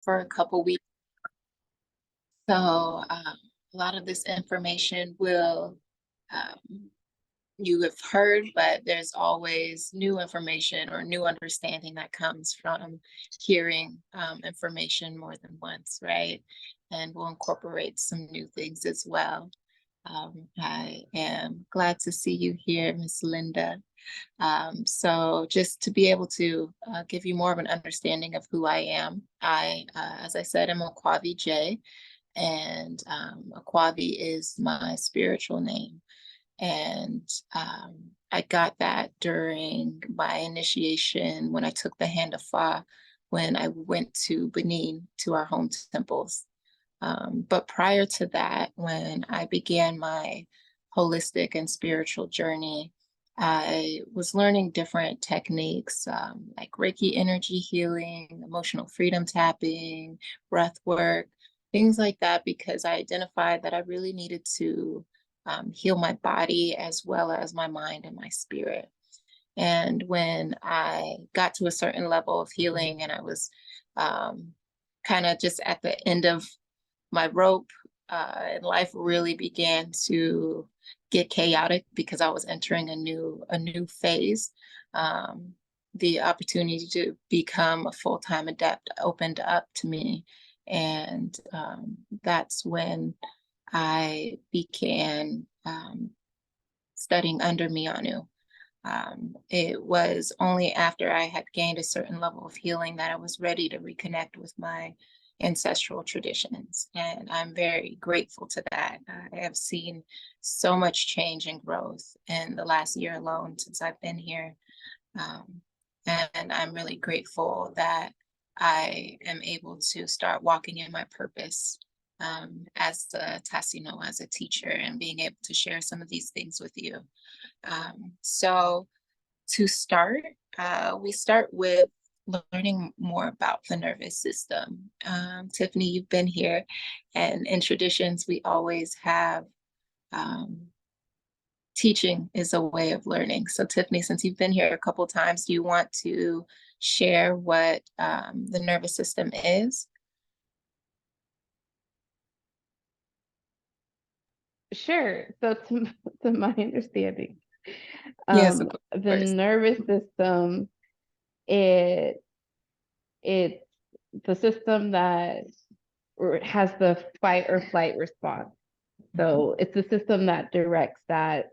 for a couple weeks. So a lot of this information will you have heard, but there's always new information or new understanding that comes from hearing information more than once, right? And we'll incorporate some new things as well. I am glad to see you here, Miss Linda. So just to be able to give you more of an understanding of who I am, as I said, I'm a Kwavi J, and Akwavi is my spiritual name. And I got that during my initiation when I took the hand of Fa, when I went to Benin to our home temples. But prior to that, when I began my holistic and spiritual journey, I was learning different techniques like Reiki energy healing, emotional freedom tapping, breath work, things like that, because I identified that I really needed to heal my body as well as my mind and my spirit. And when I got to a certain level of healing and I was kind of just at the end of my rope, and life really began to get chaotic because I was entering a new phase. The opportunity to become a full-time adept opened up to me. And that's when I began studying under Mianu. It was only after I had gained a certain level of healing that I was ready to reconnect with my ancestral traditions. And I'm very grateful to that. I have seen so much change and growth in the last year alone since I've been here. And I'm really grateful that I am able to start walking in my purpose as the Tassino, as a teacher, and being able to share some of these things with you. So to start, we start with learning more about the nervous system. Tiffany, you've been here, and in traditions, we always have teaching is a way of learning. So Tiffany, since you've been here a couple times, do you want to share what the nervous system is? Sure. So to my understanding, Yes, of the course. nervous system, it it's the system that has the fight or flight response. So it's the system that directs that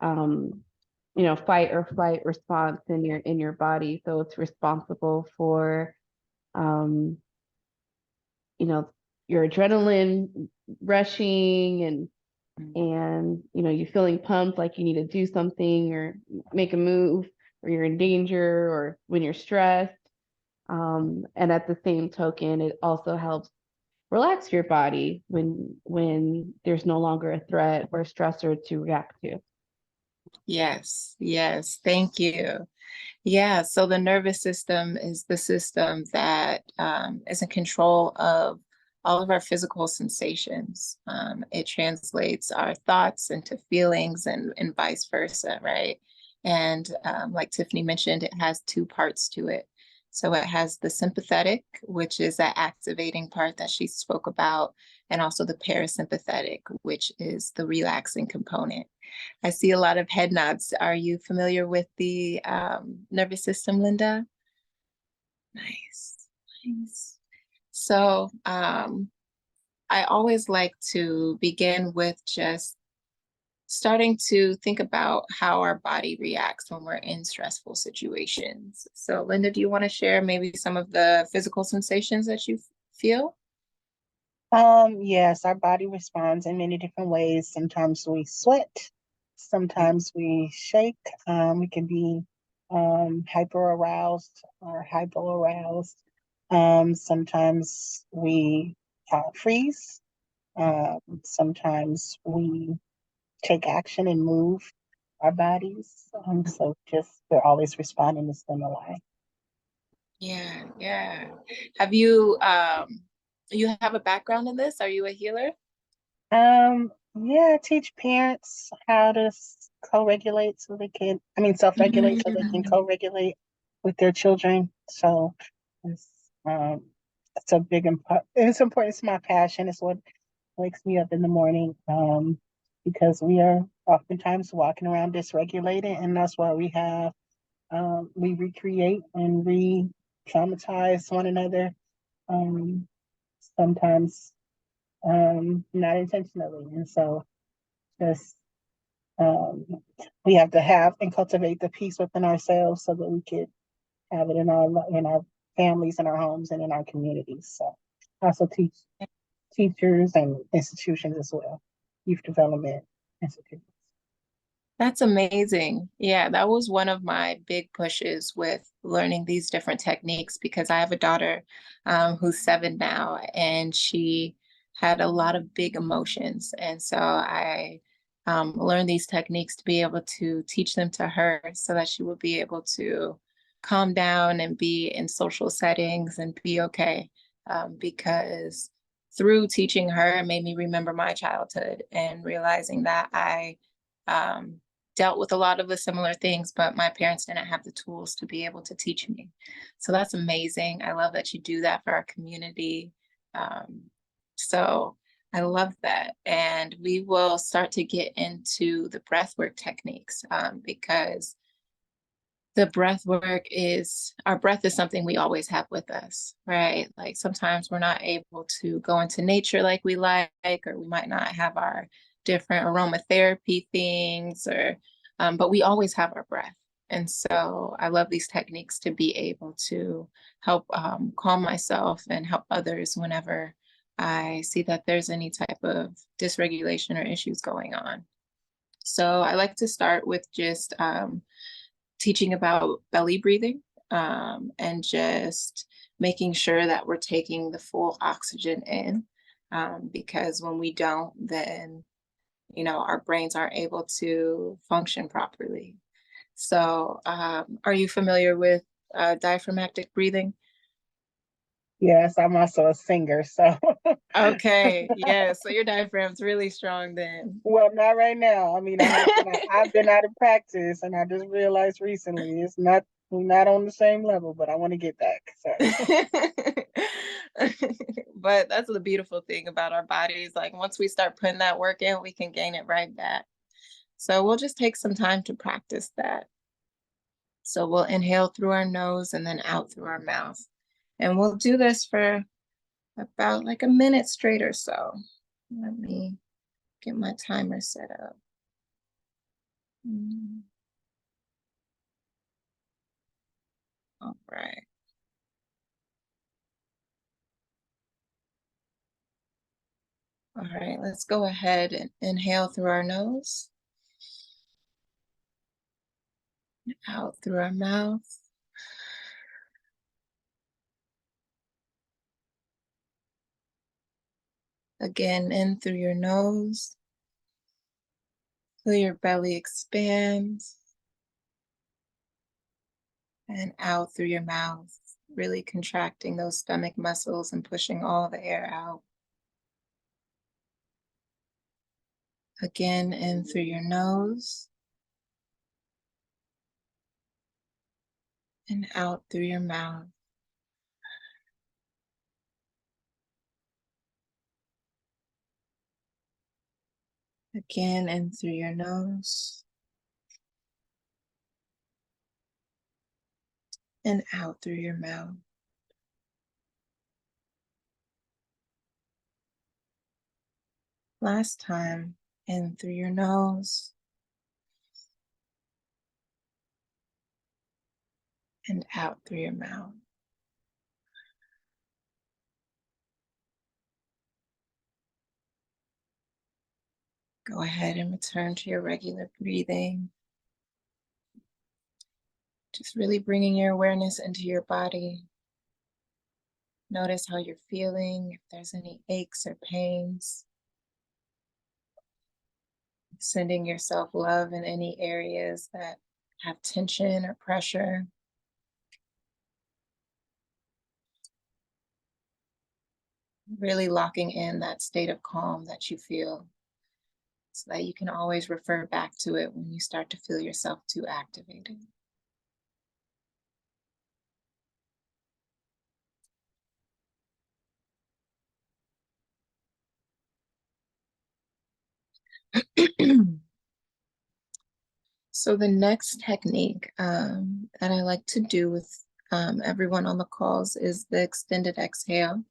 fight or flight response in your body. So it's responsible for um, you know, your adrenaline rushing and you feeling pumped like you need to do something or make a move, or you're in danger, or when you're stressed. And at the same token, it also helps relax your body when there's no longer a threat or stressor to react to. Yes, yes, thank you. Yeah, so the nervous system is the system that is in control of all of our physical sensations. It translates our thoughts into feelings and vice versa, right? And like Tiffany mentioned, it has two parts to it. So it has the sympathetic, which is that activating part that she spoke about, and also the parasympathetic, which is the relaxing component. I see a lot of head nods. Are you familiar with the nervous system, Linda? Nice, nice. So I always like to begin with just starting to think about how our body reacts when we're in stressful situations. So Linda, do you want to share maybe some of the physical sensations that you feel? Yes, our body responds in many different ways. Sometimes we sweat, sometimes we shake. We can be hyper aroused or hypo aroused. Sometimes we freeze. Sometimes we take action and move our bodies. So just we're always responding to stimuli. Yeah, yeah. Have you have a background in this? Are you a healer? Yeah, teach parents how to co-regulate so they can, self-regulate so they can Mm. co-regulate with their children. So it's it's a big it's important. It's my passion. It's what wakes me up in the morning. Because we are oftentimes walking around dysregulated, and that's why we recreate and re-traumatize one another. Um, Sometimes not intentionally, and so just um, we have to have and cultivate the peace within ourselves so that we could have it in our families, in our homes, and in our communities. So I also teach teachers and institutions as well, youth development institutions. That's amazing. Yeah, that was one of my big pushes with learning these different techniques because I have a daughter who's 7 now, and she had a lot of big emotions. And so I learned these techniques to be able to teach them to her so that she will be able to calm down and be in social settings and be okay. Because through teaching her, it made me remember my childhood and realizing that I um, dealt with a lot of the similar things, but my parents didn't have the tools to be able to teach me. So that's amazing. I love that you do that for our community. Um, so I love that. And we will start to get into the breathwork techniques because the breath work is, our breath is something we always have with us, right? Like sometimes we're not able to go into nature like we like, or we might not have our different aromatherapy things, or, but we always have our breath. And so I love these techniques to be able to help calm myself and help others whenever I see that there's any type of dysregulation or issues going on. So I like to start with just teaching about belly breathing and just making sure that we're taking the full oxygen in because when we don't, then our brains aren't able to function properly. So are you familiar with diaphragmatic breathing? Yes, I'm also a singer, so Okay, yeah, so your diaphragm's really strong then. well, not right now. I mean, I've been out of practice, and I just realized recently it's not we're not on the same level, but I want to get back. So But that's the beautiful thing about our bodies. Like once we start putting that work in, we can gain it right back. So we'll just take some time to practice that. So we'll inhale through our nose and then out through our mouth. And we'll do this for about like a minute straight or so. Let me get my timer set up. All right. All right, let's go ahead and inhale through our nose, out through our mouth. Again, in through your nose. Feel your belly expand. And out through your mouth, really contracting those stomach muscles and pushing all the air out. Again, in through your nose and out through your mouth. Again, in through your nose and out through your mouth. Last time, in through your nose and out through your mouth. Go ahead and return to your regular breathing. Just really bringing your awareness into your body. Notice how you're feeling, if there's any aches or pains. Sending yourself love in any areas that have tension or pressure. Really locking in that state of calm that you feel so that you can always refer back to it when you start to feel yourself too activated. So the next technique that I like to do with everyone on the calls is the extended exhale.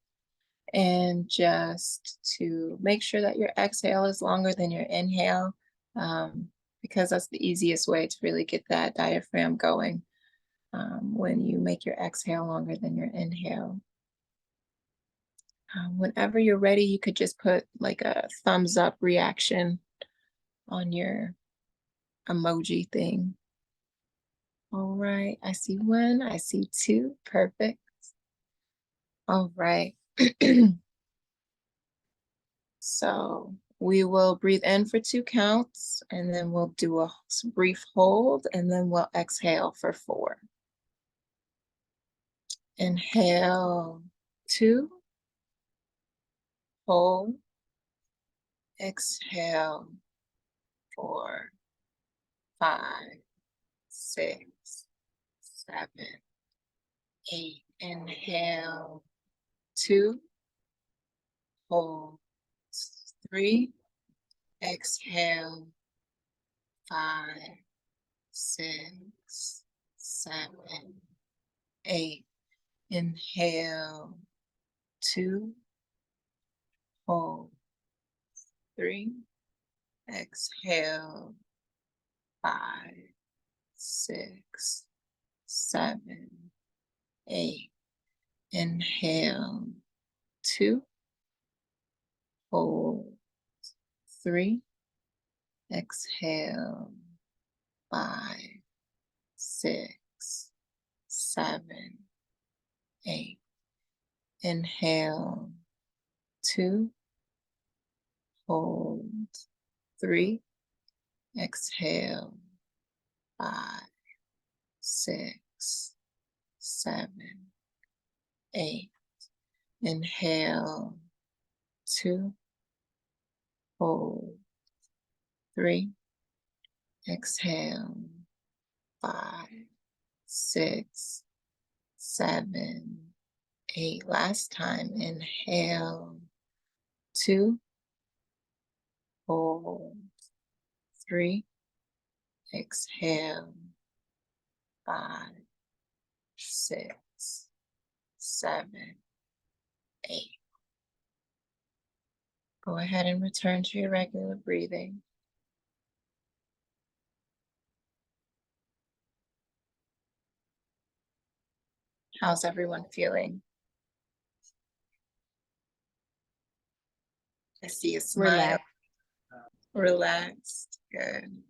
And just to make sure that your exhale is longer than your inhale, because that's the easiest way to really get that diaphragm going when you make your exhale longer than your inhale. Whenever you're ready, you could just put like a thumbs up reaction on your emoji thing. All right, I see one, I see two, perfect. All right. So we will breathe in for 2 counts, and then we'll do a brief hold, and then we'll exhale for 4. Inhale, 2, hold, exhale, 4, 5, 6, 7, 8. Inhale, 2, hold, 3, exhale, 5, 6, 7, 8. Inhale, 2, hold, 3, exhale, 5, 6, 7, 8. Inhale, 2, hold, 3, exhale, 5, 6, 7, 8. Inhale, 2, hold, 3, exhale, 5, 6, 7, 8. Inhale, 2, hold, 3, exhale, 5, 6, 7, 8. Last time, inhale, 2, hold, 3, exhale, 5, 6, 7, 8. Go ahead and return to your regular breathing. How's everyone feeling? I see a smile. Relaxed. Good.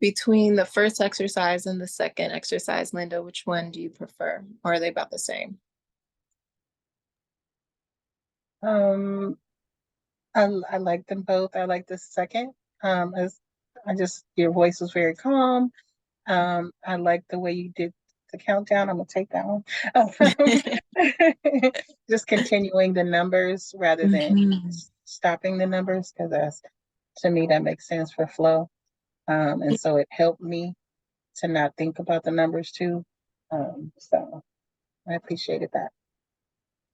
Between the first exercise and the second exercise, Linda, which one do you prefer? Or are they about the same? I like them both. I like the second. As your voice was very calm. I like the way you did the countdown. I'm gonna take that one. Just continuing the numbers rather than stopping the numbers, because that's, to me, that makes sense for flow. And so it helped me to not think about the numbers too. So I appreciated that.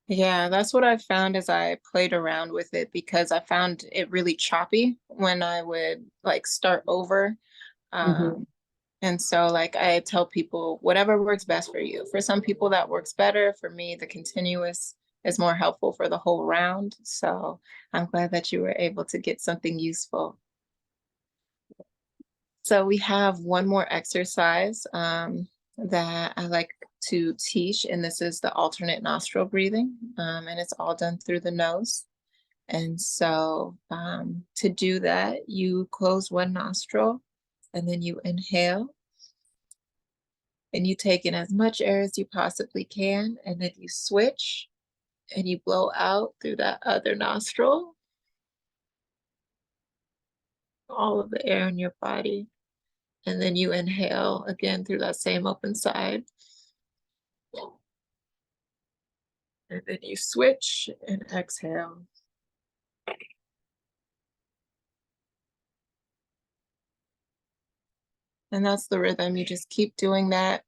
Yeah, that's what I found as I played around with it, because I found it really choppy when I would like start over. And so like I tell people, whatever works best for you. For some people that works better. For me, the continuous is more helpful for the whole round. So I'm glad that you were able to get something useful. So we have one more exercise that I like to teach, and this is the alternate nostril breathing, and it's all done through the nose. And so to do that, you close one nostril and then you inhale, and you take in as much air as you possibly can, and then you switch and you blow out through that other nostril all of the air in your body. And then you inhale again through that same open side. And then you switch and exhale. And that's the rhythm. You just keep doing that.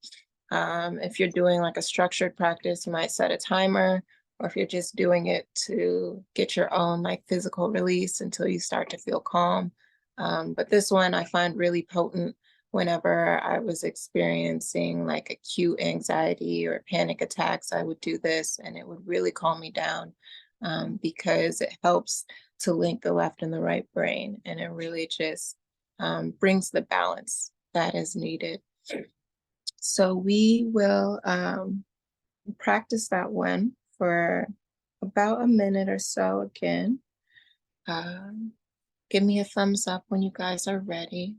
If you're doing like a structured practice, you might set a timer, or if you're just doing it to get your own like physical release until you start to feel calm. But this one I find really potent whenever I was experiencing like acute anxiety or panic attacks. I would do this and it would really calm me down, because it helps to link the left and the right brain, and it really just brings the balance that is needed. So we will practice that one for about a minute or so again. Give me a thumbs up when you guys are ready.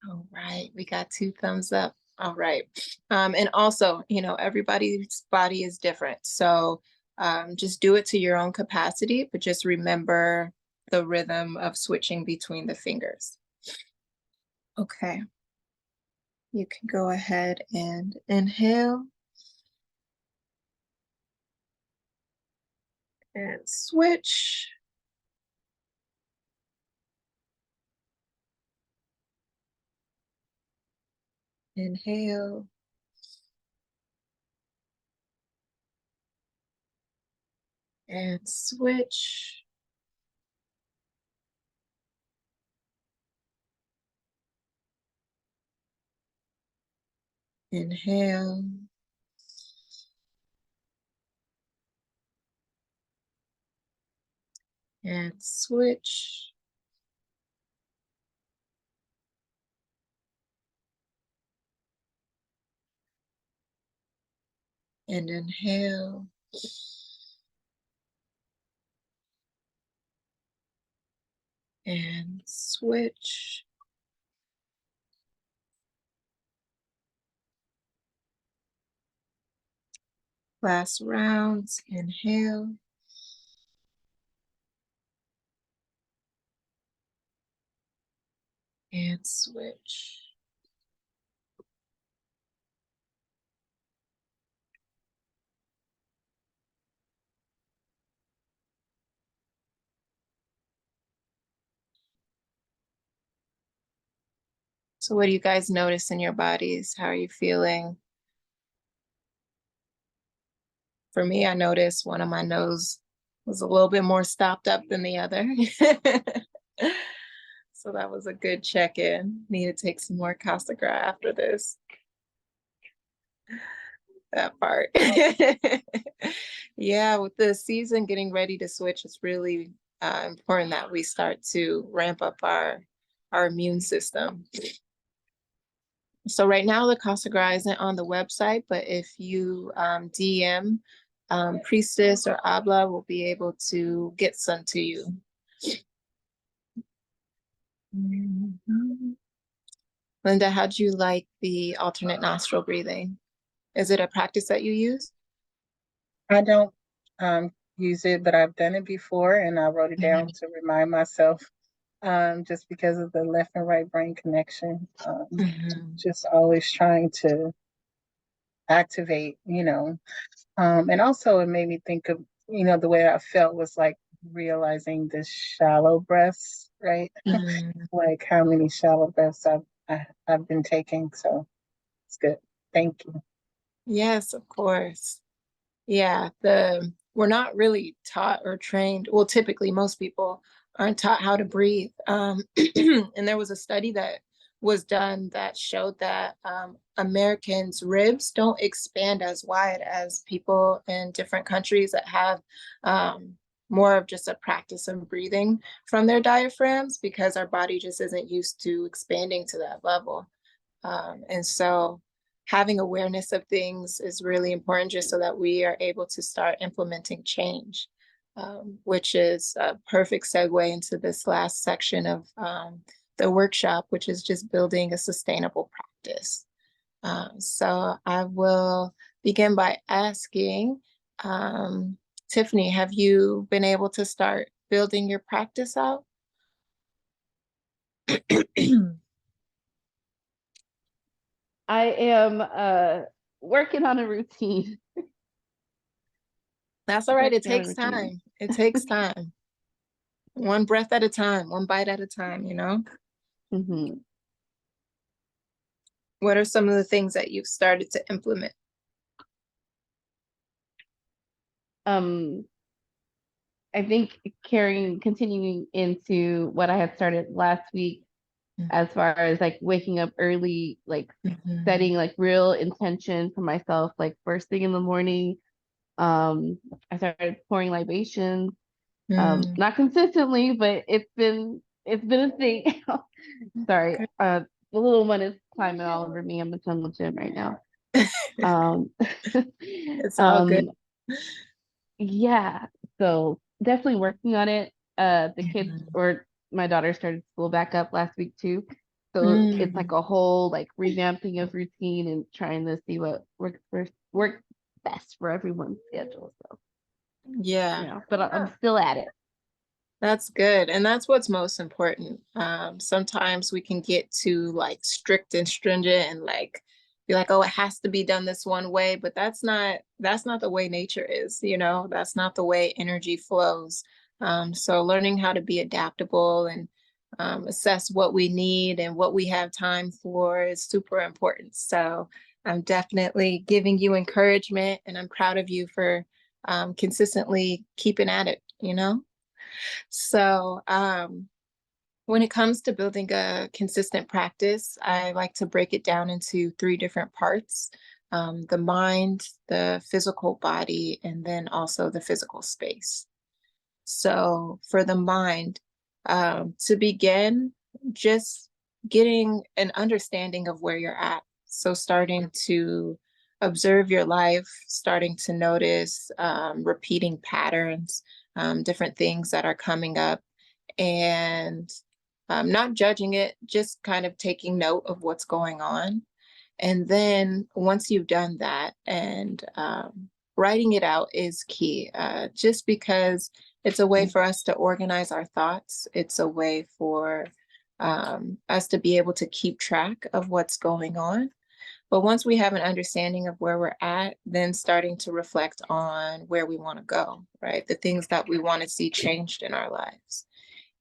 All right, we got 2 thumbs up. All right. And also, you know, everybody's body is different. So just do it to your own capacity, but just remember the rhythm of switching between the fingers. Okay. You can go ahead and inhale and switch. Inhale. And switch. Inhale. And switch. And inhale. And switch. Last rounds. Inhale. And switch. So what do you guys notice in your bodies? How are you feeling? For me, I noticed one of my nose was a little bit more stopped up than the other. So that was a good check-in. Need to take some more Casagra after this. That part. Yeah, with the season getting ready to switch, it's really important that we start to ramp up our immune system. So right now the Casagra isn't on the website, but if you DM Priestess or Abla, will be able to get some to you. Mhm. Linda, how do you like the alternate nostril breathing? Is it a practice that you use? I don't use it, but I've done it before, and I wrote it down to remind myself, just because of the left and right brain connection. Mhm. Just always trying to activate, and also it made me think of, the way I felt was like realizing the shallow breaths, right? Mhm. Like how many shallow breaths I've been taking. So it's good. Thank you. Yes, of course. Yeah, we're not really taught or trained. Well, typically most people aren't taught how to breathe. And there was a study that was done that showed that Americans' ribs don't expand as wide as people in different countries that have more of just a practice of breathing from their diaphragms, because our body just isn't used to expanding to that level. And so having awareness of things is really important, just so that we are able to start implementing change, which is a perfect segue into this last section of the workshop, which is just building a sustainable practice. So I will begin by asking, Tiffany, have you been able to start building your practice out? I am working on a routine. That's all right. It Working on a takes routine. time. It takes time. One breath at a time, one bite at a time, you know? Mm-hmm. What are some of the things that you've started to implement? um, I think continuing into what I had started last week, as far as like waking up early, like Mhm. setting like real intention for myself, like first thing in the morning. I started pouring libations, Mm. not consistently, but it's been a thing. Sorry, Okay. the little one is climbing all over me. I'm in the jungle gym right now. Um, It's all good. um, yeah, so definitely working on it. The kids Mhm. or my daughter started school back up last week too. So it's like Mm. a whole like revamping of routine and trying to see what works best for everyone's schedule. So, Yeah. but I'm still at it. That's good. And that's what's most important. Sometimes we can get too like strict and stringent and like be like, oh, it has to be done this one way, but that's not the way nature is, that's not the way energy flows. So learning how to be adaptable and assess what we need and what we have time for is super important. So I'm definitely giving you encouragement and I'm proud of you for consistently keeping at it. So, when it comes to building a consistent practice, I like to break it down into three different parts, the mind, the physical body, and then also the physical space. So, for the mind, to begin, just getting an understanding of where you're at. So, starting to observe your life, starting to notice repeating patterns, different things that are coming up, and not judging it, just kind of taking note of what's going on. And then once you've done that and writing it out is key, just because it's a way for us to organize our thoughts. It's a way for us to be able to keep track of what's going on. But once we have an understanding of where we're at, then starting to reflect on where we want to go, right? The things that we want to see changed in our lives.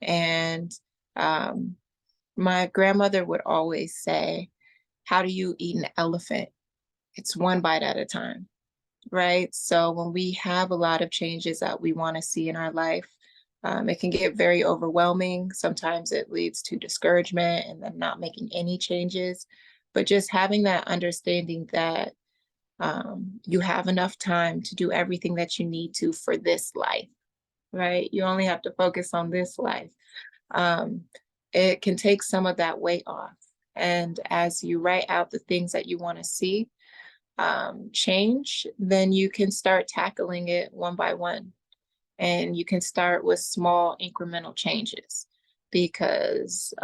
And um, my grandmother would always say, how do you eat an elephant? It's one bite at a time, right? So when we have a lot of changes that we want to see in our life, it can get very overwhelming. Sometimes it leads to discouragement and then not making any changes. But just having that understanding that you have enough time to do everything that you need to for this life, right? You only have to focus on this life. Um, it can take some of that weight off. And as you write out the things that you want to see change, then you can start tackling it one by one. And you can start with small incremental changes because,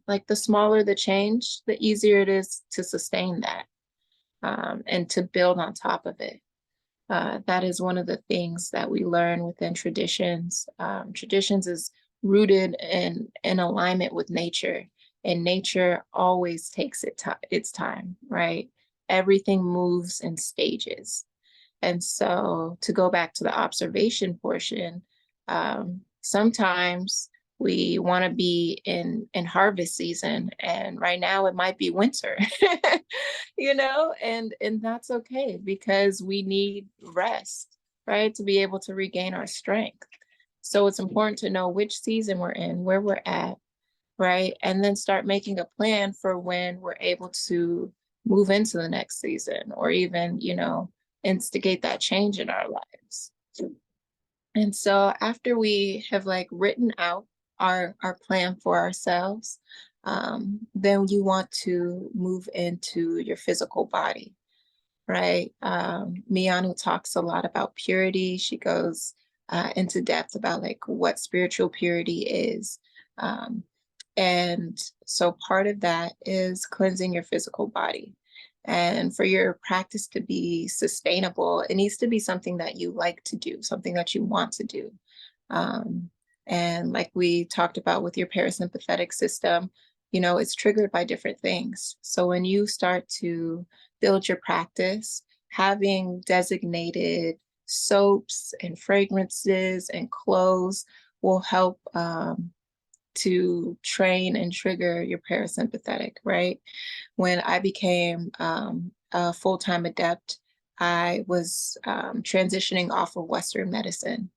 like, the smaller the change, the easier it is to sustain that and to build on top of it. That is one of the things that we learn within traditions. Traditions is rooted in alignment with nature, and nature always takes its time, right? Everything moves in stages. And so to go back to the observation portion, sometimes we want to be in harvest season, and right now it might be winter, and that's okay because we need rest, right, to be able to regain our strength. So it's important to know which season we're in, where we're at, right, and then start making a plan for when we're able to move into the next season or even, instigate that change in our lives. And so after we have like written out our plan for ourselves, then you want to move into your physical body, right? Miyanu talks a lot about purity. She goes into depth about like what spiritual purity is. Um, and so part of that is cleansing your physical body. And for your practice to be sustainable, it needs to be something that you like to do, something that you want to do. Um, and like we talked about with your parasympathetic system, it's triggered by different things. So when you start to build your practice, having designated soaps and fragrances and clothes will help to train and trigger your parasympathetic, right? When I became a full-time adept, I was transitioning off of Western medicine.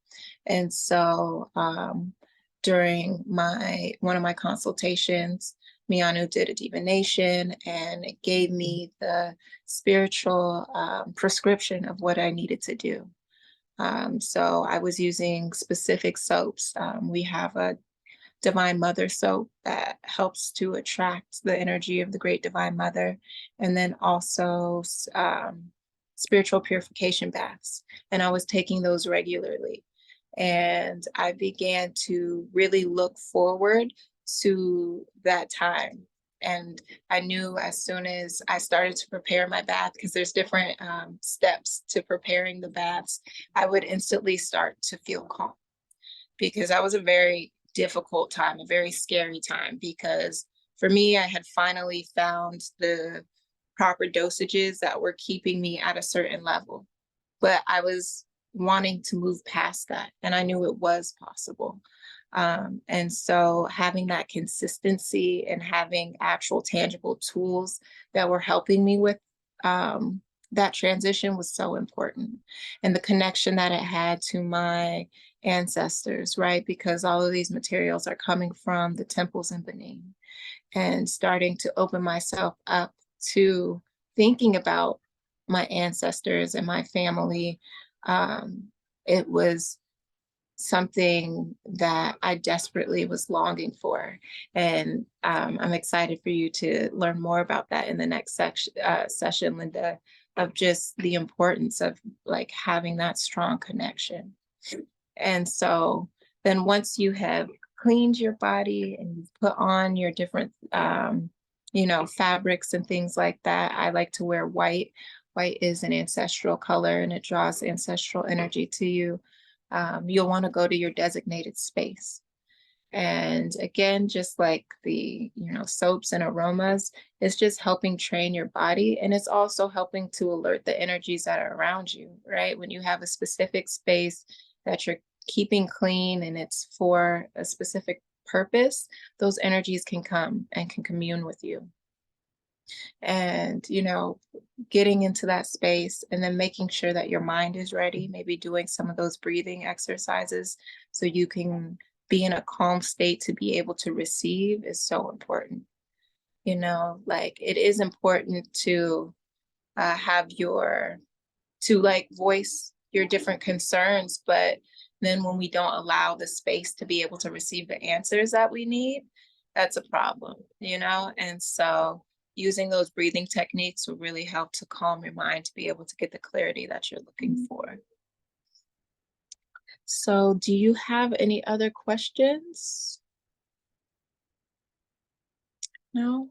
And so during one of my consultations, Mianu did a divination and it gave me the spiritual prescription of what I needed to do. So I was using specific soaps. We have a Divine Mother soap that helps to attract the energy of the Great Divine Mother, and then also spiritual purification baths. And I was taking those regularly. And I began to really look forward to that time. And I knew as soon as I started to prepare my bath, because there's different steps to preparing the baths, I would instantly start to feel calm, because that was a very difficult time, a very scary time, because for me, I had finally found the proper dosages that were keeping me at a certain level. But I was wanting to move past that, and I knew it was possible. And so having that consistency and having actual tangible tools that were helping me with that transition was so important. And the connection that it had to my ancestors, right? Because all of these materials are coming from the temples in Benin, and starting to open myself up to thinking about my ancestors and my family. It was something that I desperately was longing for. And I'm excited for you to learn more about that in the next session, Linda, of just the importance of like having that strong connection. And so then once you have cleaned your body and you've put on your different, fabrics and things like that, I like to wear white. White is an ancestral color and it draws ancestral energy to you. You'll want to go to your designated space. And again, just like the, soaps and aromas, it's just helping train your body. And it's also helping to alert the energies that are around you, right? When you have a specific space that you're keeping clean and it's for a specific purpose, those energies can come and can commune with you. And, getting into that space and then making sure that your mind is ready, maybe doing some of those breathing exercises so you can be in a calm state to be able to receive is so important. Like it is important to voice your different concerns, but then when we don't allow the space to be able to receive the answers that we need, that's a problem, And so using those breathing techniques will really help to calm your mind to be able to get the clarity that you're looking for. So do you have any other questions? No?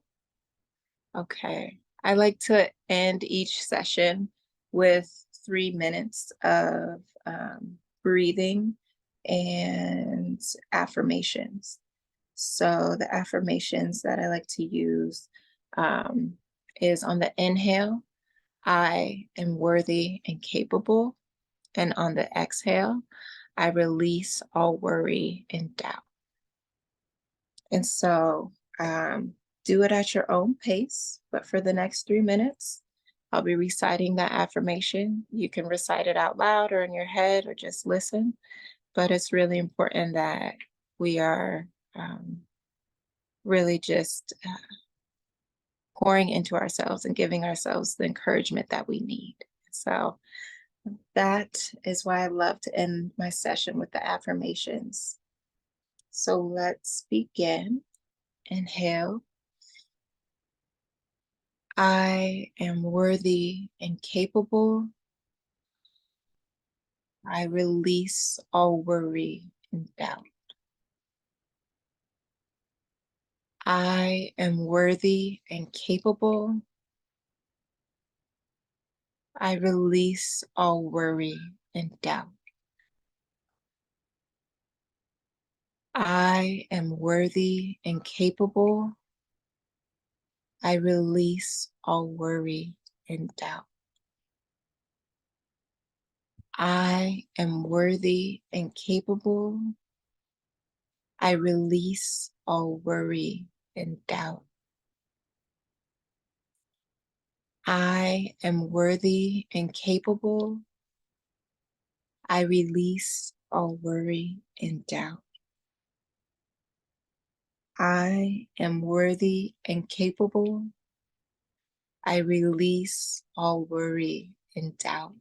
Okay. I like to end each session with 3 minutes of breathing and affirmations. So the affirmations that I like to use is on the inhale, I am worthy and capable. And on the exhale, I release all worry and doubt. And so do it at your own pace. But for the next 3 minutes, I'll be reciting that affirmation. You can recite it out loud or in your head or just listen. But it's really important that we are really just pouring into ourselves and giving ourselves the encouragement that we need. So that is why I love to end my session with the affirmations. So let's begin. Inhale. I am worthy and capable. I release all worry and doubt. I am worthy and capable. I release all worry and doubt. I am worthy and capable. I release all worry and doubt. I am worthy and capable. I release all worry and doubt. I am worthy and capable. I release all worry and doubt. I am worthy and capable. I release all worry and doubt.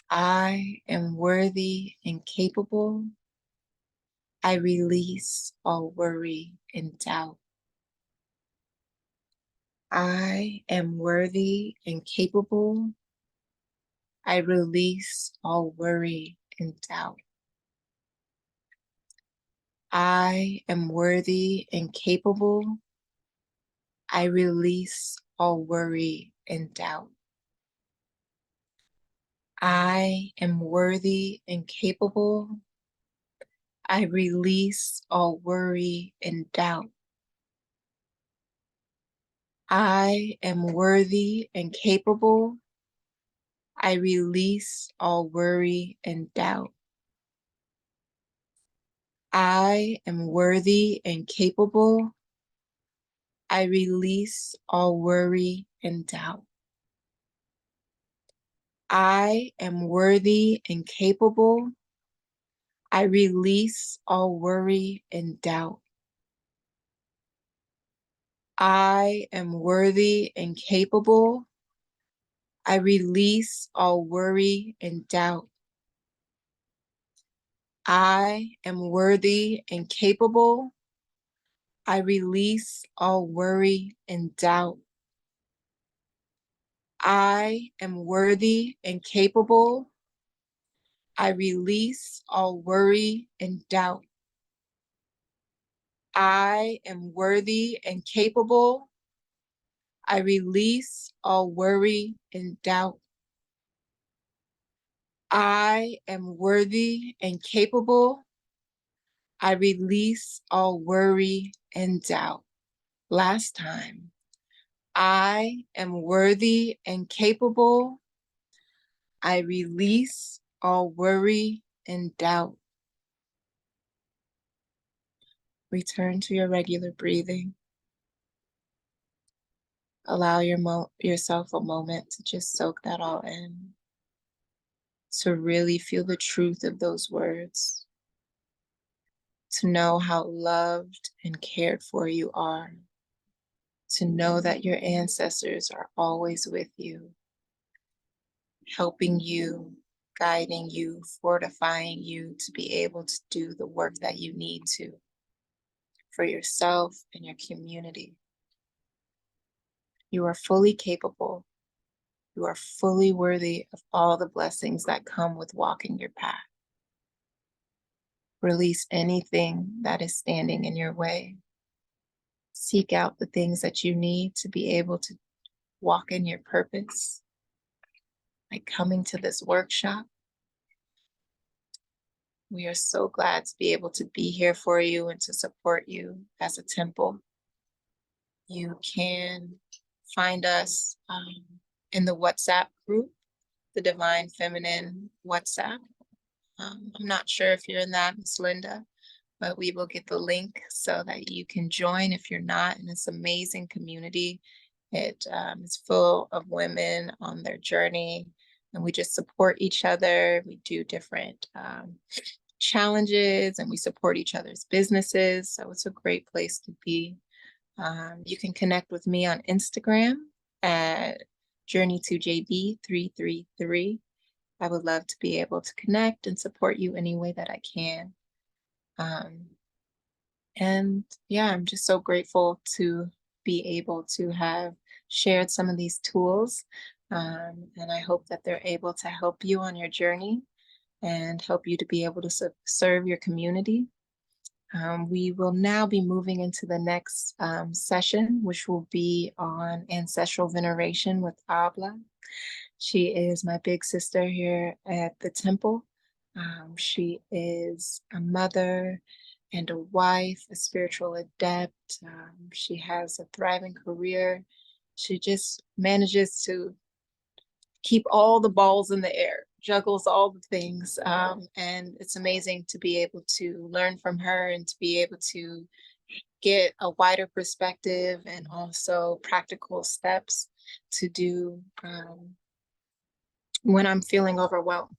I am worthy and capable. I release all worry and doubt. I am worthy and capable. I release all worry and doubt. I am worthy and capable. I release all worry and doubt. I am worthy and capable. I release all worry and doubt. I am worthy and capable. I release all worry and doubt. I am worthy and capable. I release all worry and doubt. I am worthy and capable. I release all worry and doubt. I am worthy and capable. I release all worry and doubt. I am worthy and capable. I release all worry and doubt. I am worthy and capable. I release all worry and doubt. I am worthy and capable. I release all worry and doubt. I am worthy and capable. I release all worry and doubt. Last time. I am worthy and capable. I release all worry and doubt. Return to your regular breathing. Allow yourself a moment to just soak that all in, to really feel the truth of those words, to know how loved and cared for you are, to know that your ancestors are always with you, helping you, guiding you, fortifying you to be able to do the work that you need to for yourself and your community. You are fully capable. You are fully worthy of all the blessings that come with walking your path. Release anything that is standing in your way. Seek out the things that you need to be able to walk in your purpose, like coming to this workshop. We are so glad to be able to be here for you and to support you as a temple. You can find us in the WhatsApp group, the Divine Feminine WhatsApp. I'm not sure if you're in that, Miss Linda, but we will get the link so that you can join if you're not. And it's an amazing community. It is full of women on their journey, and we just support each other. We do different challenges, and we support each other's businesses. So it's a great place to be. You can connect with me on Instagram at Journey2JB333. I would love to be able to connect and support you any way that I can. And yeah, I'm just so grateful to be able to have shared some of these tools. And I hope that they're able to help you on your journey and help you to be able to serve your community. We will now be moving into the next session, which will be on ancestral veneration with Abla. She is my big sister here at the temple. She is a mother and a wife, a spiritual adept. She has a thriving career. She just manages to keep all the balls in the air, juggles all the things. And it's amazing to be able to learn from her and to be able to get a wider perspective and also practical steps to do when I'm feeling overwhelmed.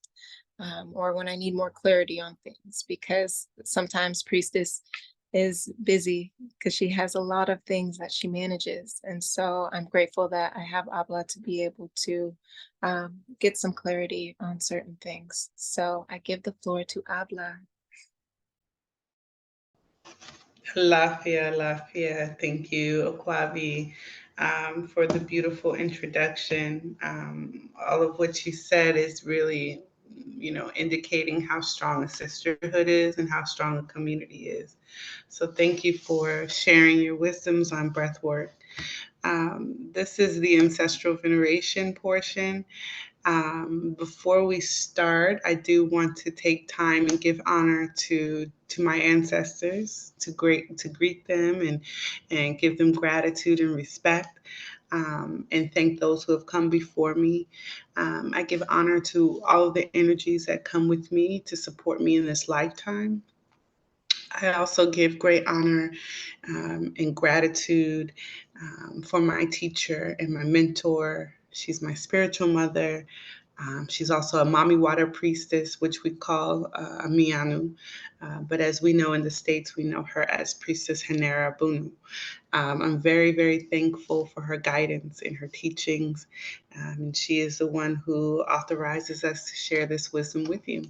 Or when I need more clarity on things, because sometimes Priestess is busy because she has a lot of things that she manages. And so I'm grateful that I have Abla to be able to get some clarity on certain things. So I give the floor to Abla. Lafia, Lafia. Thank you, Okwabi, for the beautiful introduction. All of what you said is really, indicating how strong a sisterhood is and how strong a community is. So thank you for sharing your wisdoms on breath work. This is the ancestral veneration portion. Before we start, I do want to take time and give honor to my ancestors, to greet them and give them gratitude and respect, and thank those who have come before me. I give honor to all of the energies that come with me to support me in this lifetime. I also give great honor and gratitude for my teacher and my mentor. She's my spiritual mother. She's also a Mami Water priestess, which we call a Mianu. But as we know in the States, we know her as Priestess Hanera Bunu. I'm very, very thankful for her guidance in her teachings. She is the one who authorizes us to share this wisdom with you.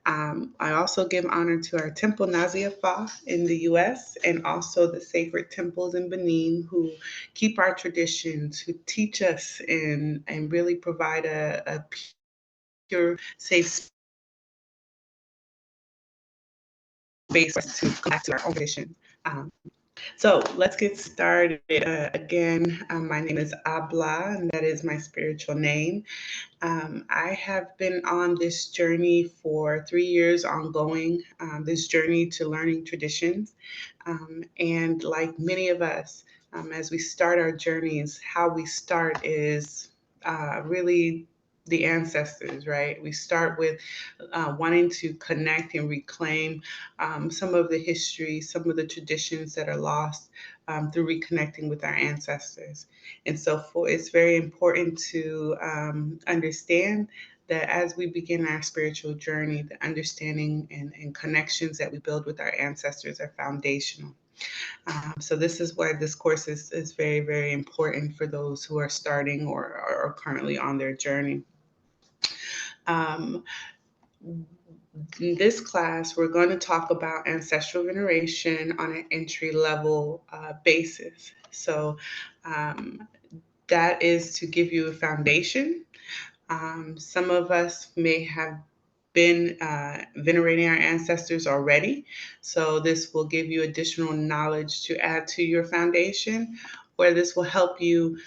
I also give honor to our Temple Nazia Fa in the US and also the sacred temples in Benin who keep our traditions, who teach us and really provide a pure, safe space for us to come back to our own tradition. So let's get started. Again, my name is Abla, and that is my spiritual name. I have been on this journey for 3 years ongoing, this journey to learning traditions. And like many of us, as we start our journeys, how we start is really the ancestors, right? We start with wanting to connect and reclaim some of the history, some of the traditions that are lost through reconnecting with our ancestors. And so it's very important to understand that as we begin our spiritual journey, the understanding and connections that we build with our ancestors are foundational. So this is why this course is very, very important for those who are starting or are currently on their journey. Um, in this class, we're going to talk about ancestral veneration on an entry level basis. So that is to give you a foundation. Some of us may have been venerating our ancestors already, so this will give you additional knowledge to add to your foundation, or this will help you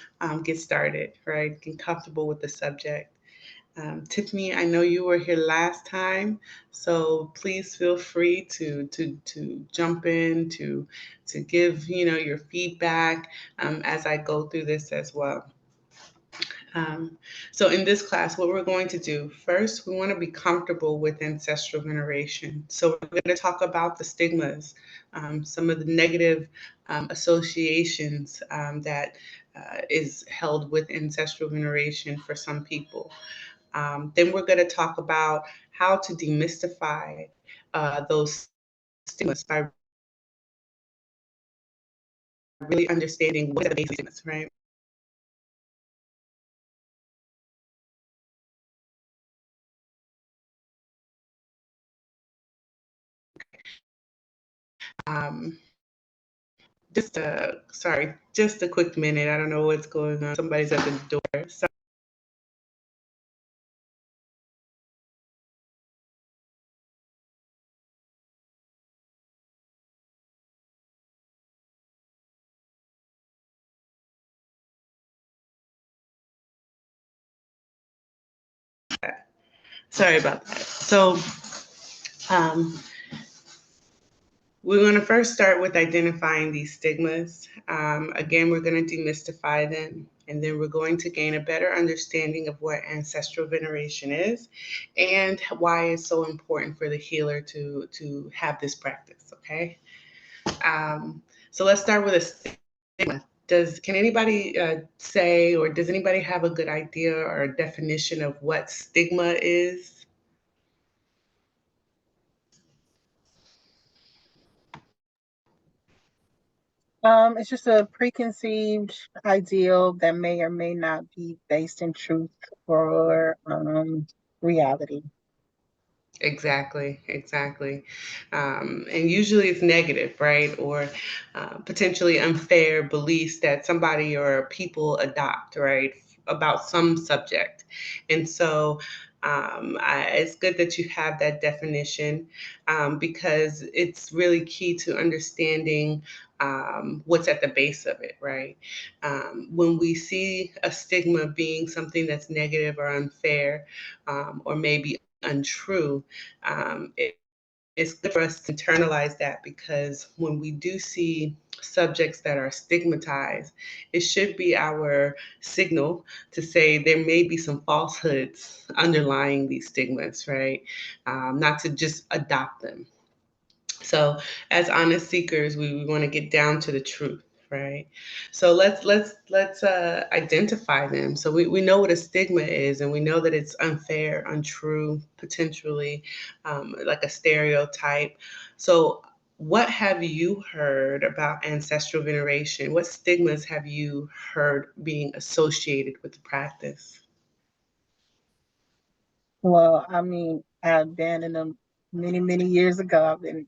get started, right? Get comfortable with the subject. Tiffany, I know you were here last time, so please feel free to jump in to give your feedback as I go through this as well. So in this class, what we're going to do first, we want to be comfortable with ancestral veneration. So we're going to talk about the stigmas, some of the negative associations that is held with ancestral veneration for some people. Then we're going to talk about how to demystify those stigmas by really understanding what are the basic stigmas, right? Um, just a quick minute. I don't know what's going on. Somebody's at the door. So, sorry about that. So, um, we're going to first start with identifying these stigmas. Again, we're going to demystify them, and then we're going to gain a better understanding of what ancestral veneration is and why it's so important for the healer to have this practice, okay? So let's start with a stigma. Can anybody say, or does anybody have a good idea or a definition of what stigma is? It's just a preconceived ideal that may or may not be based in truth or reality. Exactly, exactly. And usually it's negative, right? Or potentially unfair beliefs that somebody or people adopt, right? About some subject. And so it's good that you have that definition because it's really key to understanding what's at the base of it, right? When we see a stigma being something that's negative or unfair or maybe untrue, it's good for us to internalize that because when we do see subjects that are stigmatized, it should be our signal to say there may be some falsehoods underlying these stigmas, right? Not to just adopt them. So as honest seekers, we want to get down to the truth, right? So let's identify them. So we know what a stigma is, and we know that it's unfair, untrue, potentially like a stereotype. So what have you heard about ancestral veneration? What stigmas have you heard being associated with the practice? Well, I mean, I've been in them many years ago. I've been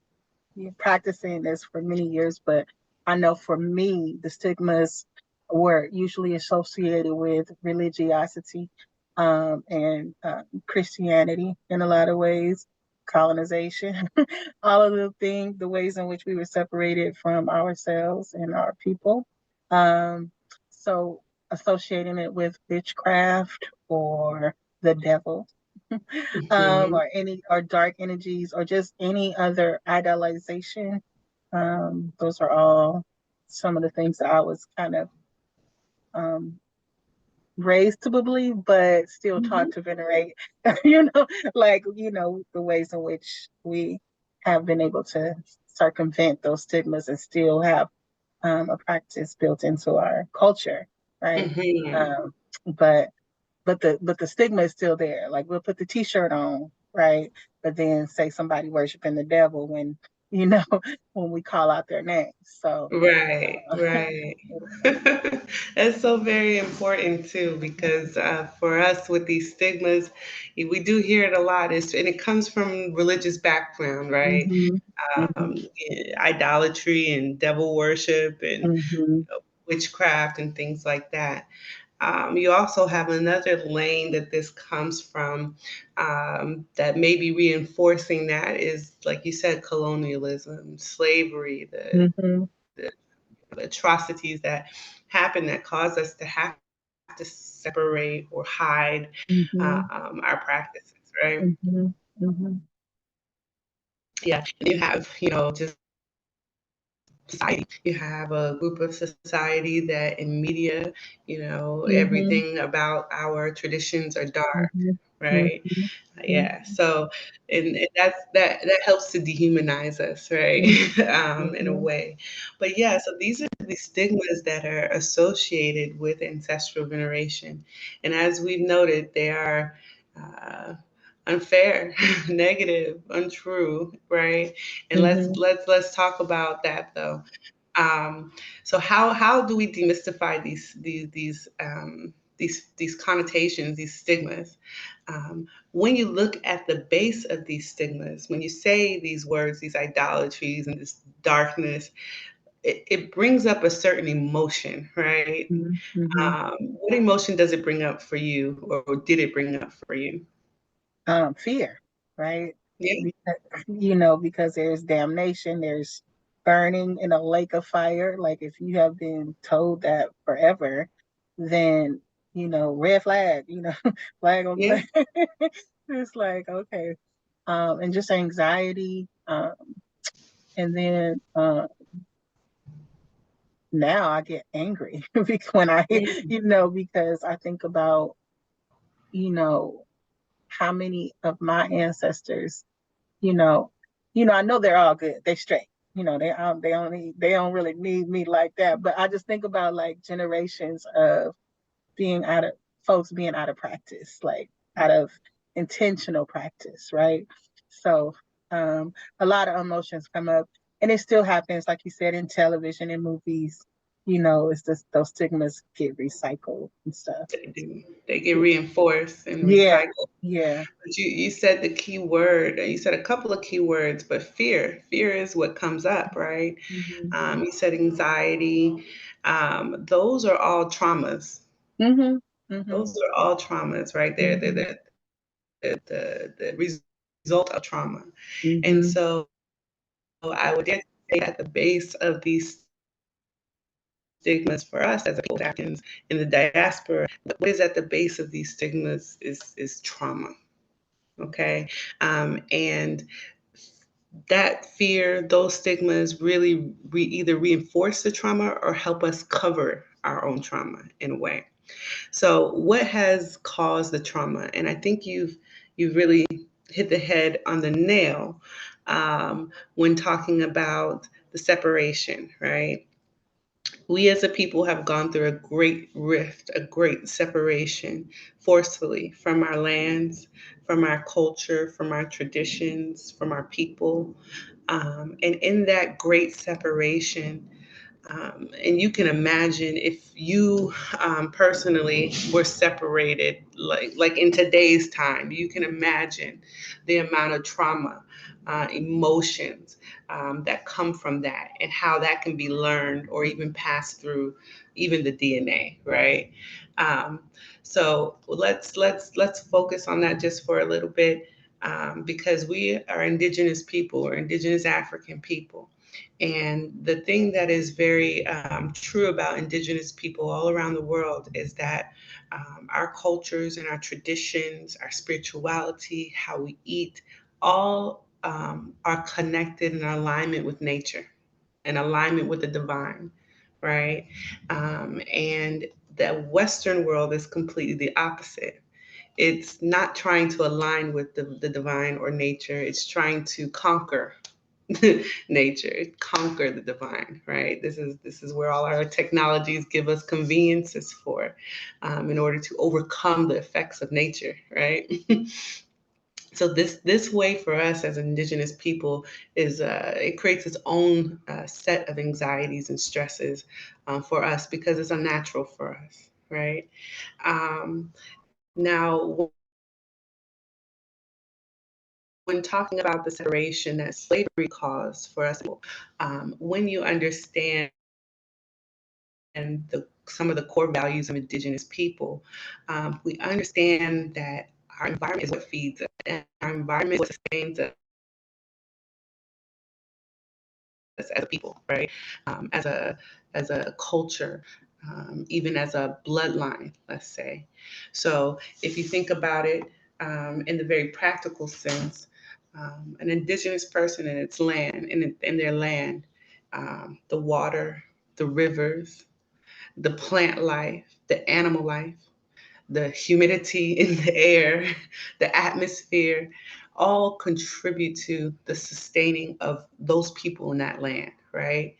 practicing this for many years, but I know for me, the stigmas were usually associated with religiosity and Christianity in a lot of ways, colonization, all of the things, the ways in which we were separated from ourselves and our people. Um, so associating it with witchcraft or the devil Mhm. or any or dark energies or just any other idolization. Those are all some of the things that I was kind of um, raised to believe, but still Mhm. taught to venerate. Like the ways in which we have been able to circumvent those stigmas and still have a practice built into our culture, right? Mhm. Um, but but the stigma is still there. Like we'll put the T-shirt on, right? But then say somebody worshiping the devil when you know when we call out their names. So Right, uh, right. That's so very important too, because for us with these stigmas, we do hear it a lot. And it comes from religious background, right? mhm, mhm, Idolatry and devil worship and mhm, witchcraft and things like that. You also have another lane that this comes from that may be reinforcing that is, like you said, colonialism, slavery, mhm, the atrocities that happen that cause us to have to separate or hide mhm, our practices, right? mhm, mhm, Yeah. And you have, just society. You have a group of society that in media, mhm, everything about our traditions are dark, mhm, right? mhm, Yeah. So, and that helps to dehumanize us, right? mhm, In a mhm, way. But yeah, so these are the stigmas that are associated with ancestral veneration, and as we've noted, they are. Uh, unfair, negative, untrue, right? And let's mhm, let's let's talk about that though. Um, so how do we demystify these connotations, these stigmas? When you look at the base of these stigmas, when you say these words, these idolatries and this darkness, it brings up a certain emotion, right? mhm, mhm. What emotion does it bring up for you, or did it bring up for you? Fear, right? Yeah. Because, because there's damnation, there's burning in a lake of fire. Like if you have been told that forever, then, red flag, flag on Yeah. the it's like, okay. And just anxiety. And then now I get angry because when Mm, because I think about, you know, how many of my ancestors, you know, I know they're all good. They straight. you know, they don't really need me like that. But I just think about like generations of being out of folks being out of practice, like out of intentional practice, right? So a lot of emotions come up, and it still happens, like you said, in television and movies. You know, it's just those stigmas get recycled and stuff. They do. They get reinforced and Yeah, recycled. yeah. But you said the key word, you said a couple of key words, but fear. Fear is what comes up, right? Mm-hmm. You said anxiety. Those are all traumas. Mm-hmm. Mm-hmm. Those are all traumas right there. They're Mm-hmm. the result of trauma. And Mm-hmm. so I would dare say at the base of these stigmas for us as people, Africans in the diaspora, what is at the base of these stigmas is trauma. Okay. And that fear, those stigmas really either reinforce the trauma or help us cover our own trauma in a way. So what has caused the trauma? And I think you've really hit the head on the nail when talking about the separation, right? We as a people have gone through a great rift, a great separation forcefully from our lands, from our culture, from our traditions, from our people. And in that great separation, and you can imagine if you personally were separated, like in today's time, you can imagine the amount of trauma, emotions that come from that, and how that can be learned or even passed through, even the DNA, right? Um, so let's focus on that just for a little bit, because we are Indigenous people, or Indigenous African people. And the thing that is very true about Indigenous people all around the world is that our cultures and our traditions, our spirituality, how we eat, all are connected in alignment with nature, in alignment with the divine, right? And the Western world is completely the opposite. It's not trying to align with the divine or nature, it's trying to conquer nature, conquer the divine, right? This is where all our technologies give us conveniences for, in order to overcome the effects of nature, right? So this way for us as Indigenous people is it creates its own set of anxieties and stresses for us, because it's unnatural for us, right? Now, when talking about the separation that slavery caused for us, when you understand some of the core values of Indigenous people, we understand that our environment is what feeds us, and our environment is what sustains us as a people, right? As a culture, even as a bloodline, let's say. So if you think about it in the very practical sense, an Indigenous person in its land, in their land, the water, the rivers, the plant life, the animal life, the humidity in the air, the atmosphere, all contribute to the sustaining of those people in that land, right?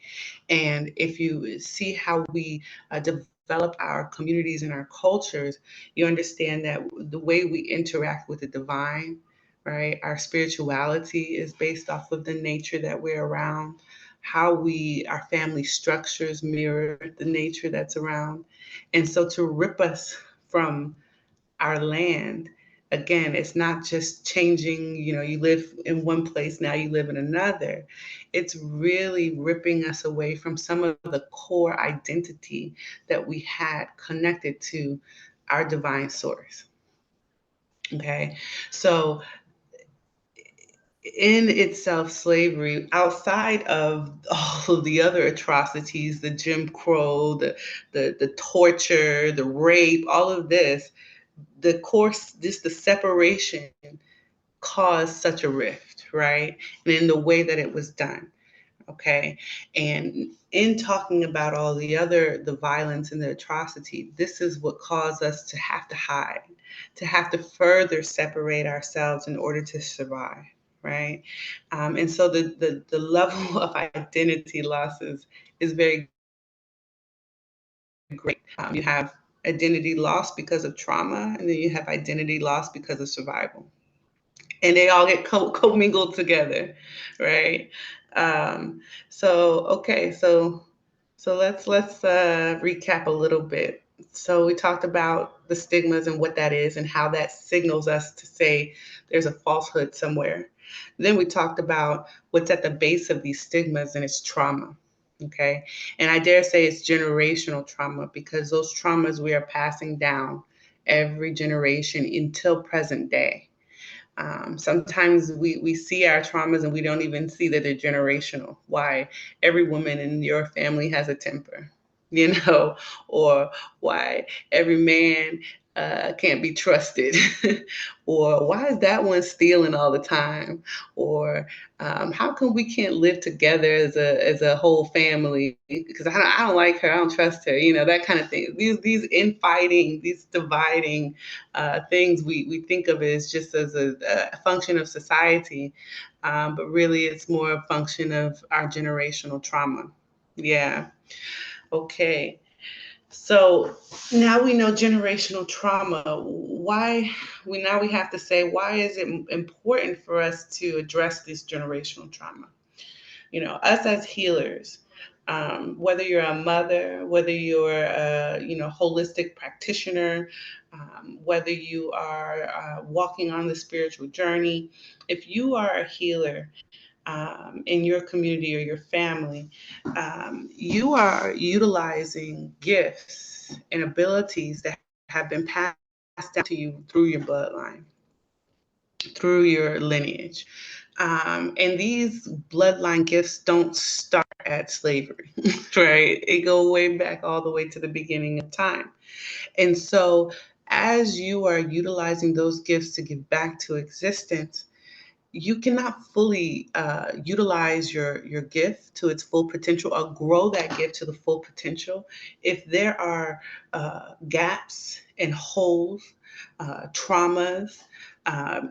And if you see how we develop our communities and our cultures, you understand that the way we interact with the divine, right? Our spirituality is based off of the nature that we're around. How our family structures mirror the nature that's around. And so to rip us from our land, again, it's not just changing, you live in one place, now you live in another. It's really ripping us away from some of the core identity that we had connected to our divine source. Okay. So in itself, slavery, outside of all of the other atrocities, the Jim Crow, the torture, the rape, all of this, the course, just the separation caused such a rift, right? And in the way that it was done, okay? And in talking about all the violence and the atrocity, this is what caused us to have to hide, to have to further separate ourselves in order to survive, right? And so the level of identity losses is very great. You have identity loss because of trauma, and then you have identity loss because of survival. And they all get commingled together, right? Um, so let's recap a little bit. So we talked about the stigmas and what that is and how that signals us to say there's a falsehood somewhere. Then we talked about what's at the base of these stigmas, and it's trauma. Okay. And I dare say it's generational trauma, because those traumas we are passing down every generation until present day. Sometimes we see our traumas and we don't even see that they're generational. Why? Every woman in your family has a temper, you know, or why every man can't be trusted, or why is that one stealing all the time, or how come we can't live together as a whole family because I don't like her, I don't trust her, you know, that kind of thing. These infighting, these dividing things we think of it as just as a function of society, but really it's more a function of our generational trauma. Yeah. Okay. So now we know generational trauma. Why we have to say, why is it important for us to address this generational trauma? You know, us as healers, whether you're a mother, whether you're a holistic practitioner, whether you are walking on the spiritual journey, if you are a healer in your community or your family, you are utilizing gifts and abilities that have been passed down to you through your bloodline, through your lineage. And these bloodline gifts don't start at slavery, right? It go way back all the way to the beginning of time. And so as you are utilizing those gifts to give back to existence, you cannot fully utilize your gift to its full potential or grow that gift to the full potential if there are gaps and holes, traumas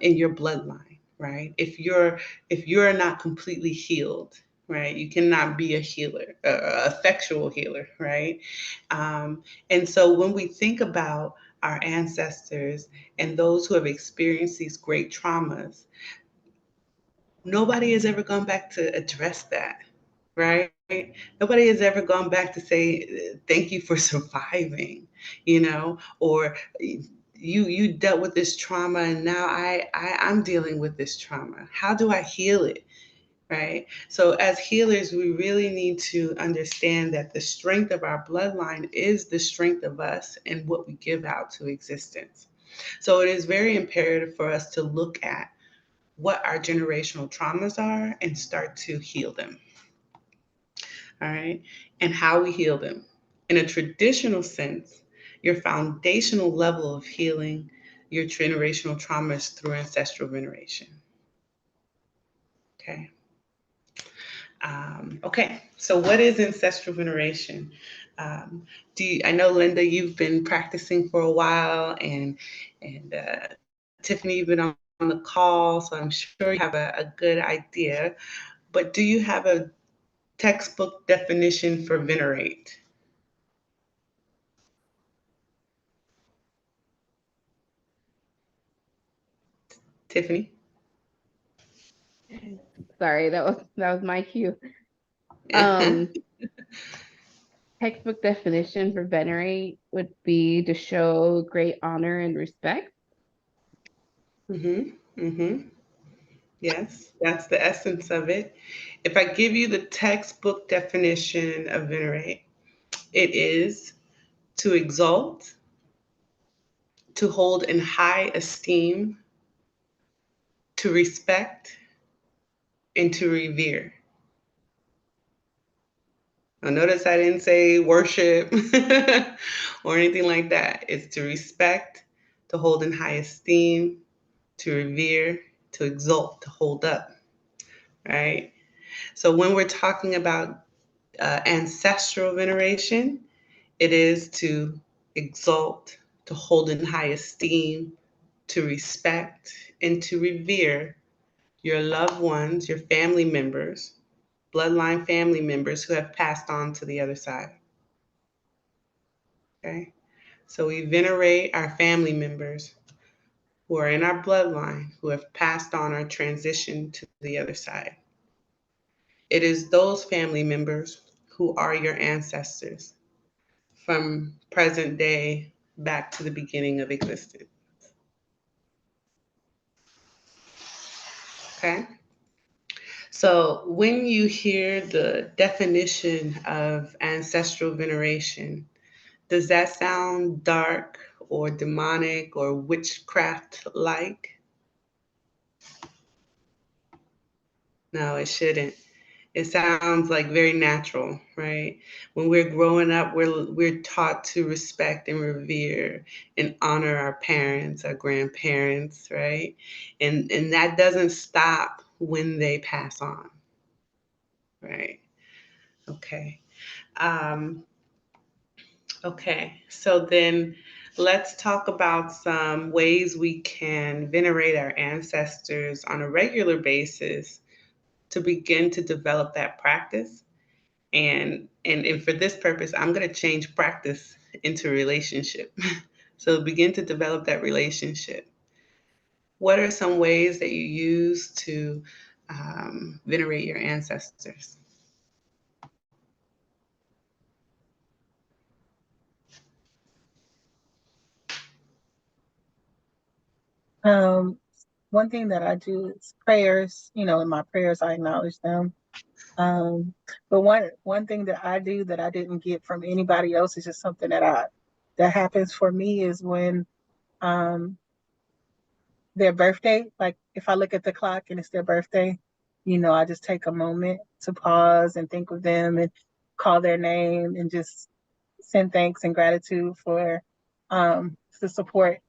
in your bloodline, right? If you're not completely healed, right, you cannot be a healer, a effectual healer, right? And so when we think about our ancestors and those who have experienced these great traumas, nobody has ever gone back to address that, right? Nobody has ever gone back to say thank you for surviving, or you dealt with this trauma and now I'm dealing with this trauma. How do I heal it? Right? So as healers, we really need to understand that the strength of our bloodline is the strength of us and what we give out to existence. So it is very imperative for us to look at what our generational traumas are and start to heal them. All right. And how we heal them. In a traditional sense, your foundational level of healing your generational traumas through ancestral veneration. Okay. Okay. So what is ancestral veneration? I know, Linda, you've been practicing for a while, and Tiffany, you've been on the call, so I'm sure you have a good idea. But do you have a textbook definition for venerate? Tiffany? Sorry, that was my cue. Um, Textbook definition for venerate would be to show great honor and respect. Mm-hmm. Mm-hmm. Yes, that's the essence of it. If I give you the textbook definition of venerate, it is to exalt, to hold in high esteem, to respect, and to revere. Now, notice I didn't say worship or anything like that. It's to respect, to hold in high esteem, to revere, to exalt, to hold up, right? So when we're talking about ancestral veneration, it is to exalt, to hold in high esteem, to respect, and to revere your loved ones, your family members, bloodline family members who have passed on to the other side. Okay? So we venerate our family members who are in our bloodline who have passed on or transitioned to the other side. It is those family members who are your ancestors from present day back to the beginning of existence. Okay? So when you hear the definition of ancestral veneration, does that sound dark or demonic or witchcraft like? No, it shouldn't. It sounds like very natural, right? When we're growing up, we're taught to respect and revere and honor our parents, our grandparents, right? And that doesn't stop when they pass on, right? Okay. Um, okay. So then let's talk about some ways we can venerate our ancestors on a regular basis to begin to develop that practice. And for this purpose, I'm going to change practice into relationship. So begin to develop that relationship. What are some ways that you use to venerate your ancestors? Um, One thing that I do is prayers. In my prayers, I acknowledge them. Um, but one thing that I do that I didn't get from anybody else is just something that happens for me is when um their birthday, like if I look at the clock and it's their birthday, I just take a moment to pause and think of them and call their name and just send thanks and gratitude for the support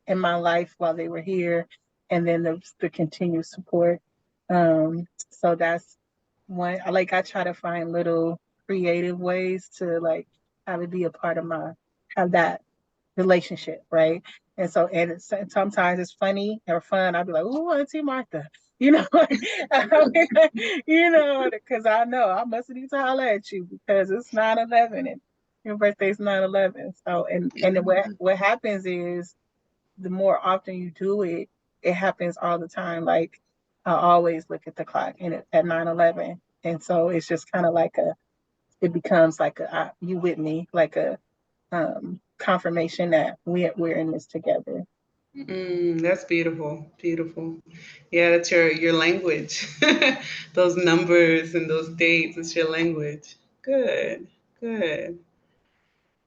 in my life while they were here, and then the continued support. So that's one. I try to find little creative ways to like have it be a part of have that relationship, right? And sometimes it's funny or fun. I'll be like, "Ooh, Auntie Martha," like, because I know I must need to holler at you because it's 9/11 and your birthday's 9/11. So and what happens is the more often you do it, it happens all the time. Like I always look at the clock and at 9/11, and so it's just kind of like it becomes like you with me, like a confirmation that we're in this together. That's beautiful, beautiful. Yeah, that's your language. Those numbers and those dates, it's your language. Good, good.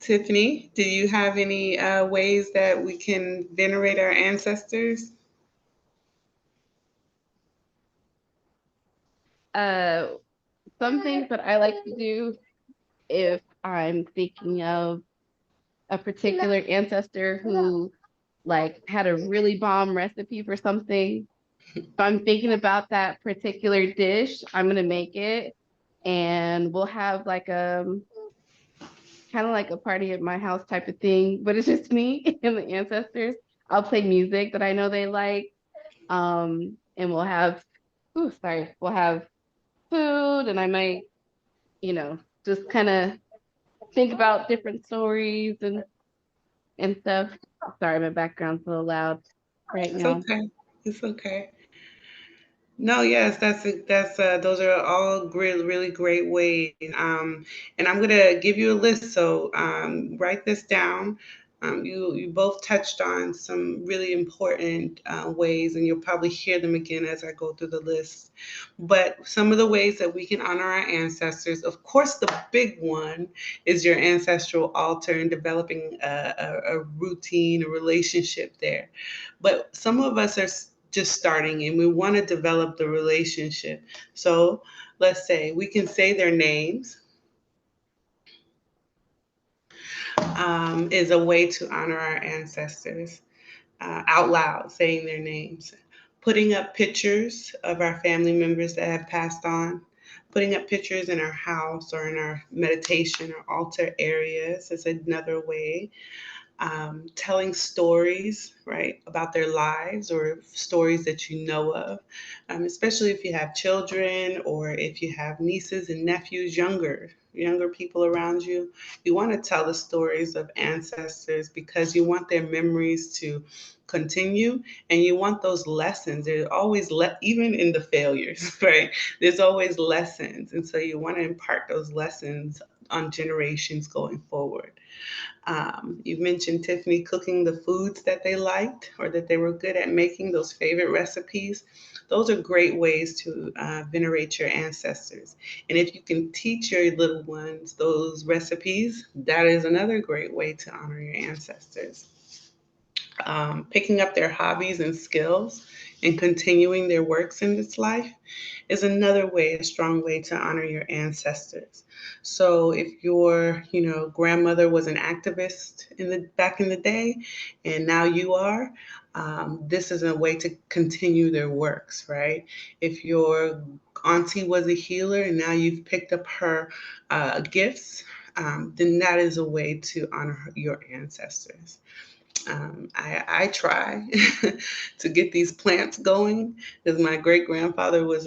Tiffany, do you have any ways that we can venerate our ancestors? Uh, some things that I like to do if I'm thinking of a particular ancestor who like had a really bomb recipe for something. If I'm thinking about that particular dish, I'm gonna make it, and we'll have like kind of like a party at my house type of thing, but it's just me and the ancestors. I'll play music that I know they like, and we'll have food, and I might, just kind of think about different stories and stuff. Sorry, my background's a little loud right It's now. okay. It's okay. No, yes, that's those are all great, really great ways. And I'm gonna give you a list. So write this down. You both touched on some really important ways, and you'll probably hear them again as I go through the list. But some of the ways that we can honor our ancestors, of course, the big one is your ancestral altar and developing a routine, a relationship there. But some of us are just starting and we want to develop the relationship. So let's say we can say their names is a way to honor our ancestors out loud, saying their names. Putting up pictures of our family members that have passed on. Putting up pictures in our house or in our meditation or altar areas is another way. telling stories, right, about their lives or stories that you know of, especially if you have children or if you have nieces and nephews, younger people around you. You want to tell the stories of ancestors because you want their memories to continue, and you want those lessons. There's always even in the failures, right? There's always lessons, and so you want to impart those lessons on generations going forward. You mentioned Tiffany cooking the foods that they liked or that they were good at making, those favorite recipes. Those are great ways to venerate your ancestors. And if you can teach your little ones those recipes, that is another great way to honor your ancestors. Picking up their hobbies and skills and continuing their works in this life is another way, a strong way to honor your ancestors. So if your, grandmother was an activist back in the day, and now you are, this is a way to continue their works, right? If your auntie was a healer and now you've picked up her gifts, then that is a way to honor your ancestors. I try to get these plants going because my great grandfather was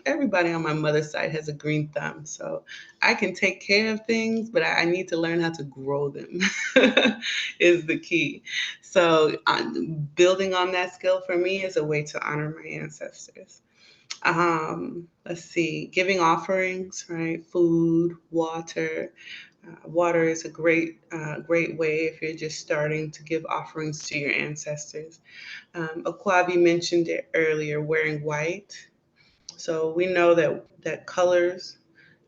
everybody on my mother's side has a green thumb. So I can take care of things, but I need to learn how to grow them is the key. So building on that skill for me is a way to honor my ancestors. Let's see, giving offerings, right? Food, water. Water is a great way if you're just starting to give offerings to your ancestors. Akwabi mentioned it earlier, wearing white. So we know that colors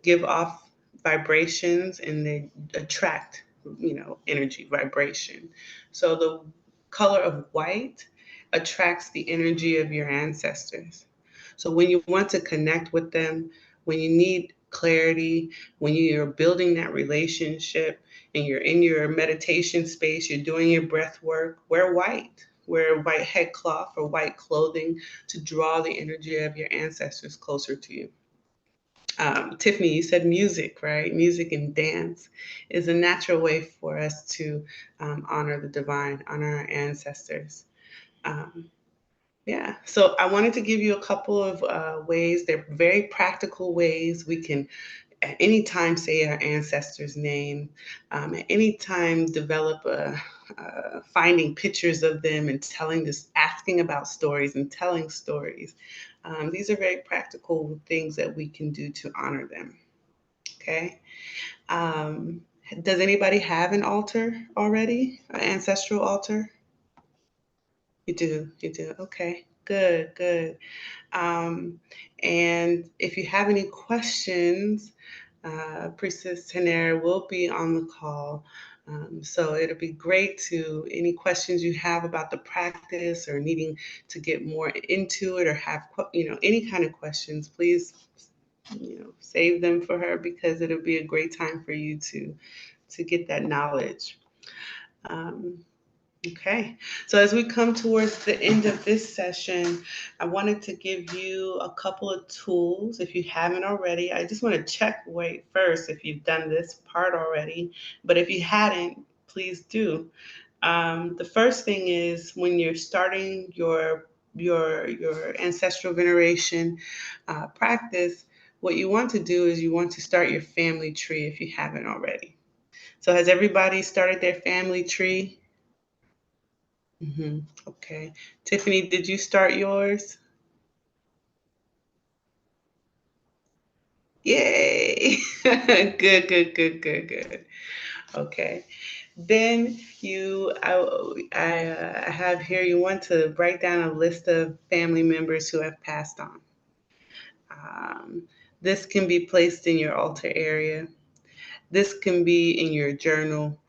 give off vibrations and they attract, energy, vibration. So the color of white attracts the energy of your ancestors. So when you want to connect with them, when you need clarity, when you're building that relationship and you're in your meditation space, you're doing your breath work, wear white. Wear a white head cloth or white clothing to draw the energy of your ancestors closer to you. Tiffany, you said music, right? Music and dance is a natural way for us to honor the divine, honor our ancestors. Um, yeah, so I wanted to give you a couple of ways. They're very practical ways we can at any time say our ancestors' name, at any time develop finding pictures of them and asking about stories and telling stories. These are very practical things that we can do to honor them. Okay. Um, does anybody have an altar already? An ancestral altar? You do. Okay, good, good. Um, and if you have any questions, Priestess Tenera will be on the call. So it'll be great to any questions you have about the practice or needing to get more into it or have, any kind of questions, please, save them for her because it'll be a great time for you to get that knowledge. Um, Okay, so as we come towards the end of this session, I wanted to give you a couple of tools. If you haven't already, I just want to wait first if you've done this part already. But if you hadn't, please do. The first thing is when you're starting your ancestral veneration practice, what you want to do is you want to start your family tree if you haven't already. So has everybody started their family tree? Okay. Tiffany, did you start yours? Yay! Good, good, good, good, good. Okay. Then I have here, you want to write down a list of family members who have passed on. Um, this can be placed in your altar area. This can be in your journal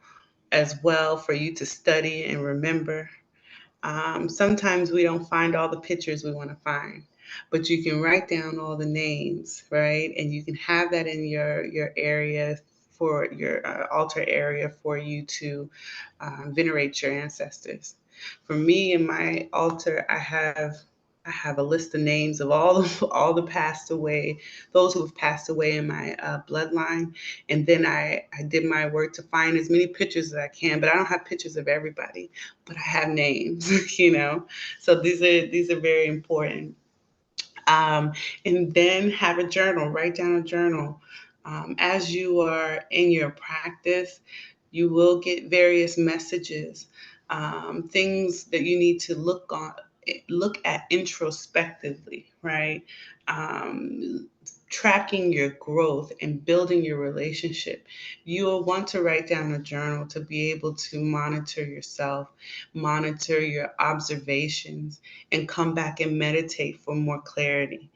as well for you to study and remember. Sometimes we don't find all the pictures we want to find, but you can write down all the names, right? And you can have that in your area for your altar area for you to venerate your ancestors. For me, in my altar, I have I have a list of names of all all the passed away, those who have passed away in my bloodline. And then I did my work to find as many pictures as I can, but I don't have pictures of everybody, but I have names, you know. So these are very important. Um, and then have a journal, write down a journal. As you are in your practice, you will get various messages, things that you need to look at introspectively, right? Tracking your growth and building your relationship. You will want to write down a journal to be able to monitor yourself, monitor your observations, and come back and meditate for more clarity.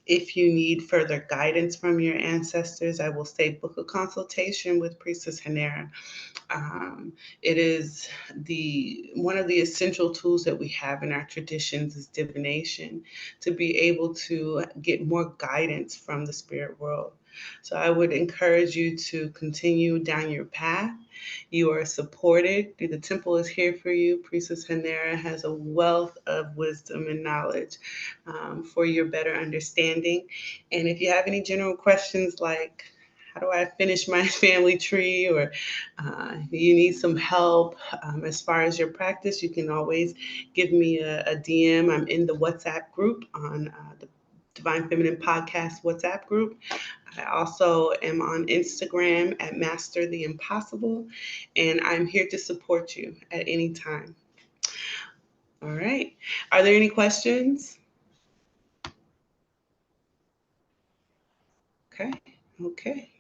If you need further guidance from your ancestors, I will say book a consultation with Priestess Hanera. It is the one of the essential tools that we have in our traditions is divination, to be able to get more guidance from the spirit world. So I would encourage you to continue down your path. You are supported. The temple is here for you. Priestess Hanera has a wealth of wisdom and knowledge for your better understanding. And if you have any general questions like, how do I finish my family tree, or you need some help as far as your practice, you can always give me a DM. I'm in the WhatsApp group on the Divine Feminine Podcast WhatsApp group. I also am on Instagram at Master the Impossible, and I'm here to support you at any time. All right. Are there any questions? Okay. Okay.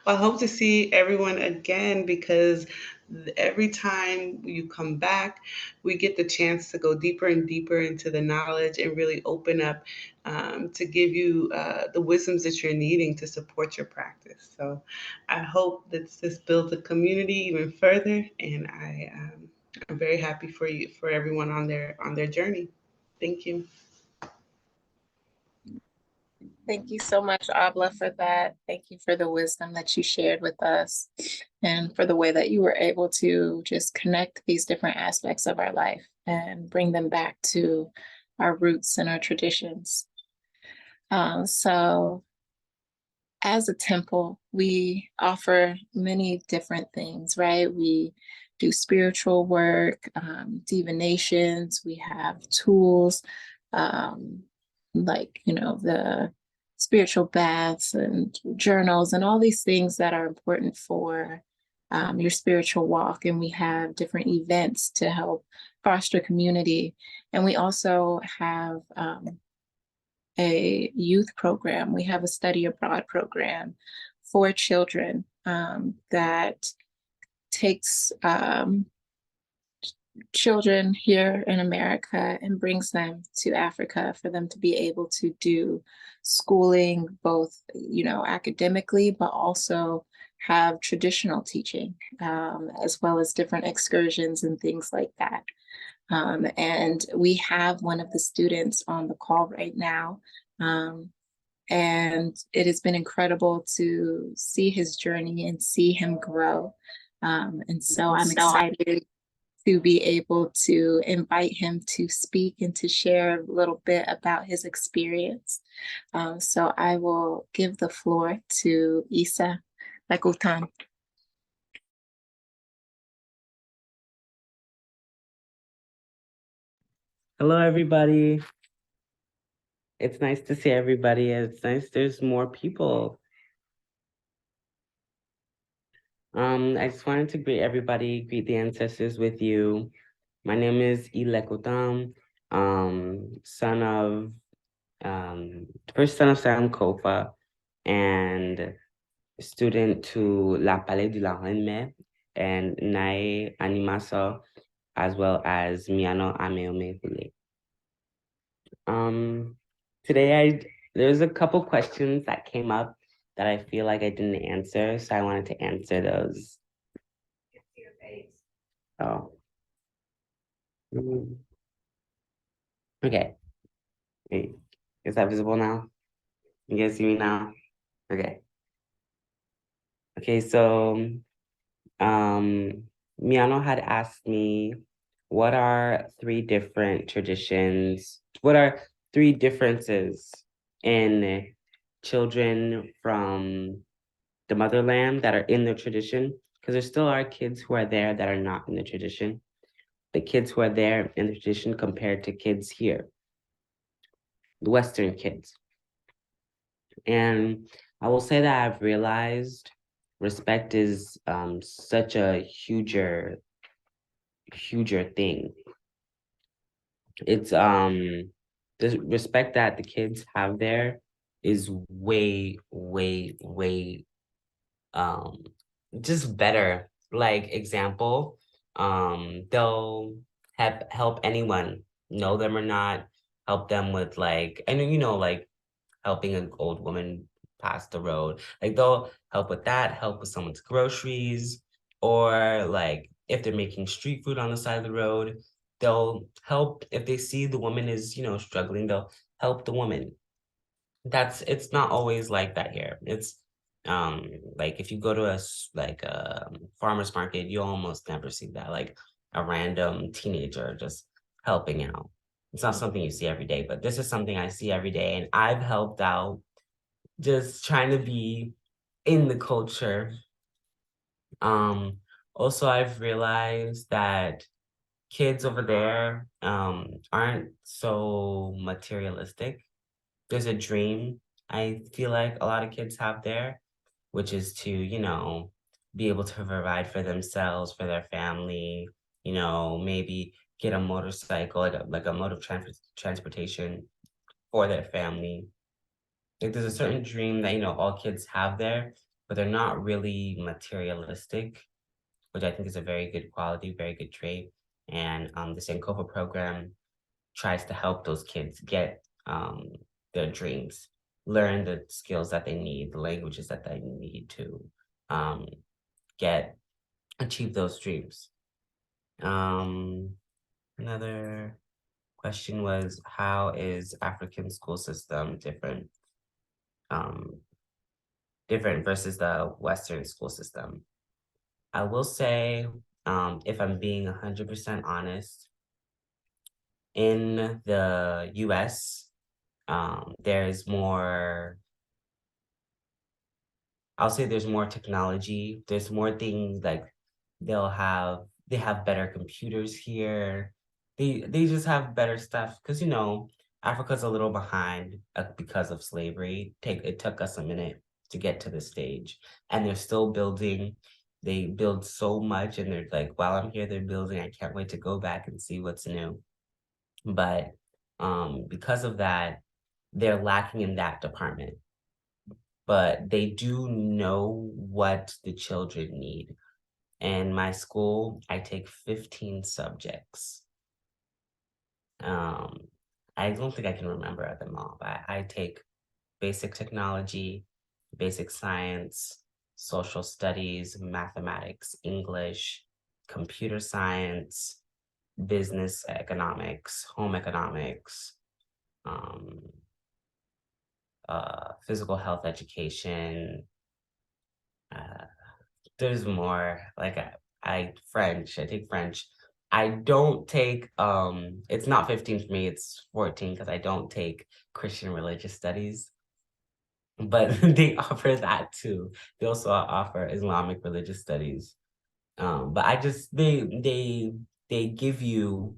Well, I hope to see everyone again, because every time you come back, we get the chance to go deeper and deeper into the knowledge and really open up to give you the wisdoms that you're needing to support your practice. So I hope that this builds a community even further, and I'm very happy for you, for everyone on their journey. Thank you. Thank you so much, Abla, for that. Thank you for the wisdom that you shared with us and for the way that you were able to just connect these different aspects of our life and bring them back to our roots and our traditions. So as a temple, we offer many different things, right? We do spiritual work, divinations, we have tools, like, the spiritual baths and journals and all these things that are important for your spiritual walk. And we have different events to help foster community. And we also have a youth program. We have a study abroad program for children that takes children here in America and brings them to Africa for them to be able to do schooling, both, academically, but also have traditional teaching, as well as different excursions and things like that. And we have one of the students on the call right now. And it has been incredible to see his journey and see him grow. And so I'm excited to be able to invite him to speak and to share a little bit about his experience. So I will give the floor to Isa Lakutan. Hello, everybody. It's nice to see everybody. It's nice there's more people. I just wanted to greet everybody, greet the ancestors with you. My name is Ilekutam, son of, first son of Sam Kofa, and student to La Palais de la Reine and Nai Animaso, as well as Miano Ameome Hule. Today there's a couple questions that came up that I feel like I didn't answer, so I wanted to answer those. Oh. Okay. Wait, is that visible now? You guys see me now? Okay. Okay, so Miano had asked me, what are three different traditions? What are three differences in children from the motherland that are in the tradition? Because there still are kids who are there that are not in the tradition. The kids who are there in the tradition compared to kids here, the Western kids. And I will say that I've realized respect is such a huger thing. It's the respect that the kids have there is way, way, way just better. Like example, they'll have help anyone, know them or not, help them with like, and you know, like helping an old woman pass the road. Like they'll help with that, help with someone's groceries, or like if they're making street food on the side of the road, they'll help if they see the woman is, struggling, they'll help the woman. It's not always like that here. It's like if you go to like a farmer's market, you almost never see that, like a random teenager just helping out. It's not something you see every day, but this is something I see every day, and I've helped out just trying to be in the culture. Also I've realized that kids over there aren't so materialistic. There's a dream I feel like a lot of kids have there, which is to, be able to provide for themselves, for their family, maybe get a motorcycle, like a mode of transportation for their family. Like there's a certain dream that, all kids have there, but they're not really materialistic, which I think is a very good quality, very good trait. And the Sankofa program tries to help those kids get their dreams, learn the skills that they need, the languages that they need to um, achieve those dreams. Another question was, how is African school system different versus the Western school system? I will say, if I'm being 100% honest, in the US, there's more, I'll say there's more technology, there's more things like they have better computers here. They just have better stuff because Africa's a little behind because of slavery. It took us a minute to get to this stage, and they're still building. They build so much, and they're like, while I'm here, they're building. I can't wait to go back and see what's new. But because of that, they're lacking in that department. But they do know what the children need. In my school, I take 15 subjects. I don't think I can remember them all, but I take basic technology, basic science, social studies, mathematics, English, computer science, business economics, home economics, physical health education. There's more, like I take French. I don't take it's not 15 for me, it's 14 because I don't take Christian religious studies. But they offer that too. They also offer Islamic religious studies. But I just they give you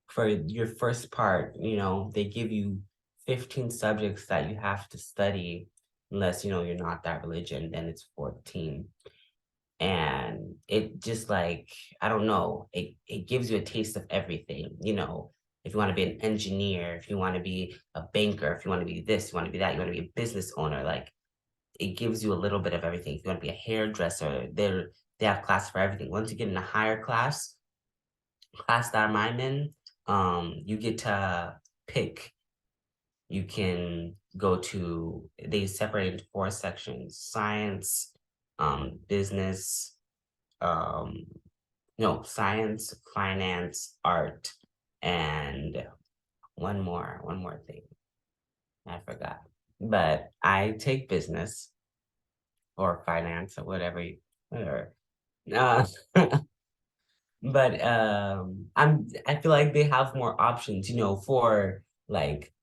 for your first part, they give you 15 subjects that you have to study unless you're not that religion, then it's 14. And it just like, I don't know, it gives you a taste of everything, if you want to be an engineer, if you want to be a banker, if you want to be this, you want to be that, you want to be a business owner, like it gives you a little bit of everything. If you want to be a hairdresser, they have class for everything. Once you get in a higher class that I'm in, you get to pick. You can go to, they separate into 4 sections: science, business, no, science, finance, art, and one more thing. I forgot. But I take business or finance or whatever. Uh, But I feel like they have more options, you know, for like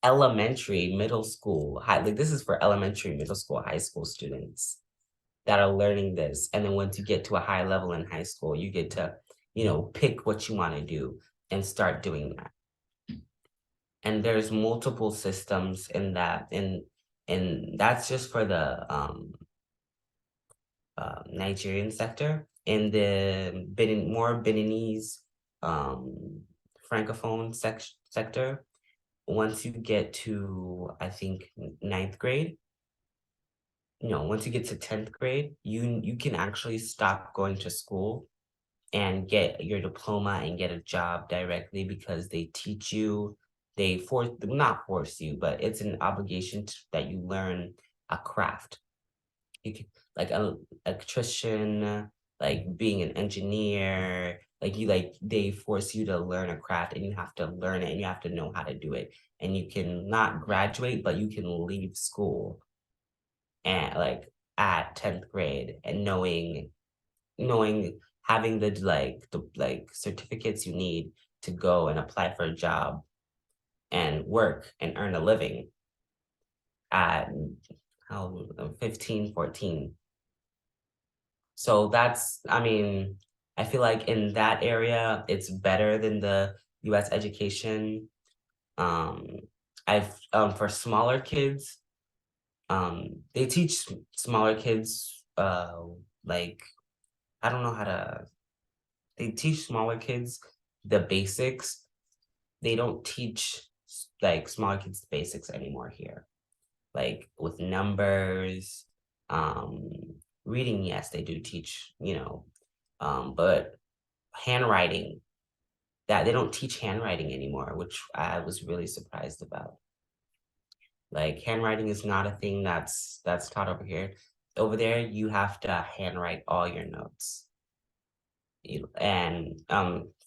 elementary, middle school, high, like this is for elementary, middle school, high school students that are learning this. And then once you get to a high level in high school, you get to, you know, pick what you want to do and start doing that. And there's multiple systems in that, and that's just for the Nigerian sector. In the more Beninese francophone sector, once you get to, I think, ninth grade, once you get to 10th grade, you can actually stop going to school and get your diploma and get a job directly, because they teach you, not force you, but it's an obligation that you learn a craft. You can, like an electrician, like being an engineer, they force you to learn a craft, and you have to learn it and you have to know how to do it. And you can not graduate, but you can leave school and like at 10th grade and knowing having the certificates you need to go and apply for a job and work and earn a living at 15, 14. So I feel like in that area, it's better than the US education. For smaller kids, they teach smaller kids, like, I don't know how to, they teach smaller kids the basics. They don't teach like smaller kids the basics anymore here. Like with numbers, reading, yes, they do teach, but handwriting, that they don't teach handwriting anymore, which I was really surprised about. Like handwriting is not a thing that's taught over here. Over there, you have to handwrite all your notes. And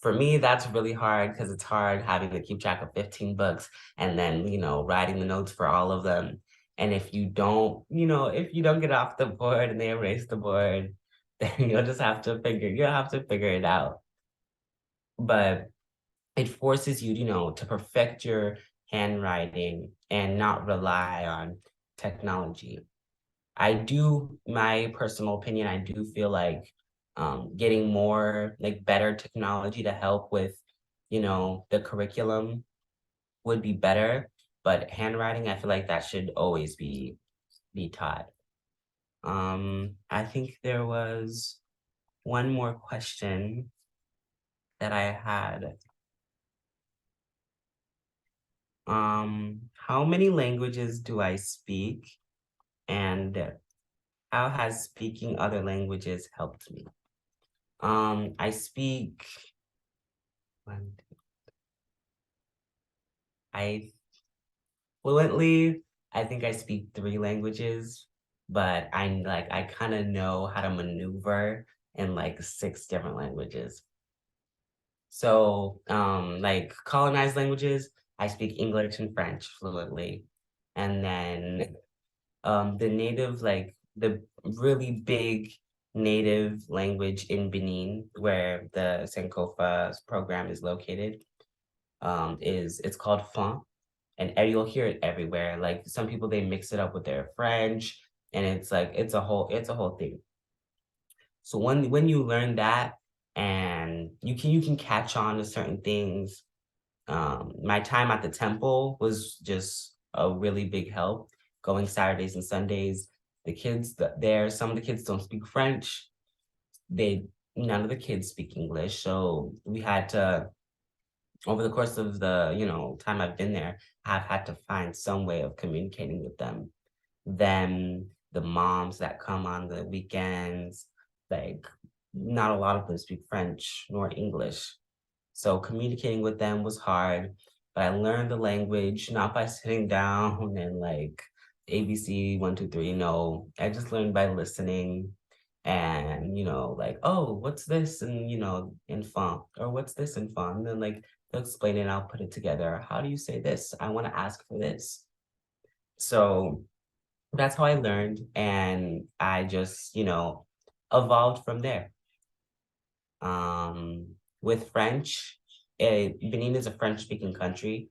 for me, that's really hard, because it's hard having to keep track of 15 books and then, writing the notes for all of them. And if you don't get off the board and they erase the board, then you'll have to figure it out. But it forces you, to perfect your handwriting and not rely on technology. My personal opinion, I do feel like getting more like better technology to help with, the curriculum would be better. But handwriting, I feel like that should always be taught. I think there was one more question that I had. How many languages do I speak, and how has speaking other languages helped me? I speak I fluently, I think I speak 3 languages, but I kind of know how to maneuver in like 6 different languages. So, like colonized languages, I speak English and French fluently. And then the really big native language in Benin, where the Sankofa program is located, it's called Fon, and you'll hear it everywhere. Like some people, they mix it up with their French, and it's like it's a whole thing. So when you learn that, and you can catch on to certain things. My time at the temple was just a really big help. Going Saturdays and Sundays, some of the kids don't speak French. None of the kids speak English, so we had to, over the course of the time I've been there, I've had to find some way of communicating with them. Then the moms that come on the weekends, like not a lot of them speak French nor English. So communicating with them was hard, but I learned the language not by sitting down and like ABC 1, 2, 3. No, I just learned by listening and like, oh, what's this? And in font, or what's this in font? And then like they'll explain it and I'll put it together. How do you say this? I want to ask for this. So that's how I learned, and I just, evolved from there. with French. Benin is a French-speaking country,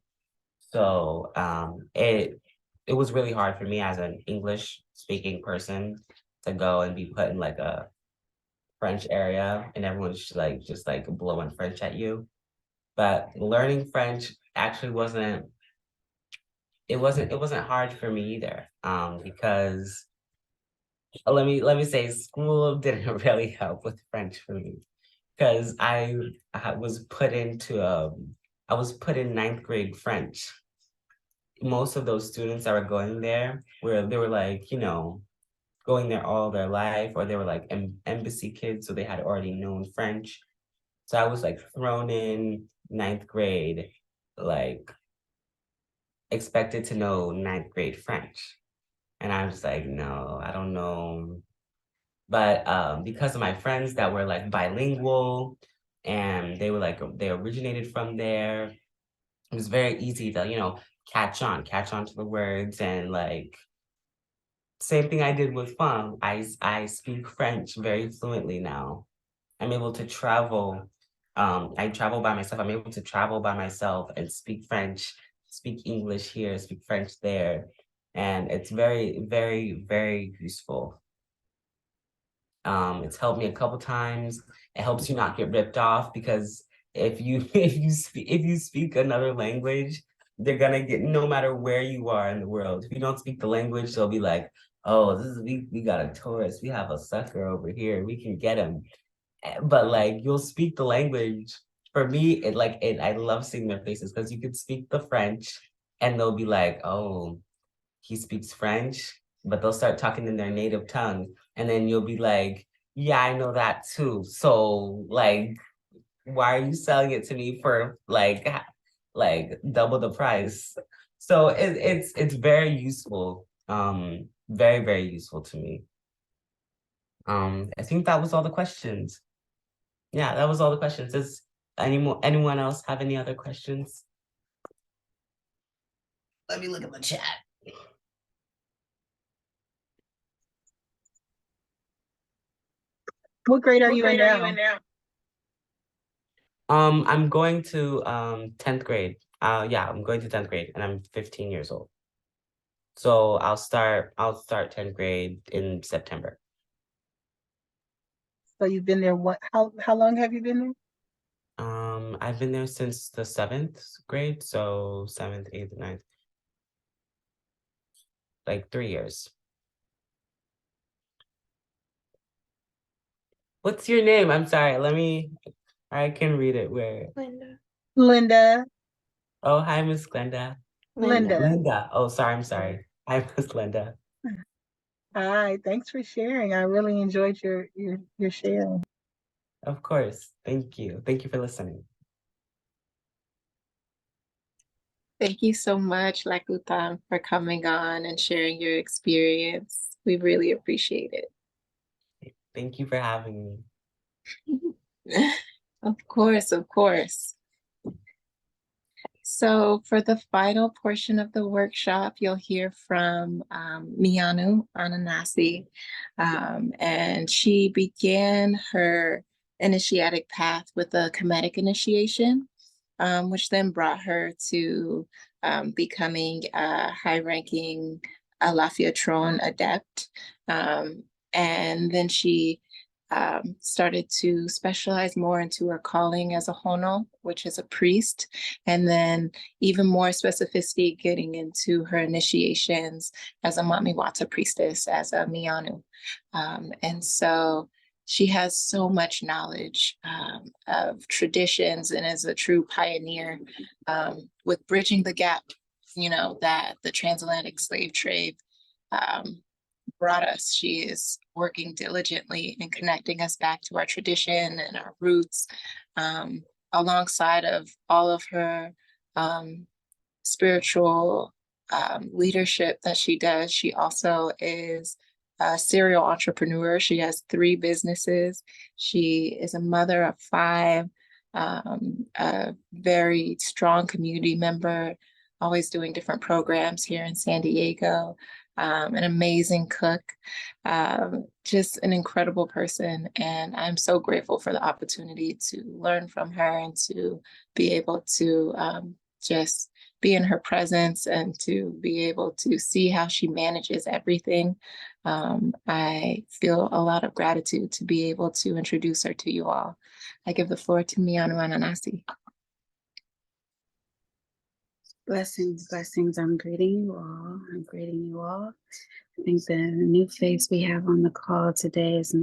so it was really hard for me as an English-speaking person to go and be put in like a French area, and everyone's like just like blowing French at you. But learning French actually wasn't hard for me either. Because let me say school didn't really help with French for me because I was put I was put in ninth grade French. Most of those students that were going there they were like, going there all their life, or they were like embassy kids, so they had already known French. So I was like thrown in ninth grade, like expected to know ninth grade French. And I was like, no, I don't know. But because of my friends that were like bilingual and they originated from there, it was very easy to, catch on to the words. And like same thing I did with fun. I speak French very fluently now. I'm able to travel. I travel by myself. I'm able to travel by myself and speak French, speak English here, speak French there. And it's very, very, very useful. It's helped me a couple times. It helps you not get ripped off because if you if you speak another language, they're gonna get, no matter where you are in the world. If you don't speak the language, they'll be like, "Oh, we got a tourist. We have a sucker over here. We can get him." But like you'll speak the language. For me, I love seeing their faces because you could speak the French and they'll be like, "Oh, he speaks French," but they'll start talking in their native tongue. And then you'll be like, yeah, I know that too. So like, why are you selling it to me for like double the price? So it's very useful. Very, very useful to me. I think that was all the questions. Yeah, that was all the questions. Does anyone else have any other questions? Let me look at the chat. What grade are you in now? I'm going to 10th grade. Yeah, I'm going to 10th grade and I'm 15 years old. So I'll start 10th grade in September. So you've been there how long have you been there? I've been there since the 7th grade, so 7th, 8th, 9th. Like 3 years. What's your name? I'm sorry. I can read it where. Linda. Oh, hi, Miss Glenda. Linda. Linda. Oh, sorry, I'm sorry. Hi, Miss Linda. Hi, thanks for sharing. I really enjoyed your sharing. Of course. Thank you. Thank you for listening. Thank you so much, Lakutam, for coming on and sharing your experience. We really appreciate it. Thank you for having me. Of course, of course. So for the final portion of the workshop, you'll hear from Mianu Ananasi, and she began her initiatic path with a Kemetic initiation, which then brought her to becoming a high-ranking Lafiatron adept. And then she started to specialize more into her calling as a Hono, which is a priest, and then even more specificity getting into her initiations as a Mamiwata priestess, as a Mianu. And so she has so much knowledge of traditions and is a true pioneer with bridging the gap, that the transatlantic slave trade brought us. She is working diligently in connecting us back to our tradition and our roots, alongside of all of her spiritual leadership that she does. She also is a serial entrepreneur. She has 3 businesses. She is a mother of 5, a very strong community member, always doing different programs here in San Diego. an amazing cook, just an incredible person. And I'm so grateful for the opportunity to learn from her and to be able to just be in her presence and to be able to see how she manages everything. I feel a lot of gratitude to be able to introduce her to you all. I give the floor to Mianu Ananasi. Blessings, blessings. I'm greeting you all. I'm greeting you all. I think the new face we have on the call today is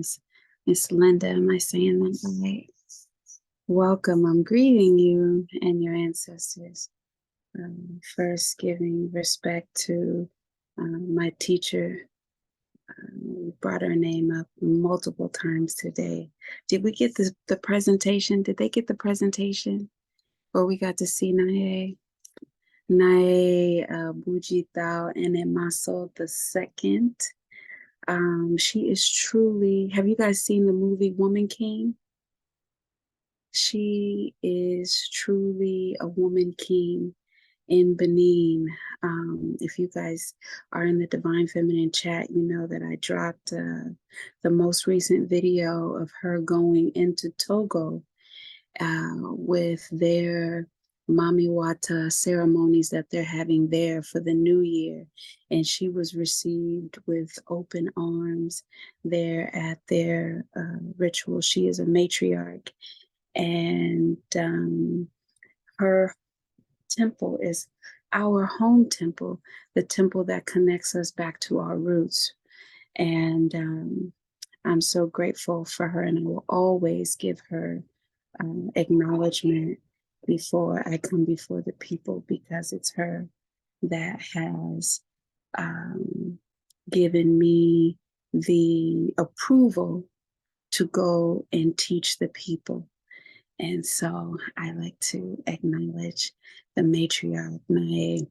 Miss Linda. Am I saying that right? Welcome. I'm greeting you and your ancestors. First, giving respect to my teacher. We brought her name up multiple times today. Did we get the presentation? Did they get the presentation? Or we got to see Nae? Nae Bujitao Enemaso the second. She is truly, have you guys seen the movie Woman King? She is truly a woman king in Benin. If you guys are in the Divine Feminine chat, you know that I dropped the most recent video of her going into Togo with their Mamiwata ceremonies that they're having there for the new year. And she was received with open arms there at their ritual. She is a matriarch, and her temple is our home temple, the temple that connects us back to our roots. And I'm so grateful for her, and I will always give her acknowledgement before I come before the people, because it's her that has given me the approval to go and teach the people. And so I like to acknowledge the matriarch, Nae.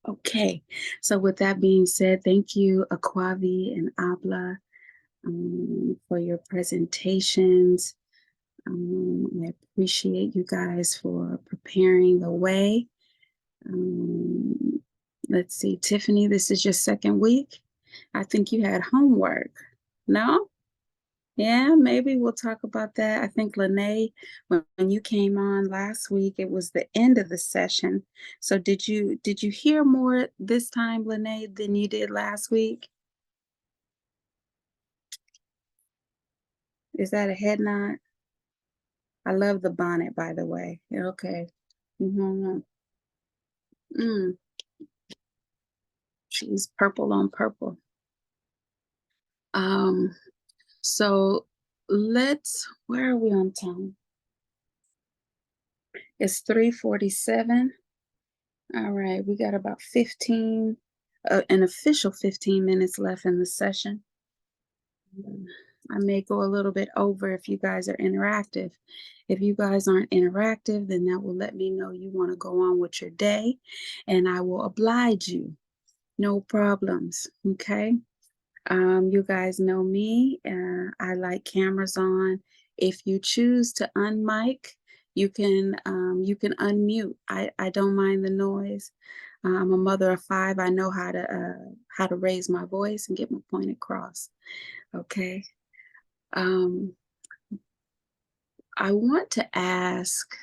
Okay, so with that being said, thank you, Akwavi and Abla, for your presentations. I appreciate you guys for preparing the way. Let's see, Tiffany, this is your second week. I think you had homework. No? Yeah, maybe we'll talk about that. I think Lene, when you came on last week, it was the end of the session. So did you hear more this time, Lene, than you did last week? Is that a head nod? I love the bonnet, by the way. Okay. Mm-hmm. She's purple on purple. So where are we on time? It's 3:47. All right, we got about 15, an official 15 minutes left in the session. I may go a little bit over if you guys are interactive. If you guys aren't interactive, then that will let me know you want to go on with your day, and I will oblige you. No problems, okay? You guys know me. I like cameras on. If you choose to unmic, you can unmute. I don't mind the noise. I'm a mother of 5. I know how to raise my voice and get my point across. Okay. I want to ask,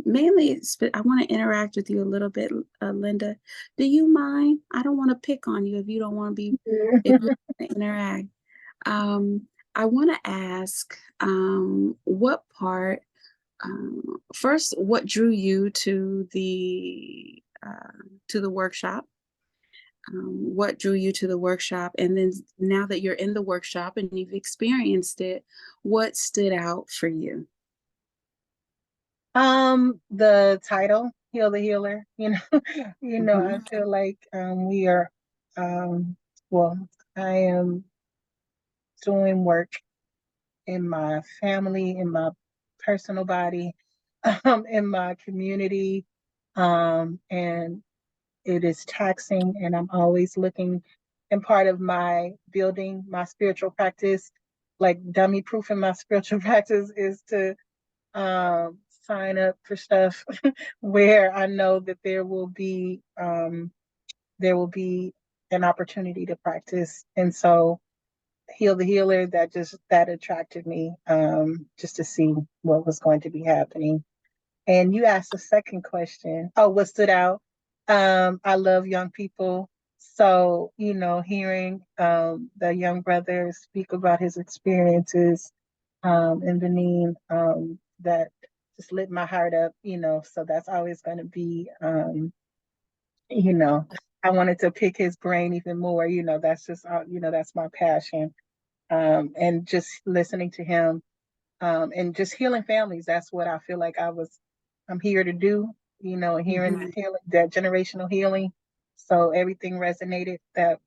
mainly, I want to interact with you a little bit, Linda. Do you mind? I don't want to pick on you if you don't want to be, if you want to interact. I want to ask, what part, first, what drew you to the workshop? What drew you to the workshop? And then now that you're in the workshop and you've experienced it, what stood out for you? The title, Heal the Healer, I feel like we are, well, I am doing work in my family, in my personal body, in my community, and it is taxing, and I'm always looking, and part of my building my spiritual practice, like dummy proof in my spiritual practice, is to sign up for stuff where I know that there will be an opportunity to practice. And so Heal the Healer, that attracted me, just to see what was going to be happening. And you asked the second question. Oh, what stood out? I love young people. So, hearing the young brother speak about his experiences in Benin, that just lit my heart up, so that's always going to be, you know, I wanted to pick his brain even more, that's just, that's my passion. And just listening to him, and just healing families. That's what I feel like I'm here to do, hearing Mhm. healing, that generational healing. So everything resonated that,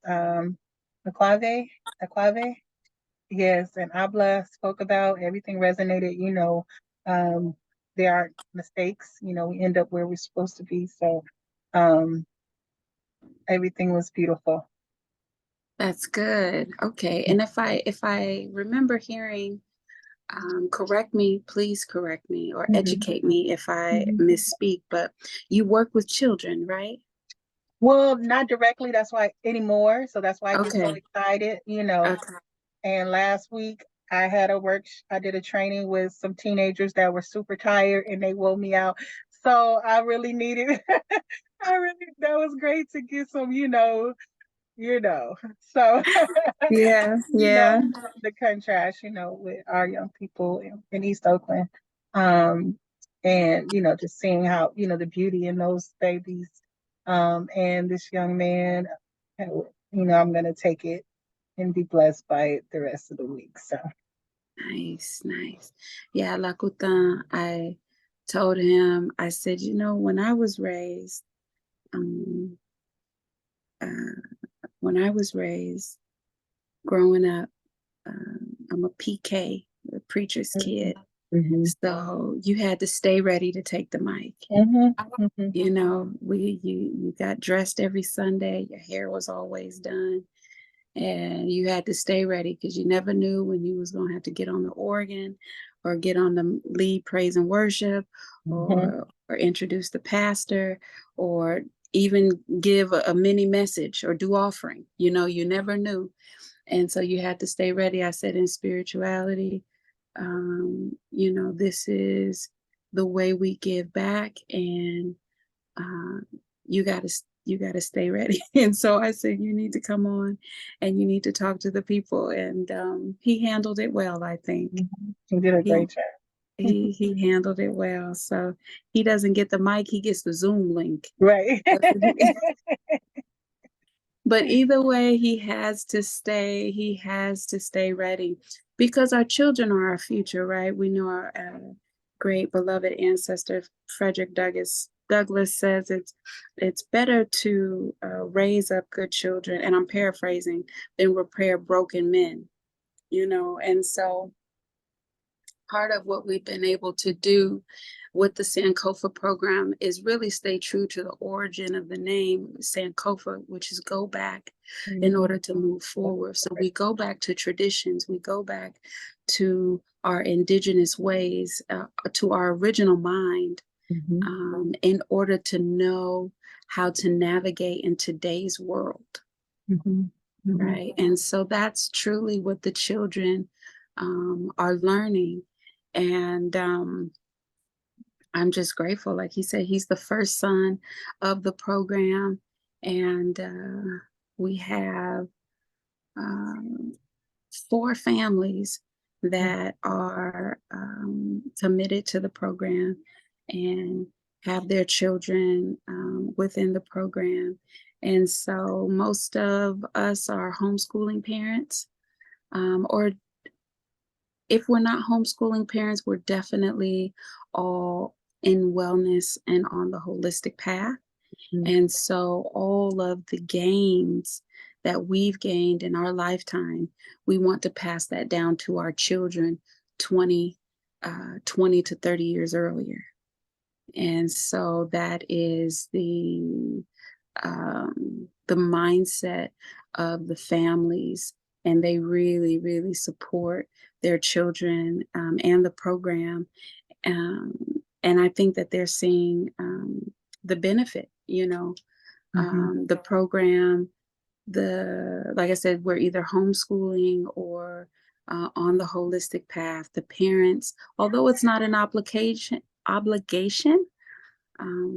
Aclave, yes, and Abla spoke about, everything resonated, um, there are mistakes, we end up where we're supposed to be. So, um, everything was beautiful. That's good. Okay. And if I remember hearing, correct me, please correct me or Mhm. educate me if I Mhm. misspeak, but you work with children, right? Well, not directly, that's why anymore. So that's why I get so Okay. excited, Okay. And last week I did a training with some teenagers that were super tired and they wore me out. So I really needed, that was great to get some, so, Yeah. Yeah. the contrast, with our young people in East Oakland. Um, and, just seeing how, the beauty in those babies. And this young man, I'm going to take it and be blessed by it the rest of the week. So, Nice, nice. Yeah, Lakutan, I told him, I said, when I was raised, um, uh, when I was raised growing up, I'm a PK, a preacher's kid. mm-hmm. So you had to stay ready to take the mic. Mm-hmm. Mm-hmm. You got dressed every Sunday, your hair was always done, and you had to stay ready because you never knew when you was gonna have to get on the organ or get on the lead praise and worship, or introduce the pastor, or even give a mini message or do offering. You never knew. And so you had to stay ready. I said in spirituality, this is the way we give back, and uh, you gotta stay ready. And so I said, you need to come on, and you need to talk to the people. And he handled it well, I think. You did a He great job. he handled it well. So he doesn't get the mic; he gets the Zoom link. Right. But either way, he has to stay. He has to stay ready because our children are our future, right? We know our great beloved ancestor Frederick Douglass says it's better to raise up good children, and I'm paraphrasing, than repair broken men. And so part of what we've been able to do with the Sankofa program is really stay true to the origin of the name Sankofa, which is go back in order to move forward. So we go back to traditions, we go back to our indigenous ways, to our original mind, in order to know how to navigate in today's world. Right. And so that's truly what the children are learning. And I'm just grateful. Like he said, he's the first son of the program. And we have 4 families that are committed to the program and have their children within the program. And so most of us are homeschooling parents, or if we're not homeschooling parents, we're definitely all in wellness and on the holistic path. And so all of the gains that we've gained in our lifetime, we want to pass that down to our children 20 to 30 years earlier. And so that is the mindset of the families, and they really, really support their children and the program. Um, and I think that they're seeing the benefit, the program like I said, we're either homeschooling or on the holistic path. The parents, although it's not an obligation,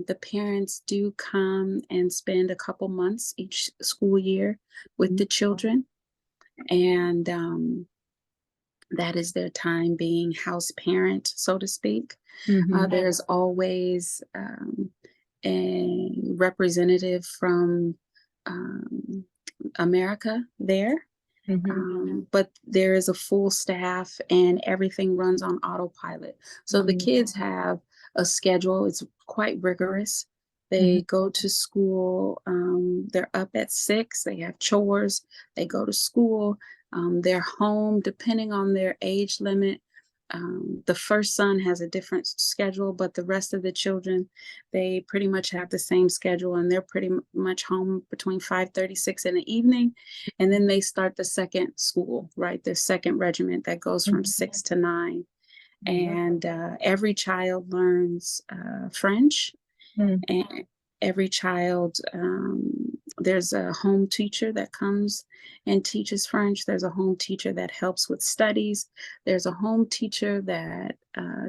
the parents do come and spend a couple months each school year with the children, and that is their time being house parent, so to speak. There's always a representative from America there. But there is a full staff and everything runs on autopilot. So the kids have a schedule. It's quite rigorous. They go to school. They're up at 6. They have chores. They go to school. They're home depending on their age limit. The first son has a different schedule, but the rest of the children, they pretty much have the same schedule, and they're pretty much home between 5:36 in the evening. And then they start the second school, right? The second regiment that goes from 6 to 9. And every child learns French, and every child, there's a home teacher that comes and teaches French. There's a home teacher that helps with studies. There's a home teacher that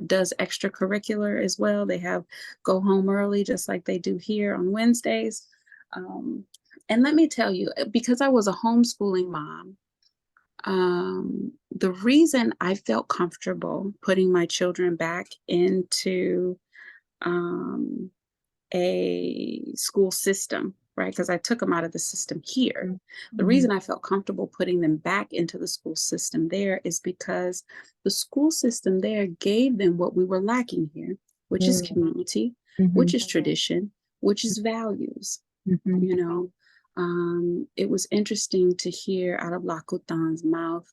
does extracurricular as well. They have go home early, just like they do here on Wednesdays. And let me tell you, because I was a homeschooling mom, the reason I felt comfortable putting my children back into a school system, right? Because I took them out of the system here. The reason I felt comfortable putting them back into the school system there is because the school system there gave them what we were lacking here, which is community, which is tradition, which is values. You know, it was interesting to hear out of Lakutan's mouth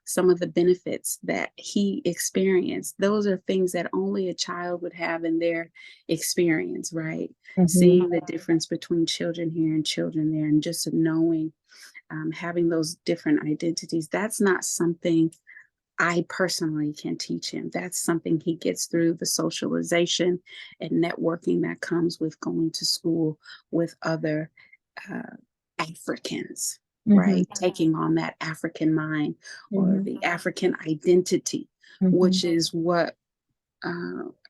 some of the benefits that he experienced. Those are things that only a child would have in their experience, right? Seeing the difference between children here and children there, and just knowing, having those different identities. That's not something I personally can teach him. That's something he gets through the socialization and networking that comes with going to school with other Africans, right? Taking on that African mind or the African identity, which is what,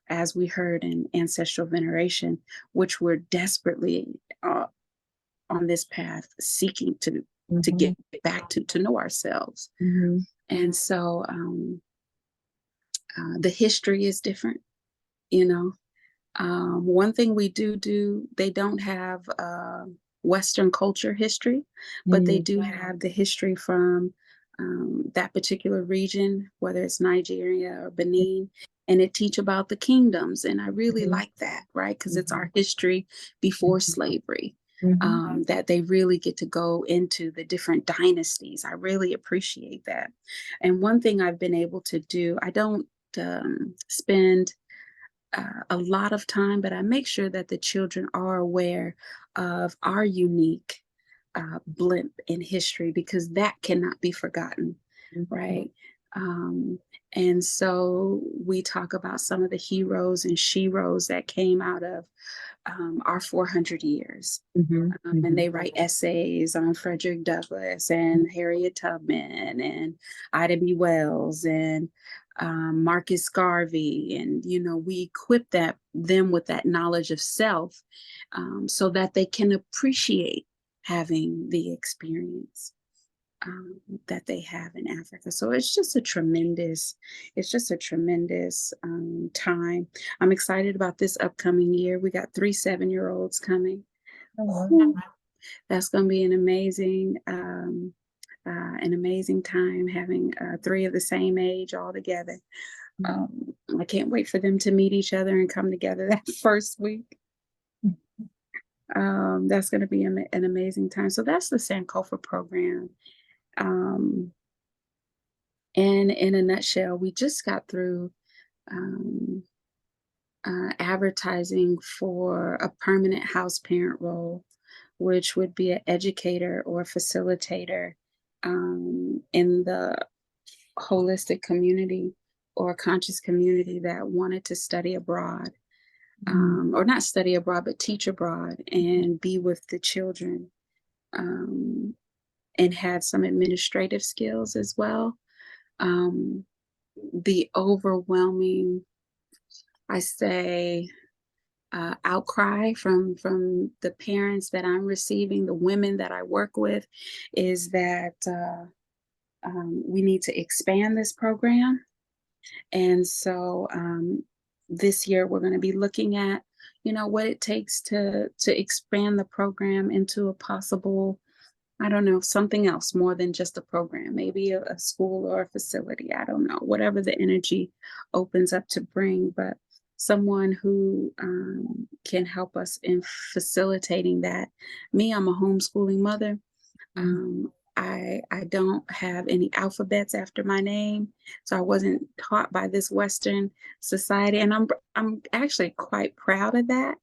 as we heard in ancestral veneration, which we're desperately on this path seeking to get back to know ourselves. And so the history is different, you know. One thing we do, they don't have Western culture history, but they do have the history from that particular region, whether it's Nigeria or Benin, and it teach about the kingdoms. And I really like that, right? Because it's our history before slavery, that they really get to go into the different dynasties. I really appreciate that. And one thing I've been able to do, I don't spend a lot of time, but I make sure that the children are aware of our unique blimp in history, because that cannot be forgotten, right? And so we talk about some of the heroes and sheroes that came out of our 400 years. And they write essays on Frederick Douglass and Harriet Tubman and Ida B. Wells and Marcus Garvey. And, you know, we equip them with that knowledge of self, so that they can appreciate having the experience that they have in Africa. So it's just a tremendous time. I'm excited about this upcoming year. We got 3 7-year-olds coming. That's going to be an amazing time, having 3 of the same age all together. I can't wait for them to meet each other and come together that first week. That's going to be an amazing time. So that's the Sankofa program. And in a nutshell, we just got through advertising for a permanent house parent role, which would be an educator or facilitator in the holistic community or conscious community that wanted to study abroad, or not study abroad, but teach abroad and be with the children and had some administrative skills as well. The overwhelming, I say, outcry from the parents that I'm receiving, the women that I work with, is that we need to expand this program. And so this year we're going to be looking at, what it takes to expand the program into a possible, I don't know, something else more than just a program, maybe a school or a facility. I don't know, whatever the energy opens up to bring, but someone who can help us in facilitating that. Me, I'm a homeschooling mother. I don't have any alphabets after my name, so I wasn't taught by this Western society, and I'm actually quite proud of that.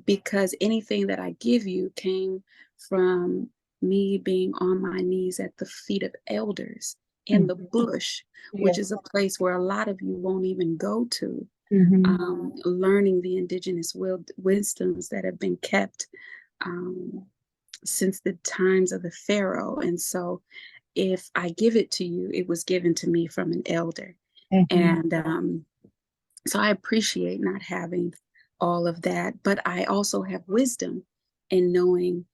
Because anything that I give you came from me being on my knees at the feet of elders in the bush, which is a place where a lot of you won't even go to, learning the indigenous wisdoms that have been kept since the times of the Pharaoh. And so if I give it to you, it was given to me from an elder. And so I appreciate not having all of that, but I also have wisdom in knowing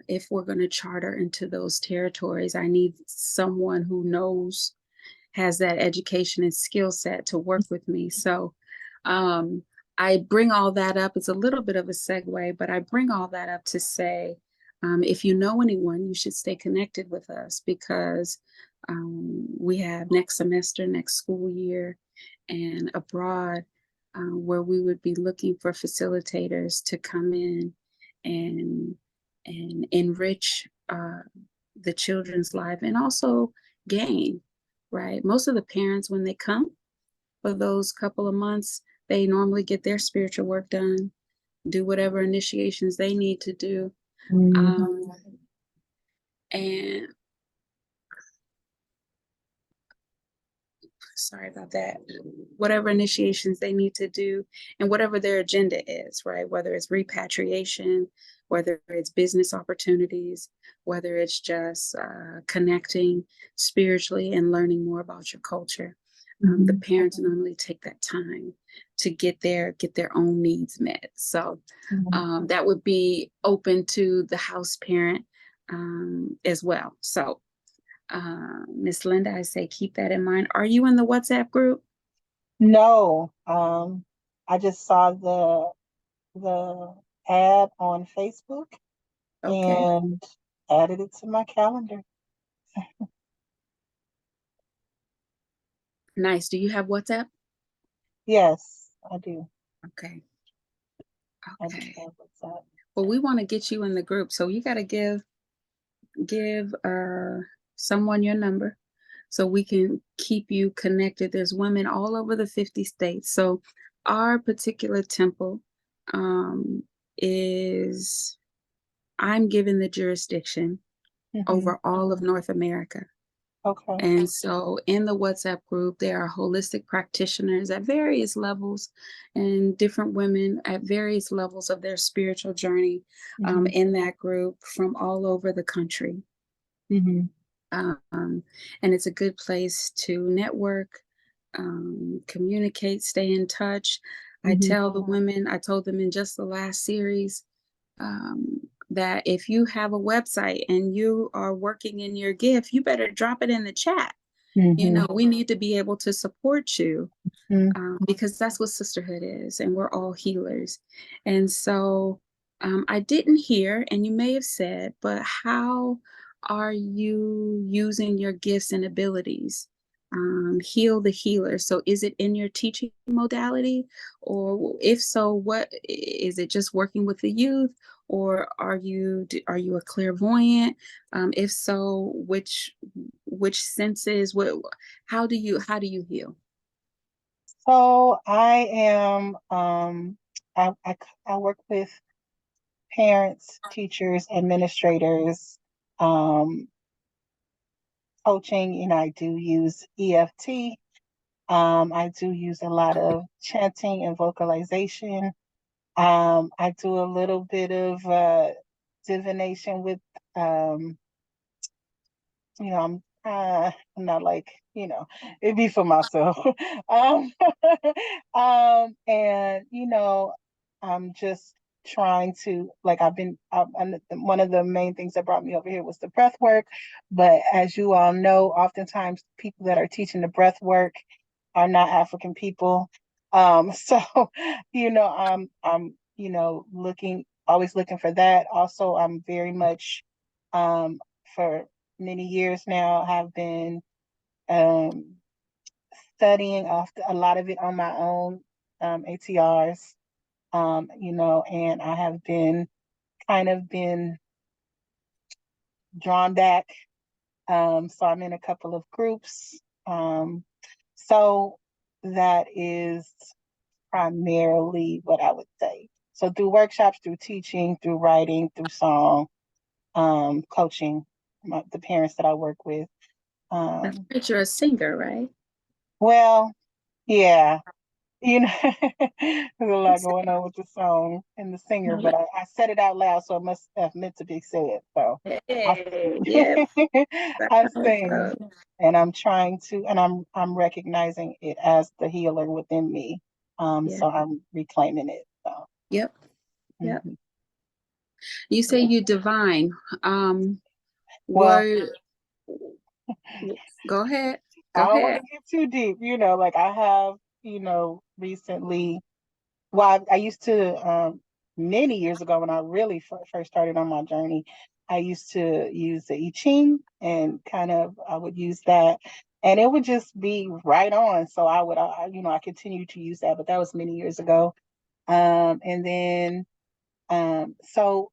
if we're going to charter into those territories, I need someone who knows, has that education and skill set to work with me. So I bring all that up. It's a little bit of a segue, but I bring all that up to say, if you know anyone, you should stay connected with us, because we have next semester, next school year, and abroad, where we would be looking for facilitators to come in and enrich the children's life, and also gain, right? Most of the parents, when they come for those couple of months, they normally get their spiritual work done, do whatever initiations they need to do. And sorry about that, whatever initiations they need to do, and whatever their agenda is, right? Whether it's repatriation, whether it's business opportunities, whether it's just connecting spiritually and learning more about your culture. The parents normally take that time to get their own needs met. So that would be open to the house parent as well. So Miss Linda, I say keep that in mind. Are you in the WhatsApp group? No, I just saw the ad on Facebook Okay. and added it to my calendar. Nice. Do you have WhatsApp? Yes, I do. Okay. I do Okay. have WhatsApp. Well, we want to get you in the group, so you got to give someone your number so we can keep you connected. There's women all over the 50 states. So our particular temple is, I'm given the jurisdiction over all of North America. Okay. And so in the WhatsApp group, there are holistic practitioners at various levels, and different women at various levels of their spiritual journey in that group from all over the country. And it's a good place to network, communicate, stay in touch. I tell the women, I told them in just the last series, that if you have a website and you are working in your gift, you better drop it in the chat. We need to be able to support you, because that's what sisterhood is, and we're all healers. And so I didn't hear, and you may have said, but how are you using your gifts and abilities? Heal the healer. So is it in your teaching modality? Or if so, what is it, just working with the youth? Or are you a clairvoyant? If so, which senses, how do you heal? So I am I work with parents, teachers, administrators, coaching, and I do use EFT. I do use a lot of chanting and vocalization. I do a little bit of divination with, I'm not like, it'd be for myself. um, and I'm just trying to, like, one of the main things that brought me over here was the breath work. But as you all know, oftentimes people that are teaching the breath work are not African people. So, always looking for that. Also, I'm very much, for many years now, have been um, studying a lot of it on my own, ATRs, and I have been kind of been drawn back. So I'm in a couple of groups. So that is primarily what I would say. So through workshops, through teaching, through writing, through song, coaching, the parents that I work with. That's right, you're a singer, right? Well, yeah, there's a lot going on with the song and the singer, but I said it out loud, so it must have meant to be said. So Hey, yeah, that's I how it sing, goes. and I'm trying to, and I'm recognizing it as the healer within me. Yeah. So I'm reclaiming it. So. Yep. Yep. Mhm. You say you divine. Well, Were Go ahead. I Go don't want ahead. to get too deep, like I have, recently. Well, I used to, many years ago when I really first started on my journey, I used to use the I Ching, and I would use that, and it would just be right on. So I continued to use that, but that was many years ago. And then, so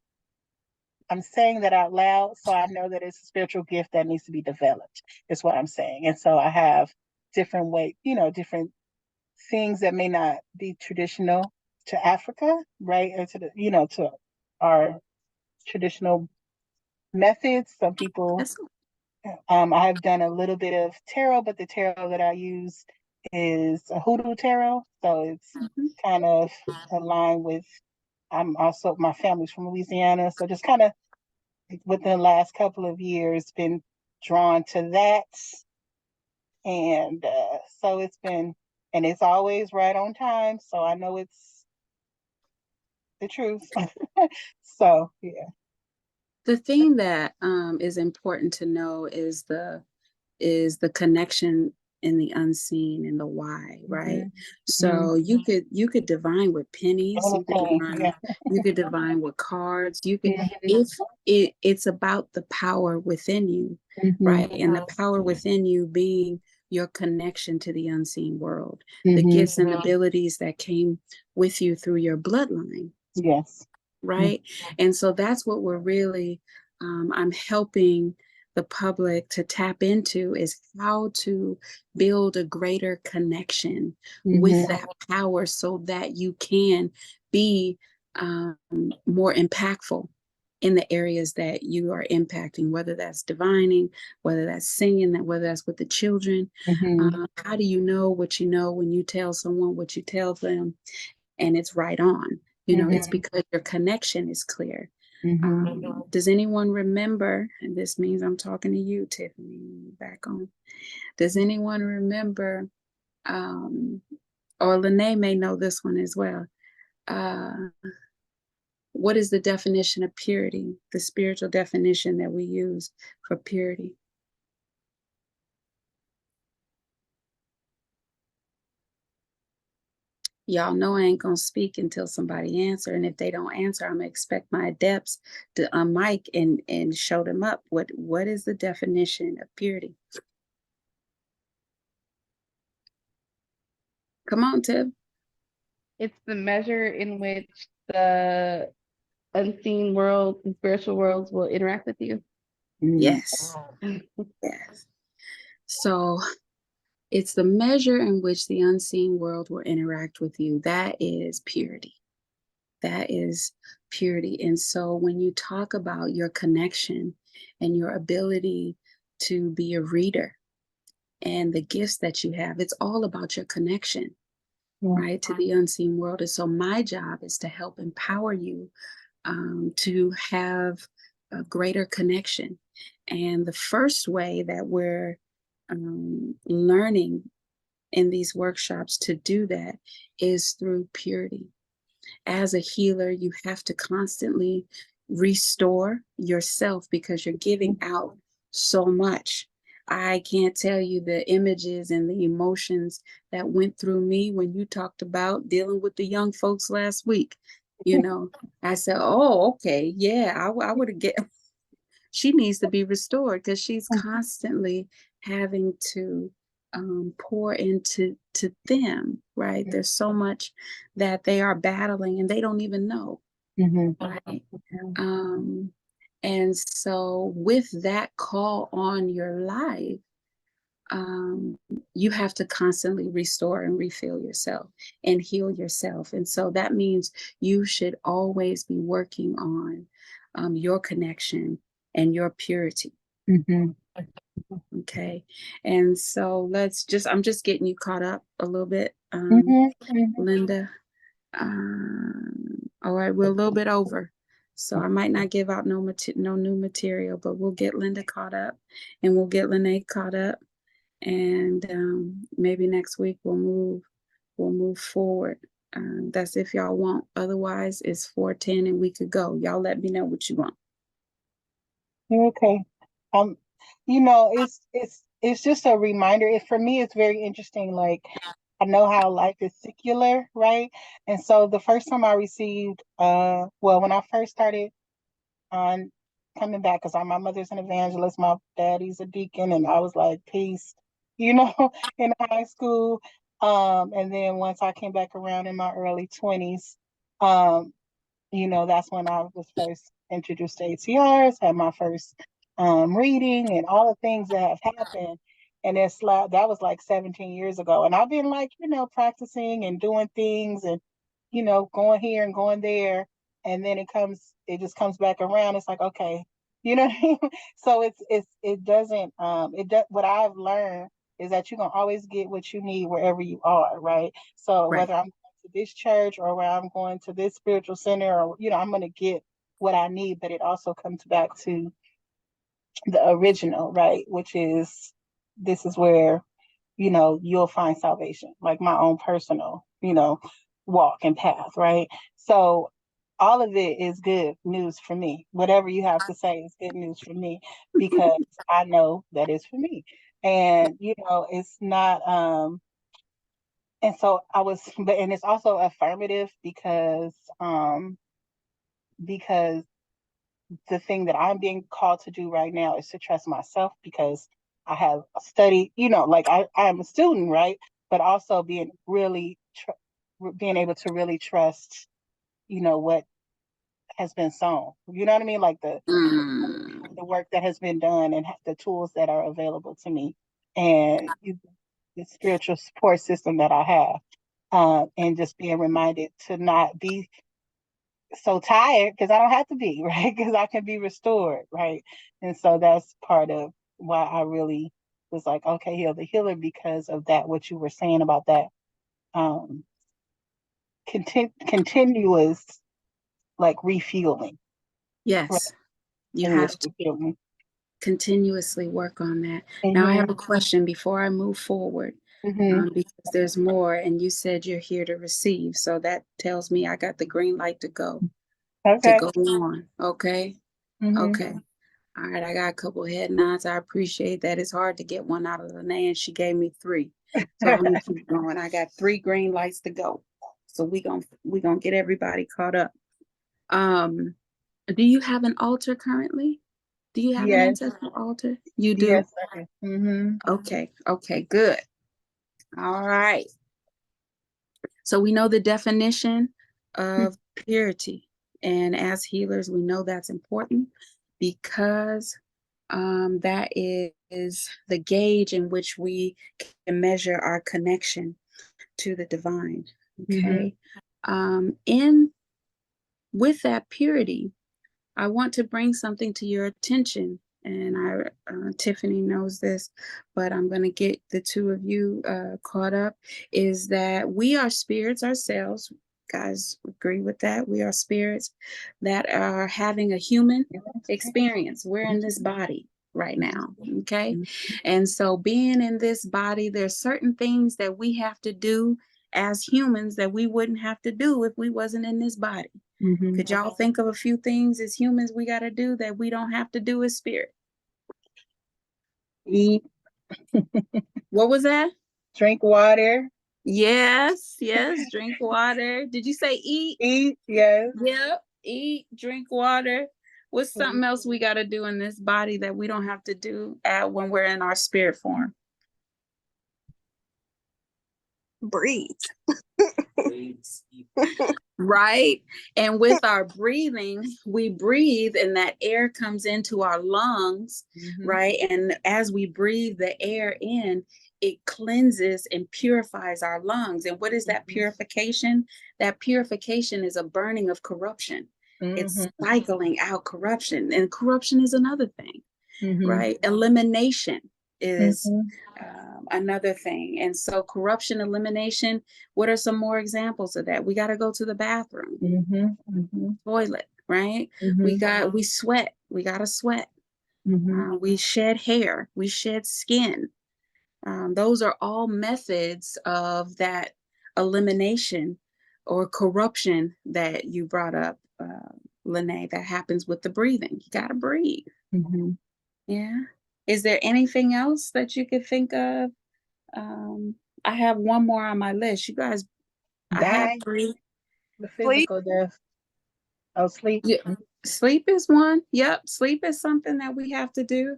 I'm saying that out loud, so I know that it's a spiritual gift that needs to be developed, is what I'm saying. And so I have different things that may not be traditional to Africa, right? Or to our traditional methods. Some people, That's I have done a little bit of tarot, but the tarot that I use is a hoodoo tarot. So it's mhm. kind of aligned with, my family's from Louisiana. So just kind of within the last couple of years, been drawn to that. And so and it's always right on time. So I know it's the truth. So, yeah. The thing that is important to know is the connection in the unseen and the why, right? So you could divine with pennies, Yeah. you could divine with cards, you could, Mhm. if it's about the power within you, Mhm. right? And the power within you being your connection to the unseen world, the Mhm. gifts and abilities that came with you through your bloodline, Yes. right? And so that's what we're really, I'm helping the public to tap into, is how to build a greater connection with Mhm. that power so that you can be more impactful in the areas that you are impacting, whether that's divining, whether that's singing, whether that's with the children. Mhm. How do you know what you know when you tell someone what you tell them and it's right on? It's Mhm. because your connection is clear. Mhm. Does anyone remember, and this means I'm talking to you, Tiffany, back on. Does anyone remember, or Lene may know this one as well, uh, what is the definition of purity, the spiritual definition that we use for purity? Y'all know I ain't gonna speak until somebody answer, and if they don't answer, I'm gonna expect my adepts to unmic and show them up. What is the definition of purity? Come on, Tiff. It's the measure in which the unseen world and spiritual worlds will interact with you. Yes, yes. So it's the measure in which the unseen world will interact with you. That is purity. That is purity. And so when you talk about your connection and your ability to be a reader and the gifts that you have, it's all about your connection, right, to the unseen world. And so my job is to help empower you to have a greater connection. And the first way that we're learning in these workshops to do that is through purity. As a healer, you have to constantly restore yourself because you're giving out so much. I can't tell you the images and the emotions that went through me when you talked about dealing with the young folks last week. You know, I said, oh, okay, yeah, I would have get, she needs to be restored because she's constantly having to pour into them, right? There's so much that they are battling and they don't even know, right? And so with that call on your life, you have to constantly restore and refill yourself and heal yourself. And so that means you should always be working on your connection and your purity. Okay. And so I'm just getting you caught up a little bit, Linda. All right, we're a little bit over. So I might not give out no new material, but we'll get Linda caught up and we'll get Lene caught up. And maybe next week we'll move forward. That's if y'all want. Otherwise, it's 4:10 and we could go. Y'all let me know what you want. Okay. You know, it's just a reminder. For me, it's very interesting. Like, I know how life is secular, right? And so the first time I received, when I first started on coming back, because my mother's an evangelist, my daddy's a deacon, and I was like, peace, you know, in high school. And then once I came back around in my early 20s, you know, that's when I was first introduced to ATRs, had my first reading and all the things that have happened. And that was like 17 years ago. And I've been like, you know, practicing and doing things and, you know, going here and going there. And then it just comes back around. It's like, okay, you know what I mean? So it doesn't, what I've learned is that you can always get what you need wherever you are, right? So Right. whether I'm to this church or where I'm going to this spiritual center, or, you know, I'm going to get what I need, but it also comes back to the original, right? Which is, this is where, you know, you'll find salvation, like my own personal, you know, walk and path, right? So all of it is good news for me. Whatever you have to say is good news for me because I know that it's for me. And, you know, it's not, and so and it's also affirmative because the thing that I'm being called to do right now is to trust myself because I have studied, you know, like I am a student, right? But also being able to really trust, you know, what has been sown. You know what I mean? Like the work that has been done and the tools that are available to me and the spiritual support system that I have. And just being reminded to not be so tired because I don't have to be, right? Because I can be restored, right? And so that's part of why I really was like, okay, heal the healer because of that, what you were saying about that um, continuous like refueling. Yes, Right? you Continuous have to refueling. continuously work on that. Now, I have a question before I move forward, because there's more, and you said you're here to receive, so that tells me I got the green light to go Okay. on. Okay. Okay. All right, I got a couple head nods. I appreciate that. It's hard to get one out of Lene, and she gave me 3. So I'm gonna keep going. I got 3 green lights to go. So we gonna get everybody caught up. Do you have an altar currently? Do you have an Yes. ancestral altar? You do? Yes. Okay. Okay, good. All right. So we know the definition of purity. And as healers, we know that's important because that is the gauge in which we can measure our connection to the divine. Okay. With that purity, I want to bring something to your attention. And Tiffany knows this, but I'm going to get the two of you caught up. Is that we are spirits ourselves. Guys agree with that? We are spirits that are having a human experience. We're in this body right now, okay? And so being in this body, there's certain things that we have to do as humans that we wouldn't have to do if we wasn't in this body. Could y'all think of a few things as humans we got to do that we don't have to do as spirit? Eat, What was that? drink water. Yes, drink water. Did you say eat? Eat, yes. Yep, eat, drink water. What's something else we got to do in this body that we don't have to do when we're in our spirit form? Breathe. Right? And with our breathing, we breathe and that air comes into our lungs, right? And as we breathe the air in, it cleanses and purifies our lungs. And what is that purification? That purification is a burning of corruption. It's cycling out corruption. And corruption is another thing, right? Elimination is another thing. And so corruption, elimination, what are some more examples of that? We got to go to the bathroom, toilet, right? We sweat. We got to sweat. We shed hair. We shed skin. Those are all methods of that elimination or corruption that you brought up, Lene, that happens with the breathing. You got to breathe. Yeah. Is there anything else that you could think of? I have one more on my list. You guys, I have Die. 3. The physical death. Oh, sleep. Yeah, sleep is one. Yep, sleep is something that we have to do.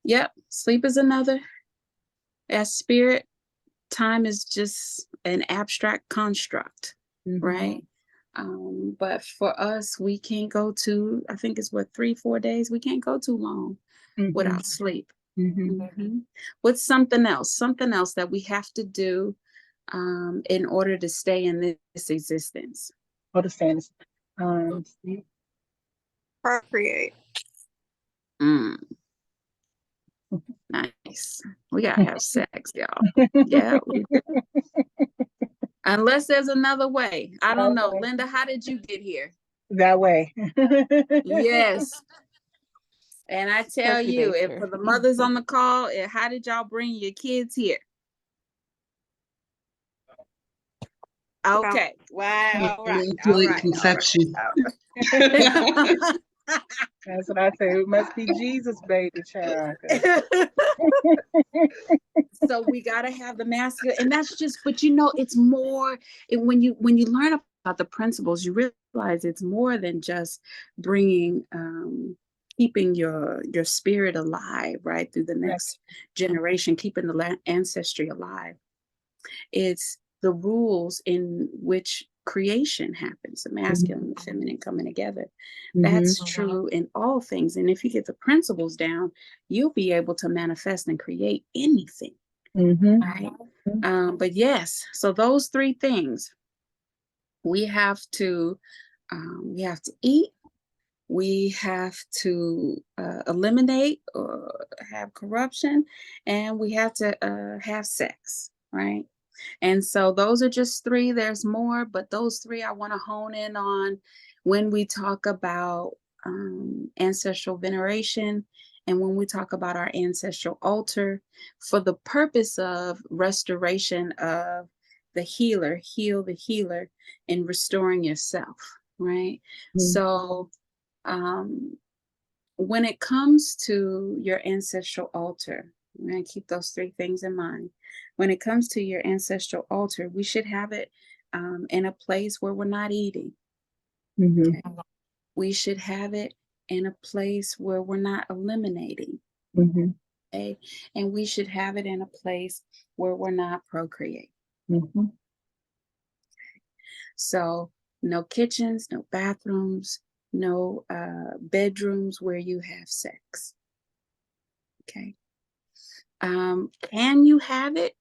Yep, sleep is another. As spirit, time is just an abstract construct, right? But for us, we can't go to, I think it's what, 3-4 days. We can't go too long without sleep. What's something else that we have to do in order to stay in this existence? What is saying? Sleep. Procreate. Nice. We gotta have sex, y'all. Yeah. Unless there's another way. I don't know. Linda, how did you get here? That way. Yes. And I tell you, if for the mothers on the call, how did y'all bring your kids here? Okay. Wow. All right. Conception. That's what I say. It must be Jesus, baby child. So we got to have the masculine, and that's just, but you know, it's more, when you learn about the principles, you realize it's more than just bringing, keeping your spirit alive, right, through the next generation, keeping the ancestry alive. It's the rules in which creation happens, the masculine and the feminine coming together. That's true in all things. And if you get the principles down, you'll be able to manifest and create anything. Right? But yes, so those 3 things, we have to eat, we have to eliminate or have corruption, and we have to have sex, right? And so those are just 3. There's more, but those 3 I want to hone in on when we talk about ancestral veneration and when we talk about our ancestral altar, for the purpose of restoration of the healer, heal the healer, and restoring yourself, right? So when it comes to your ancestral altar, we're going to keep those 3 things in mind. When it comes to your ancestral altar, we should have it in a place where we're not eating. Okay? We should have it in a place where we're not eliminating. Okay? And we should have it in a place where we're not procreating. So no kitchens, no bathrooms, no bedrooms where you have sex. Okay. Can you have it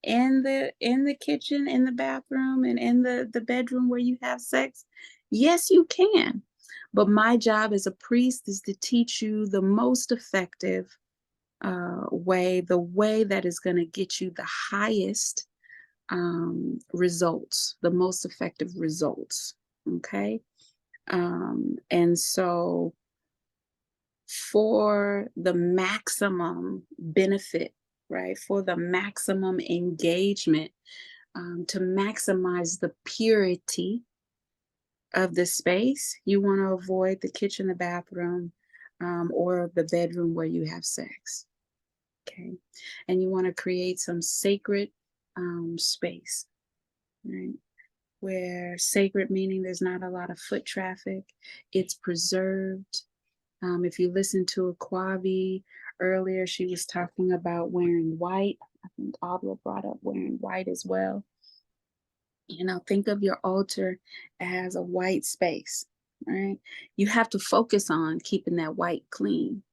in the kitchen, in the bathroom, and in the bedroom where you have sex? Yes, you can. But my job as a priest is to teach you the most effective way, the way that is going to get you the highest results, the most effective results. Okay. And so for the maximum benefit, right, for the maximum engagement, to maximize the purity of the space, you want to avoid the kitchen, the bathroom, or the bedroom where you have sex. Okay. And you want to create some sacred space, right? Where sacred meaning there's not a lot of foot traffic, it's preserved. If you listen to Akwabi earlier, she was talking about wearing white. I think Abla brought up wearing white as well. You know, think of your altar as a white space, right? You have to focus on keeping that white clean,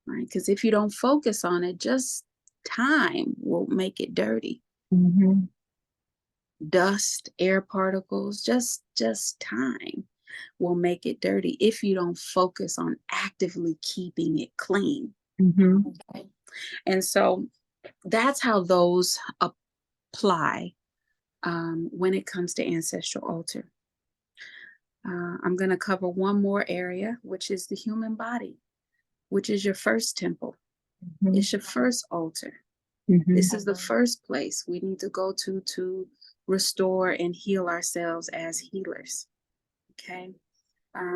right? Because if you don't focus on it, just time will make it dirty. Dust, air particles, just time will make it dirty if you don't focus on actively keeping it clean. Okay? And so that's how those apply when it comes to ancestral altar. I'm going to cover one more area, which is the human body, which is your first temple. It's your first altar. This is the first place we need to go to restore and heal ourselves as healers. Okay.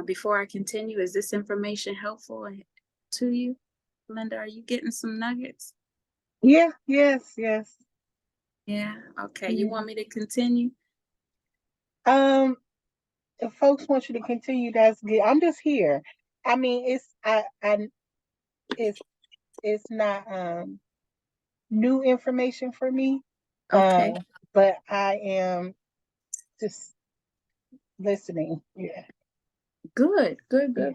Before I continue, is this information helpful to you? Linda, are you getting some nuggets? Yeah, yes. Yeah. Okay. You want me to continue? If folks want you to continue, that's good. I'm just here. I mean, it's not new information for me. Okay. But I am just listening. Yeah. Good. Yeah.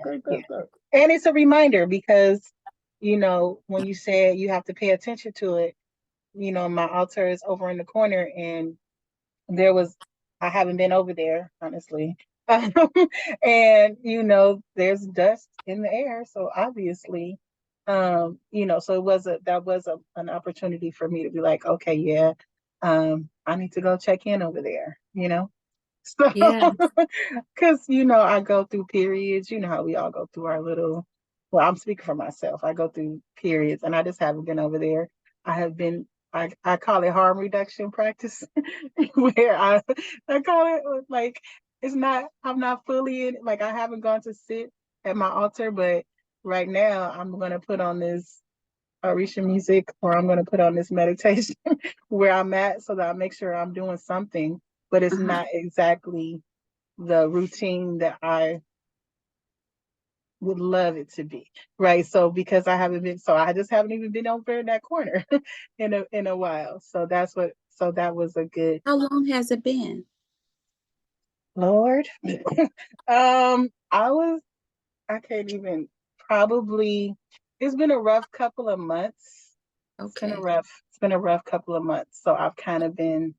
And it's a reminder because, when you said you have to pay attention to it, my altar is over in the corner and I haven't been over there, honestly. And, there's dust in the air. So obviously, so that was an opportunity for me to be like, okay, yeah, I need to go check in over there, So, Yeah. because, I go through periods, how we all go through well, I'm speaking for myself. I go through periods and I just haven't been over there. I call it harm reduction practice, where I call it like, I'm not fully in, like I haven't gone to sit at my altar, but right now I'm going to put on this Orisha music, or I'm going to put on this meditation where I'm at so that I make sure I'm doing something, but it's not exactly the routine that I would love it to be, right? So because I just haven't even been over in that corner in a while. So that was a good. How long has it been? Lord. I can't even, probably, it's been a rough couple of months. Okay. It's been a rough couple of months. So I've kind of been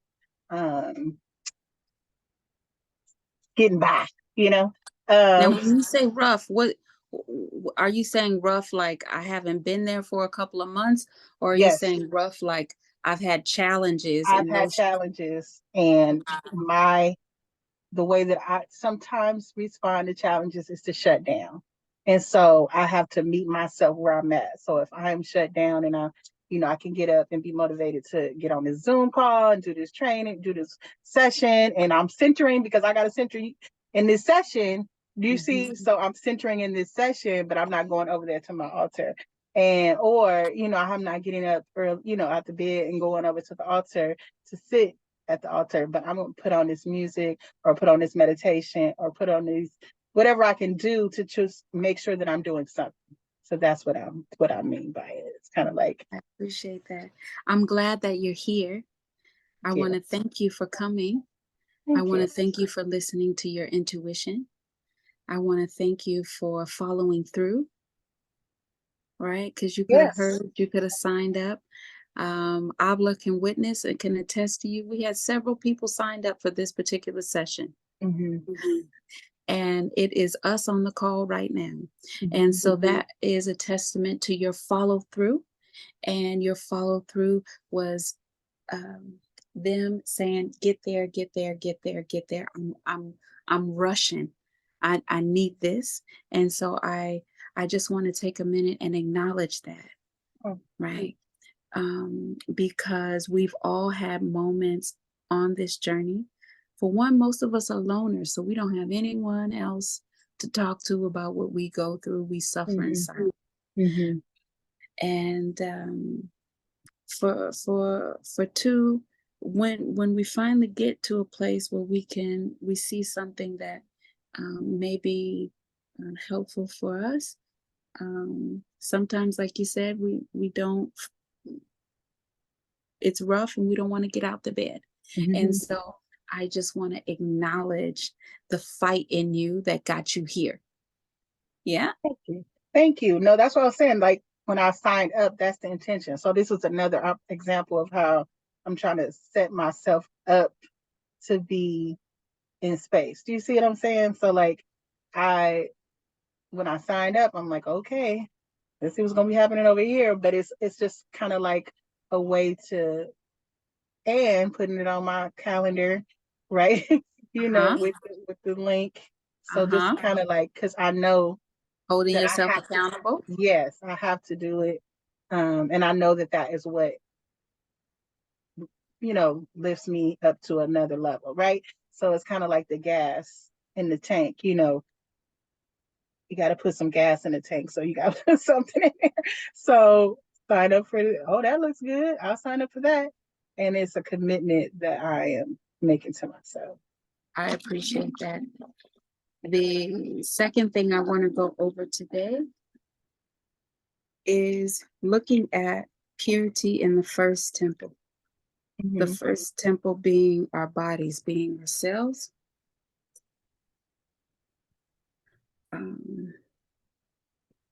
getting by, Now, when you say rough, what are you saying? Rough like I haven't been there for a couple of months, or are you Yes. saying rough like I've had challenges? I've had challenges, and the way that I sometimes respond to challenges is to shut down. And so I have to meet myself where I'm at. So if I'm shut down and I can get up and be motivated to get on this Zoom call and do this training, do this session, and I'm centering because I got to center in this session. Do you see? So I'm centering in this session, but I'm not going over there to my altar. Or I'm not getting up early, out the bed and going over to the altar to sit at the altar, but I'm going to put on this music or put on this meditation or put on these, whatever I can do to just make sure that I'm doing something. So that's what I mean by it. It's kind of like. I appreciate that. I'm glad that you're here. I want to thank you for coming. I want to thank you for listening to your intuition. I want to thank you for following through, right? Because you could have heard, you could have signed up. Abla can witness and can attest to you. We had several people signed up for this particular session. And it is us on the call right now. And so that is a testament to your follow through. And your follow through was them saying, get there, get there, get there, get there. I'm rushing. I need this. And so I just want to take a minute and acknowledge that, Oh, right? Because we've all had moments on this journey. For one, most of us are loners, so we don't have anyone else to talk to about what we go through. We suffer in silence. mhm, And for two, when we finally get to a place where we see something that may be helpful for us, sometimes, like you said, we don't, it's rough and we don't want to get out the bed. And mhm. so I just want to acknowledge the fight in you that got you here. Yeah. Thank you. Thank you. No, that's what I was saying. Like when I signed up, that's the intention. So this was another example of how I'm trying to set myself up to be in space. Do you see what I'm saying? So like when I signed up, I'm like, okay, let's see what's gonna be happening over here. But it's just kind of like a way to, and putting it on my calendar, right? You know, Uh-huh. with the link. So just Uh-huh. kind of like, because I know Holding that I yourself have to, accountable. yes, I have to do it. And I know that that is what, lifts me up to another level, right? So it's kind of like the gas in the tank, you got to put some gas in the tank. So you got to put something in there. So sign up for it. Oh, that looks good. I'll sign up for that. And it's a commitment that I am making to myself. I appreciate that. The second thing I want to go over today is looking at purity in the first temple. The Mhm. first temple being our bodies, being ourselves.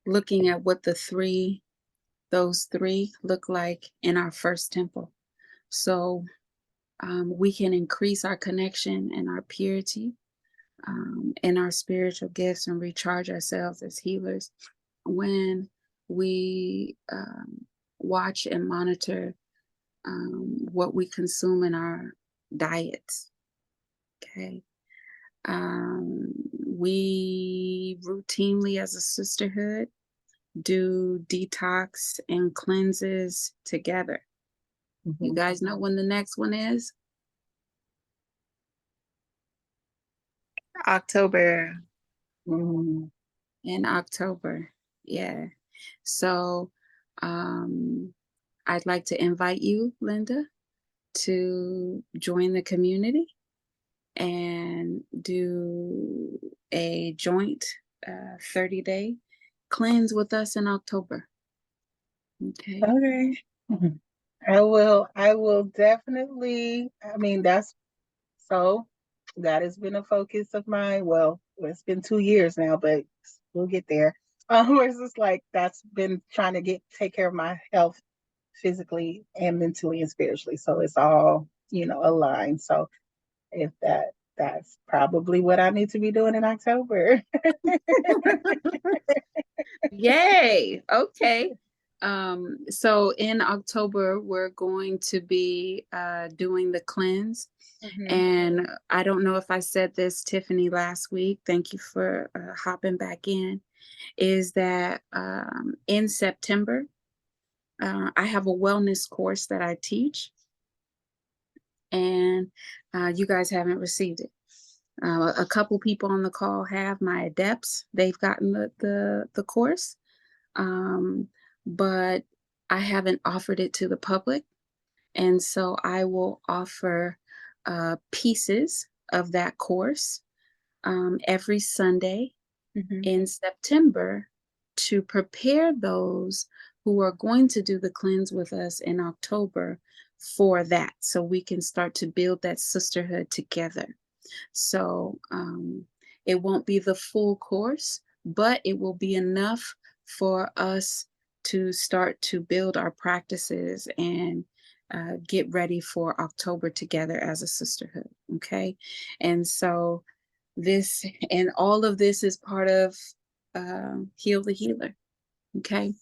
Looking at what those three look like in our first temple. So we can increase our connection and our purity and our spiritual gifts and recharge ourselves as healers when we watch and monitor what we consume in our diets. Okay. We routinely, as a sisterhood, do detox and cleanses together. You Mhm. guys know when the next one is? October. Mhm. In October. Yeah. So I'd like to invite you, Linda, to join the community and do a joint 30-day cleanse with us in October. Okay. Okay. Mhm. I will definitely, I mean, that has been a focus of mine. Well, it's been 2 years now, but we'll get there. Where it's just like, that's been trying to take care of my health physically and mentally and spiritually. So it's all, aligned. So if that's probably what I need to be doing in October. Yay. Okay. So in October, we're going to be doing the cleanse. Mhm. And I don't know if I said this, Tiffany, last week. Thank you for hopping back in. Is that in September, I have a wellness course that I teach, and you guys haven't received it. A couple people on the call have, my adepts. They've gotten the course, but I haven't offered it to the public. And so I will offer pieces of that course every Sunday Mhm. in September to prepare those who are going to do the cleanse with us in October for that, so we can start to build that sisterhood together. So it won't be the full course, but it will be enough for us to start to build our practices and get ready for October together as a sisterhood. Okay. And so this and all of this is part of Heal the Healer. Okay.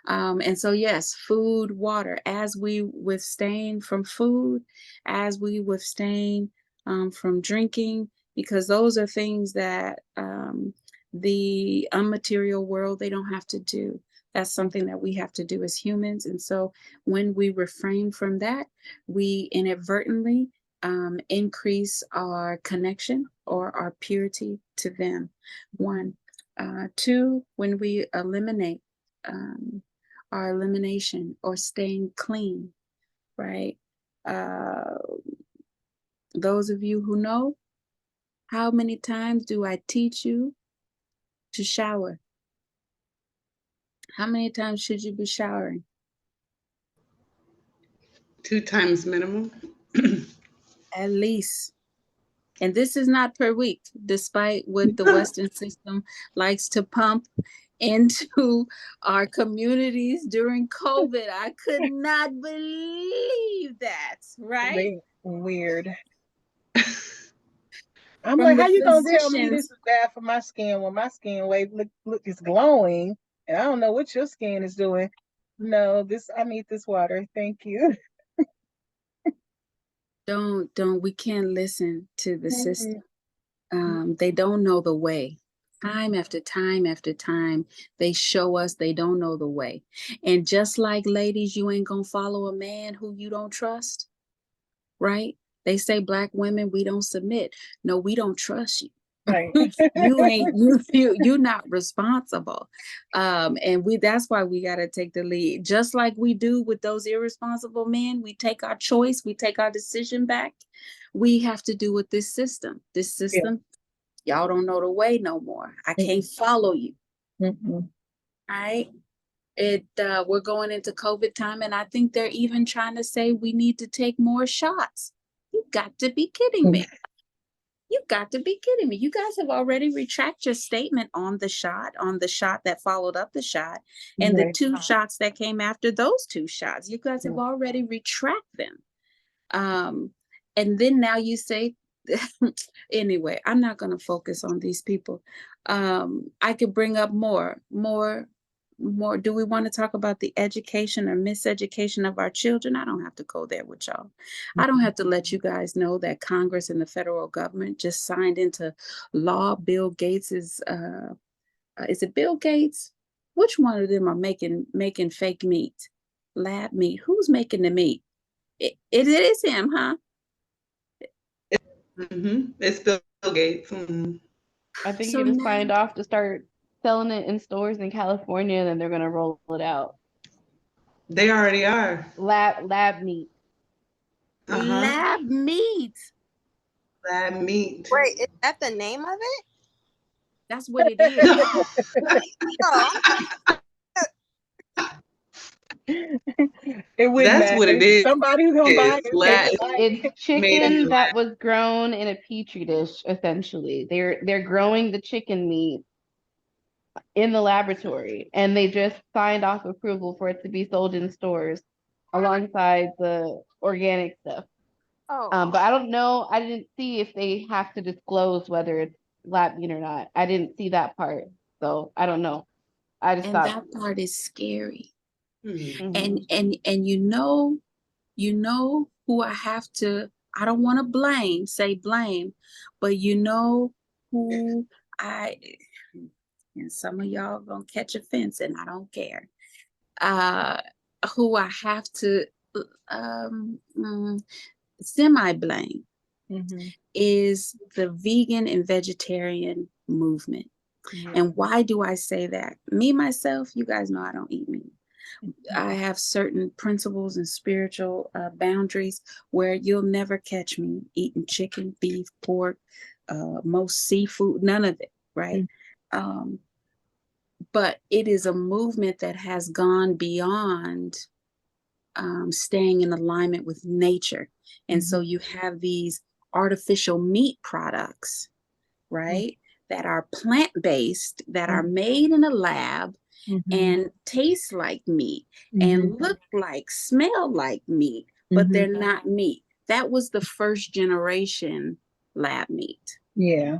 And so, yes, food, water, as we withstain from food, as we withstain from drinking, because those are things that the unmaterial world, they don't have to do. That's something that we have to do as humans. And so when we refrain from that, we inadvertently increase our connection or our purity to them. One. Two, when we eliminate our elimination or staying clean, right? Uh, those of you who know, how many times do I teach you to shower? How many times should you be showering? 2 times minimum. At least. And this is not per week, despite what the Western system likes to pump into our communities during COVID. I could not believe that, right? They weird. I'm From like, the how you gonna tell me physicians. this is bad for my skin when my skin wave look is glowing, and I don't know what your skin is doing. No, I need this water. Thank you. Don't we can't listen to the system. Mhm. They don't know the way. Time after time after time, they show us they don't know the way. And just like ladies, you ain't gonna follow a man who you don't trust, right? They say Black women, we don't submit. No, we don't trust you. Right. You're not responsible. And that's why we got to take the lead, just like we do with those irresponsible men. We take our choice, we take our decision back. We have to do with this system. Yeah. Y'all don't know the way no more. I can't follow you. Mm-hmm. All right. We're going into COVID time, and I think they're even trying to say we need to take more shots. You got to be kidding me. You got to be kidding me. You guys have already retracted your statement on the shot that followed up the shot, and the Right. 2 shots that came after those 2 shots. You guys have already retracted them. And then now you say, anyway, I'm not going to focus on these people. I could bring up more. Do we want to talk about the education or miseducation of our children? I don't have to go there with y'all. I don't have to let you guys know that Congress and the federal government just signed into law. Bill Gates is it Bill Gates? Which one of them are making fake meat, lab meat? Who's making the meat? It is him, huh? It's Bill Gates. I think So he just now, signed off to start selling it in stores in California, and then they're gonna roll it out. They already are. Lab meat. lab meat. Lab meat. Wait, is that the name of it? That's what it is. Oh, It wouldn't That's what matter. it is. Somebody who's gonna buy it. Lab It's made in chicken the that was grown in a petri dish, essentially. They're growing the chicken meat in the laboratory, and they just signed off approval for it to be sold in stores alongside the organic stuff. oh. But I don't know. I didn't see if they have to disclose whether it's lab meat or not. I didn't see that part, so I don't know. I just And thought, that part is scary. mhm. And you know who I have to, I don't want to say blame, but you know who I, and some of y'all gonna catch offense, and I don't care. Who I have to semi-blame is the vegan and vegetarian movement. And why do I say that? Me, myself, you guys know I don't eat meat. I have certain principles and spiritual boundaries where you'll never catch me eating chicken, beef, pork, most seafood, none of it, right? But it is a movement that has gone beyond staying in alignment with nature. And so you have these artificial meat products, right? That are plant-based, that are made in a lab and taste like meat and look like, smell like meat, but they're not meat. That was the first generation lab meat. Yeah,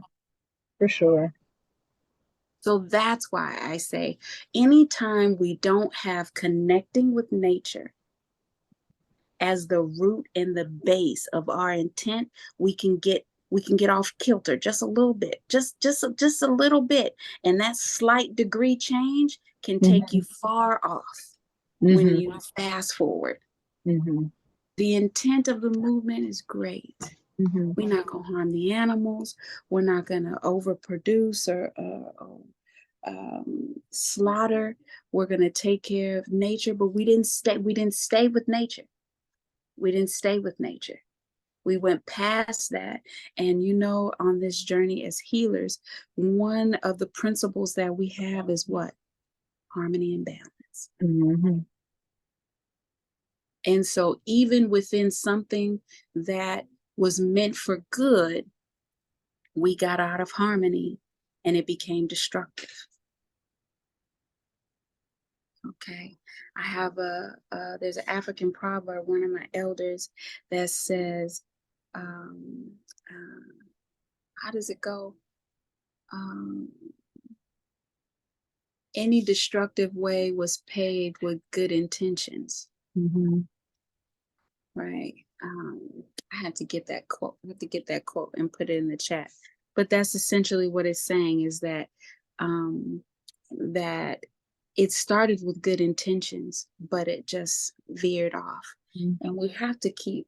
for sure. So that's why I say anytime we don't have connecting with nature as the root and the base of our intent, we can get off kilter just a little bit, just a little bit. And that slight degree change can take you far off when you fast forward. The intent of the movement is great. We're not going to harm the animals. We're not going to overproduce or slaughter. We're going to take care of nature, but we didn't stay with nature. We didn't stay with nature. We went past that. And on this journey as healers, one of the principles that we have is what? Harmony and balance. And so even within something that was meant for good, we got out of harmony and it became destructive. Okay. I have there's an African proverb, one of my elders, that says, how does it go? Any destructive way was paved with good intentions. Right. I had to get that quote. I have to get that quote and put it in the chat. But that's essentially what it's saying, is that that it started with good intentions, but it just veered off. And we have to keep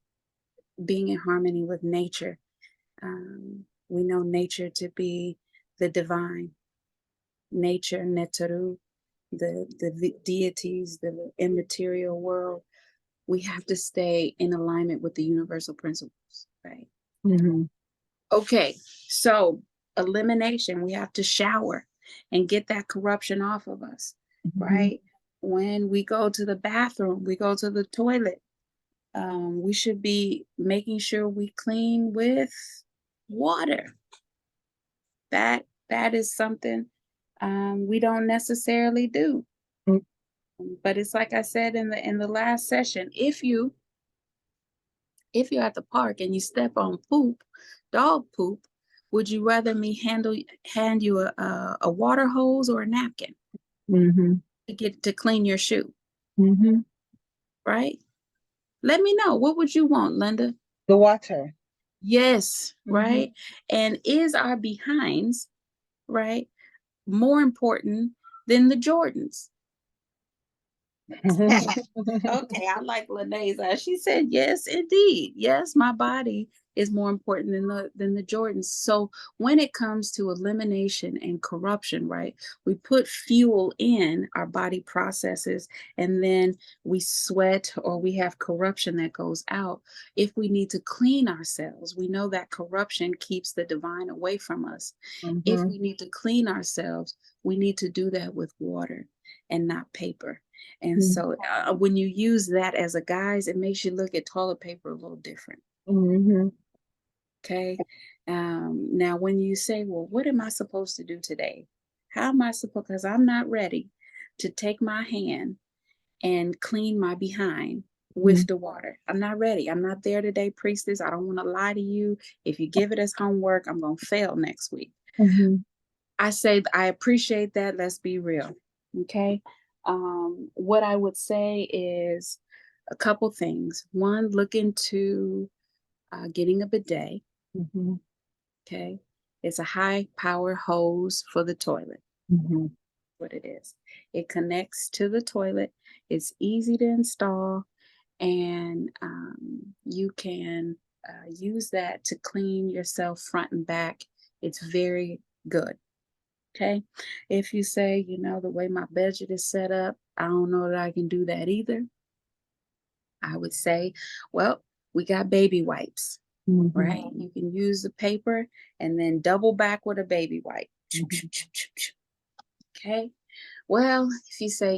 being in harmony with nature. We know nature to be the divine. Nature, Netaru, the deities, the immaterial world. We have to stay in alignment with the universal principles, right? Okay, so elimination, we have to shower and get that corruption off of us, right? When we go to the bathroom, we go to the toilet, we should be making sure we clean with water. That is something we don't necessarily do. But it's like I said in the last session, if you're at the park and you step on poop, dog poop, would you rather me hand you a water hose or a napkin to clean your shoe? Right? Let me know. What would you want, Linda? The water. Yes, right? And is our behinds, right, more important than the Jordans? Okay, I like Lene's eye. She said, yes, indeed. Yes, my body is more important than the Jordans. So when it comes to elimination and corruption, right, we put fuel in our body processes and then we sweat or we have corruption that goes out. If we need to clean ourselves, we know that corruption keeps the divine away from us. If we need to clean ourselves, we need to do that with water and not paper. And so when you use that as a guise, it makes you look at toilet paper a little different. Okay. Now, when you say, well, what am I supposed to do today? How am I supposed, because I'm not ready to take my hand and clean my behind with the water. I'm not ready. I'm not there today, priestess. I don't want to lie to you. If you give it as homework, I'm going to fail next week. I say, I appreciate that. Let's be real. Okay. What I would say is a couple things. One, look into getting a bidet. Okay. It's a high power hose for the toilet. What it is. It connects to the toilet. It's easy to install, and you can use that to clean yourself front and back. It's very good. Okay. If you say, the way my budget is set up, I don't know that I can do that either. I would say, well, we got baby wipes, right? You can use the paper and then double back with a baby wipe. Okay. Well, if you say,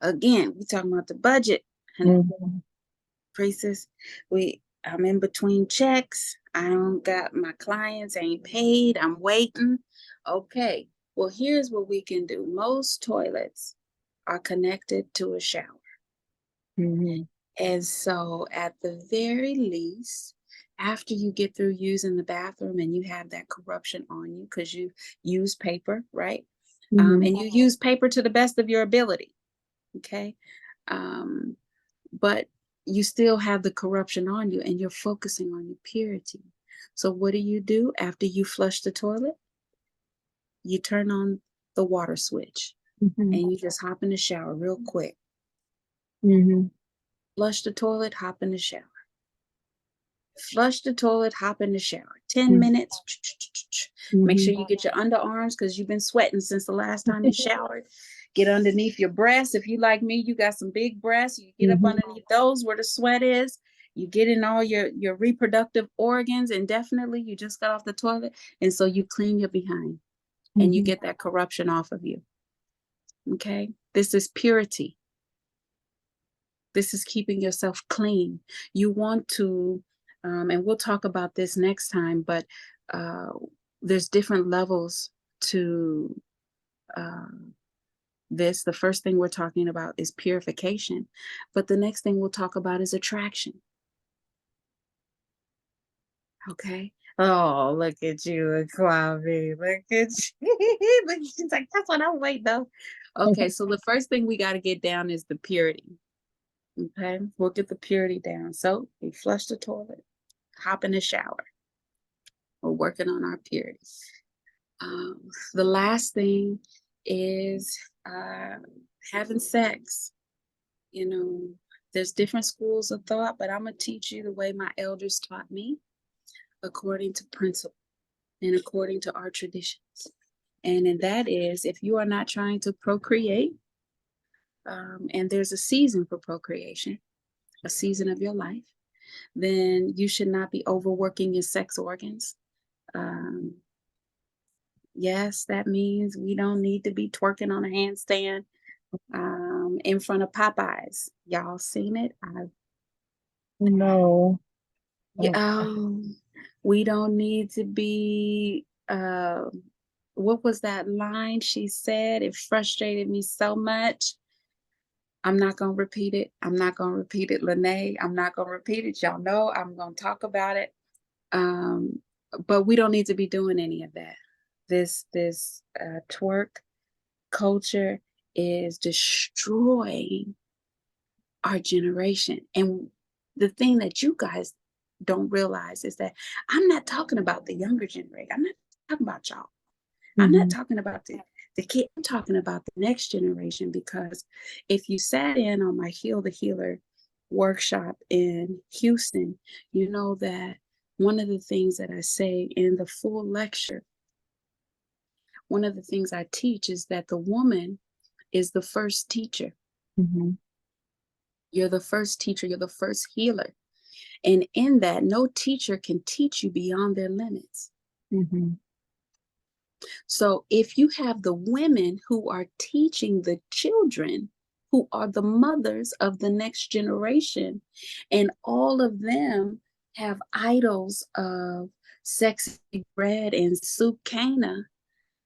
again, we're talking about the budget, priestess, I'm in between checks. I don't got my clients ain't paid. I'm waiting. Okay. Well, here's what we can do. Most toilets are connected to a shower. And so at the very least, after you get through using the bathroom and you have that corruption on you because you use paper, right? And you use paper to the best of your ability, okay? But you still have the corruption on you and you're focusing on your purity. So what do after you flush the toilet? You turn on the water switch and you just hop in the shower real quick. Flush the toilet, hop in the shower. Flush the toilet, hop in the shower. 10 minutes. Make sure you get your underarms because you've been sweating since the last time you showered. Get underneath your breasts. If you like me, you got some big breasts. You get up underneath those where the sweat is. You get in all your reproductive organs, and definitely you just got off the toilet. And so you clean your behind and you get that corruption off of you. Okay? This is purity. This is keeping yourself clean. You want to, and we'll talk about this next time, but there's different levels to this. The first thing we're talking about is purification, but the next thing we'll talk about is attraction. Okay. Oh, look at you, Kwame. Look at you. Look, she's like, that's what I'm waiting on. Okay, so the first thing we got to get down is the purity. Okay, we'll get the purity down. So we flush the toilet, hop in the shower. We're working on our purity. The last thing is having sex. You know, there's different schools of thought, but I'm going to teach you the way my elders taught me, according to principle and according to our traditions. And that is, if you are not trying to procreate, and there's a season for procreation, a season of your life, then you should not be overworking your sex organs. Yes, that means we don't need to be twerking on a handstand in front of Popeyes. Y'all seen it? No. We don't need to be, what was that line she said? It frustrated me so much. I'm not going to repeat it. I'm not going to repeat it, Lene. I'm not going to repeat it. Y'all know I'm going to talk about it. But we don't need to be doing any of that. This twerk culture is destroying our generation. And the thing that you guys don't realize is that I'm not talking about the younger generation. I'm not talking about y'all. I'm not talking about the kid. I'm talking about the next generation, because if you sat in on my Heal the Healer workshop in Houston, you know that one of the things that I say in the full lecture, one of the things I teach is that the woman is the first teacher. You're the first teacher. You're the first healer. And in that, no teacher can teach you beyond their limits. So if you have the women who are teaching the children, who are the mothers of the next generation, and all of them have idols of Sexy Bread and Soup Cana,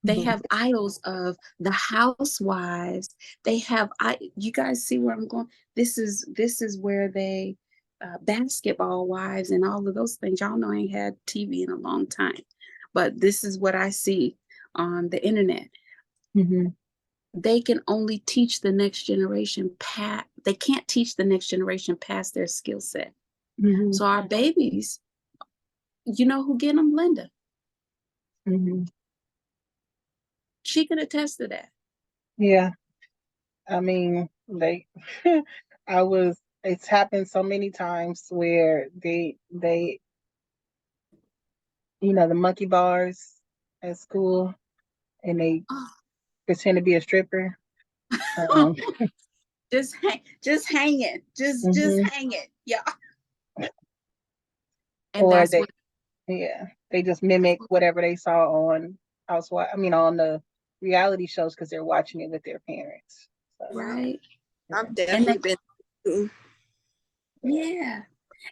they have idols of the housewives. They have, you guys see where I'm going? This is where they, basketball wives and all of those things. Y'all know I ain't had TV in a long time, but this is what I see on the internet. They can only teach the next generation they can't teach the next generation past their skill set. So our babies, you know who get them? Linda. She can attest to that. Yeah. I mean, it's happened so many times where they, the monkey bars at school, and they pretend to be a stripper. Just hang it. Just hang it. Yeah. And or they just mimic whatever they saw on on the reality shows because they're watching it with their parents. So, right. I've definitely been. Yeah.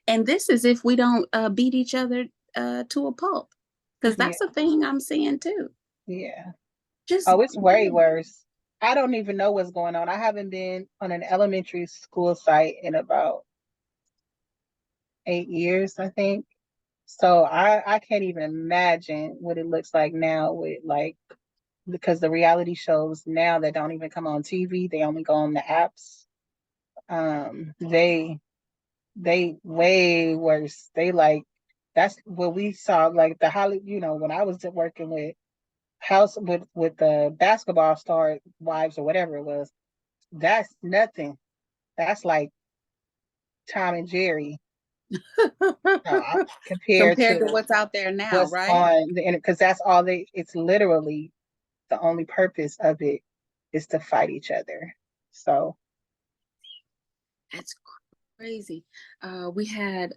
And this is if we don't beat each other to a pulp, because that's a thing I'm seeing too. Yeah. Just it's way worse. I don't even know what's going on. I haven't been on an elementary school site in about 8 years, I think. So I can't even imagine what it looks like now with like, because the reality shows now that don't even come on TV, they only go on the apps. They way worse. They like, that's what we saw, like the Holly, when I was working with house with the basketball star wives or whatever it was, that's nothing. That's like Tom and Jerry compared Compared to to what's out there now, what's right? on the internet, because that's all it's literally the only purpose of it is to fight each other. So That's crazy. We had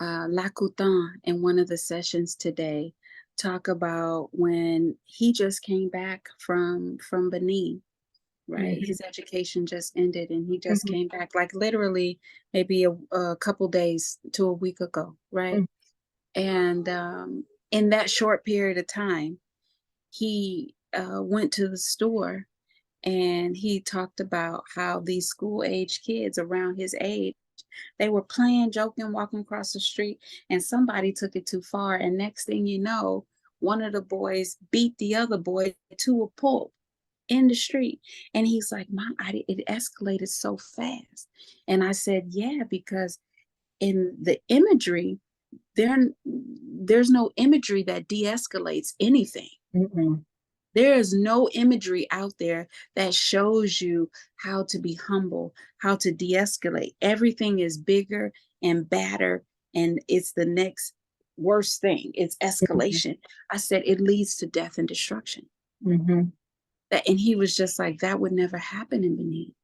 Lakutan in one of the sessions today talk about when he just came back from Benin, right? mhm, His education just ended and he just mhm, came back like literally maybe a couple days to a week ago, right? mhm, And in that short period of time, he went to the store and he talked about how these school age kids around his age, they were playing, joking, walking across the street, and somebody took it too far. And next thing you know, one of the boys beat the other boy to a pulp in the street. And he's like, Mom, it escalated so fast. And I said, yeah, because in the imagery, there's no imagery that de-escalates anything. mhm, There is no imagery out there that shows you how to be humble, how to de-escalate. Everything is bigger and badder, and it's the next worst thing. It's mhm, escalation. I said it leads to death and destruction. mhm, And he was just like, that would never happen in Benin.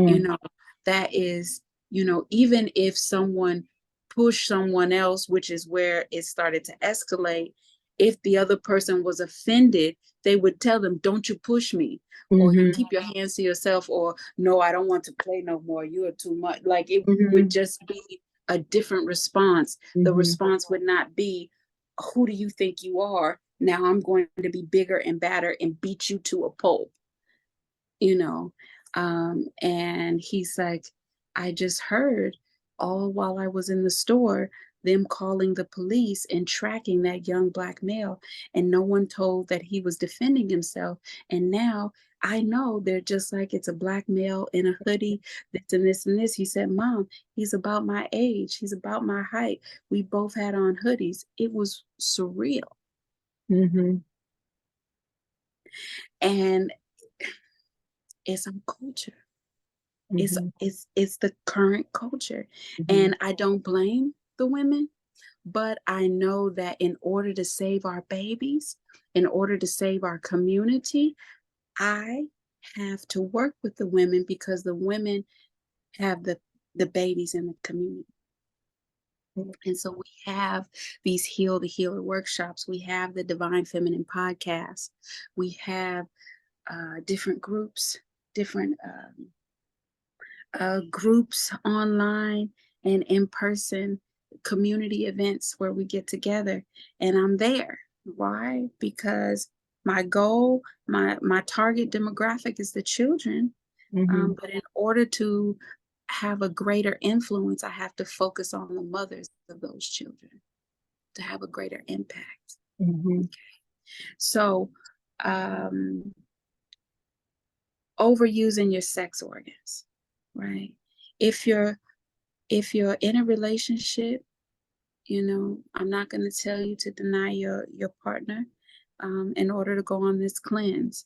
You mhm, know, that is, even if someone pushed someone else, which is where it started to escalate, if the other person was offended, they would tell them, don't you push me, or you mhm, keep your hands to yourself, or no, I don't want to play no more, you are too much. Like it would mhm, just be a different response. The mhm, response would not be, who do you think you are? Now I'm going to be bigger and badder and beat you to a pulp, you know. And he's like, I just heard all while I was in the store them calling the police and tracking that young black male, and no one told that he was defending himself. And now I know they're just like, it's a black male in a hoodie, this and this and this. He said, Mom, he's about my age, he's about my height, we both had on hoodies. It was surreal. mhm, And it's a culture. It's mhm, it's the current culture. mhm, And I don't blame the women, but I know that in order to save our babies, in order to save our community, I have to work with the women because the women have the babies in the community. And so we have these Heal the Healer workshops. We have the Divine Feminine podcast. We have different groups, different groups online and in person community events where we get together, and I'm there. Why? Because my goal, my target demographic is the children. mhm, But in order to have a greater influence, I have to focus on the mothers of those children to have a greater impact. mhm, So, overusing your sex organs, right? If you're in a relationship, I'm not going to tell you to deny your partner in order to go on this cleanse.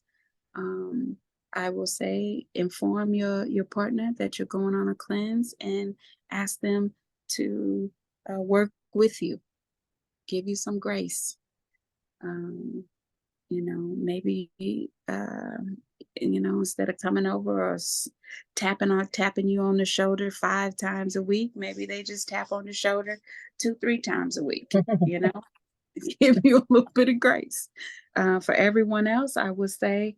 Um, I will say inform your partner that you're going on a cleanse and ask them to work with you, give you some grace. Um, maybe instead of coming over or tapping you on the shoulder 5 times a week, maybe they just tap on the shoulder 2-3 times a week, you know. Give you a little bit of grace. For everyone else, I would say,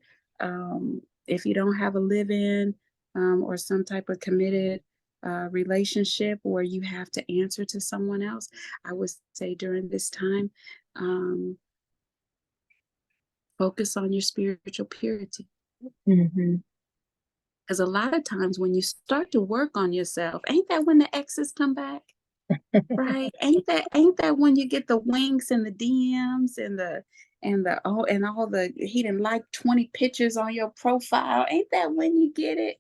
if you don't have a live-in or some type of committed relationship where you have to answer to someone else, I would say during this time, focus on your spiritual purity. mhm. Because a lot of times when you start to work on yourself, ain't that when the exes come back? Right? Ain't that when you get the winks and the DMs and all the he didn't like 20 pictures on your profile? Ain't that when you get it?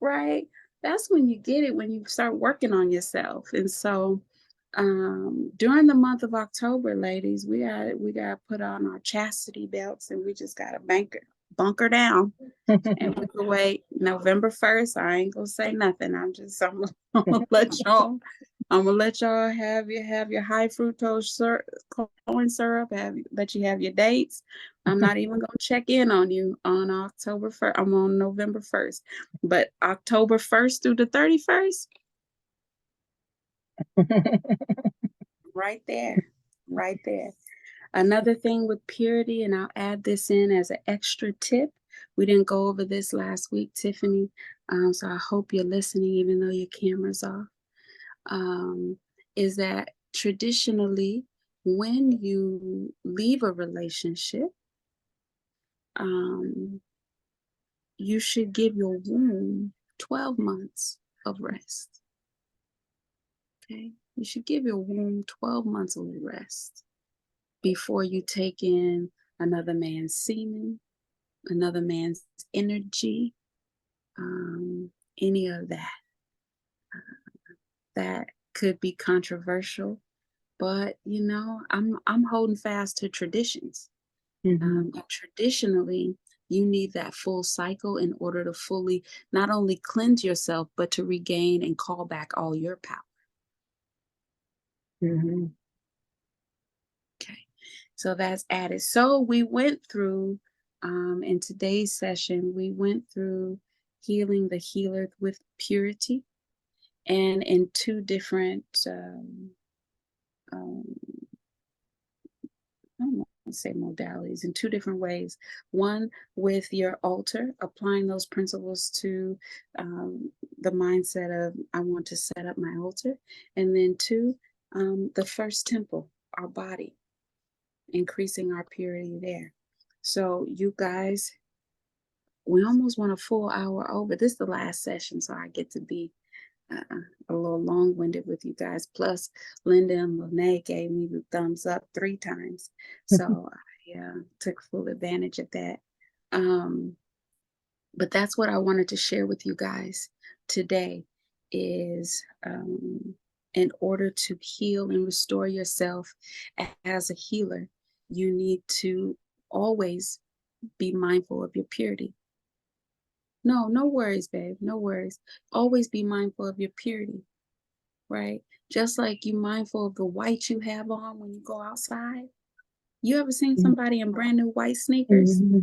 Right? That's when you get it, when you start working on yourself. And so during the month of October, ladies, we got to put on our chastity belts, and we just got to bunker down. And we can wait November 1st. I ain't gonna say nothing. I'm gonna let y'all have your high fructose corn syrup, let you have your dates. I'm not even gonna check in on you on October 1st. I'm on November 1st. But October 1st through the 31st, right there. Right there. Another thing with purity, and I'll add this in as an extra tip. We didn't go over this last week, Tiffany. So I hope you're listening, even though your camera's off. Is that traditionally, when you leave a relationship, you should give your womb 12 months of rest. Okay? You should give your womb 12 months of rest before you take in another man's semen, another man's energy, any of that. That could be controversial, but I'm holding fast to traditions. Traditionally, you need that full cycle in order to fully not only cleanse yourself, but to regain and call back all your power. Okay, so that's added. So we went through, in today's session, we went through healing the healer with purity, and in two different, I don't want to say modalities, in two different ways. One, with your altar, applying those principles to the mindset of, I want to set up my altar. And then two, the first temple, our body, increasing our purity there. So you guys, we almost went a full hour over. This is the last session, so I get to be a little long-winded with you guys. Plus, Linda and Lene gave me the thumbs up 3 times, so I took full advantage of that. But that's what I wanted to share with you guys today. Is in order to heal and restore yourself as a healer, you need to always be mindful of your purity. No worries, babe. No worries. Always be mindful of your purity, right? Just like you mindful of the white you have on when you go outside. You ever seen somebody in brand new white sneakers? Ooh,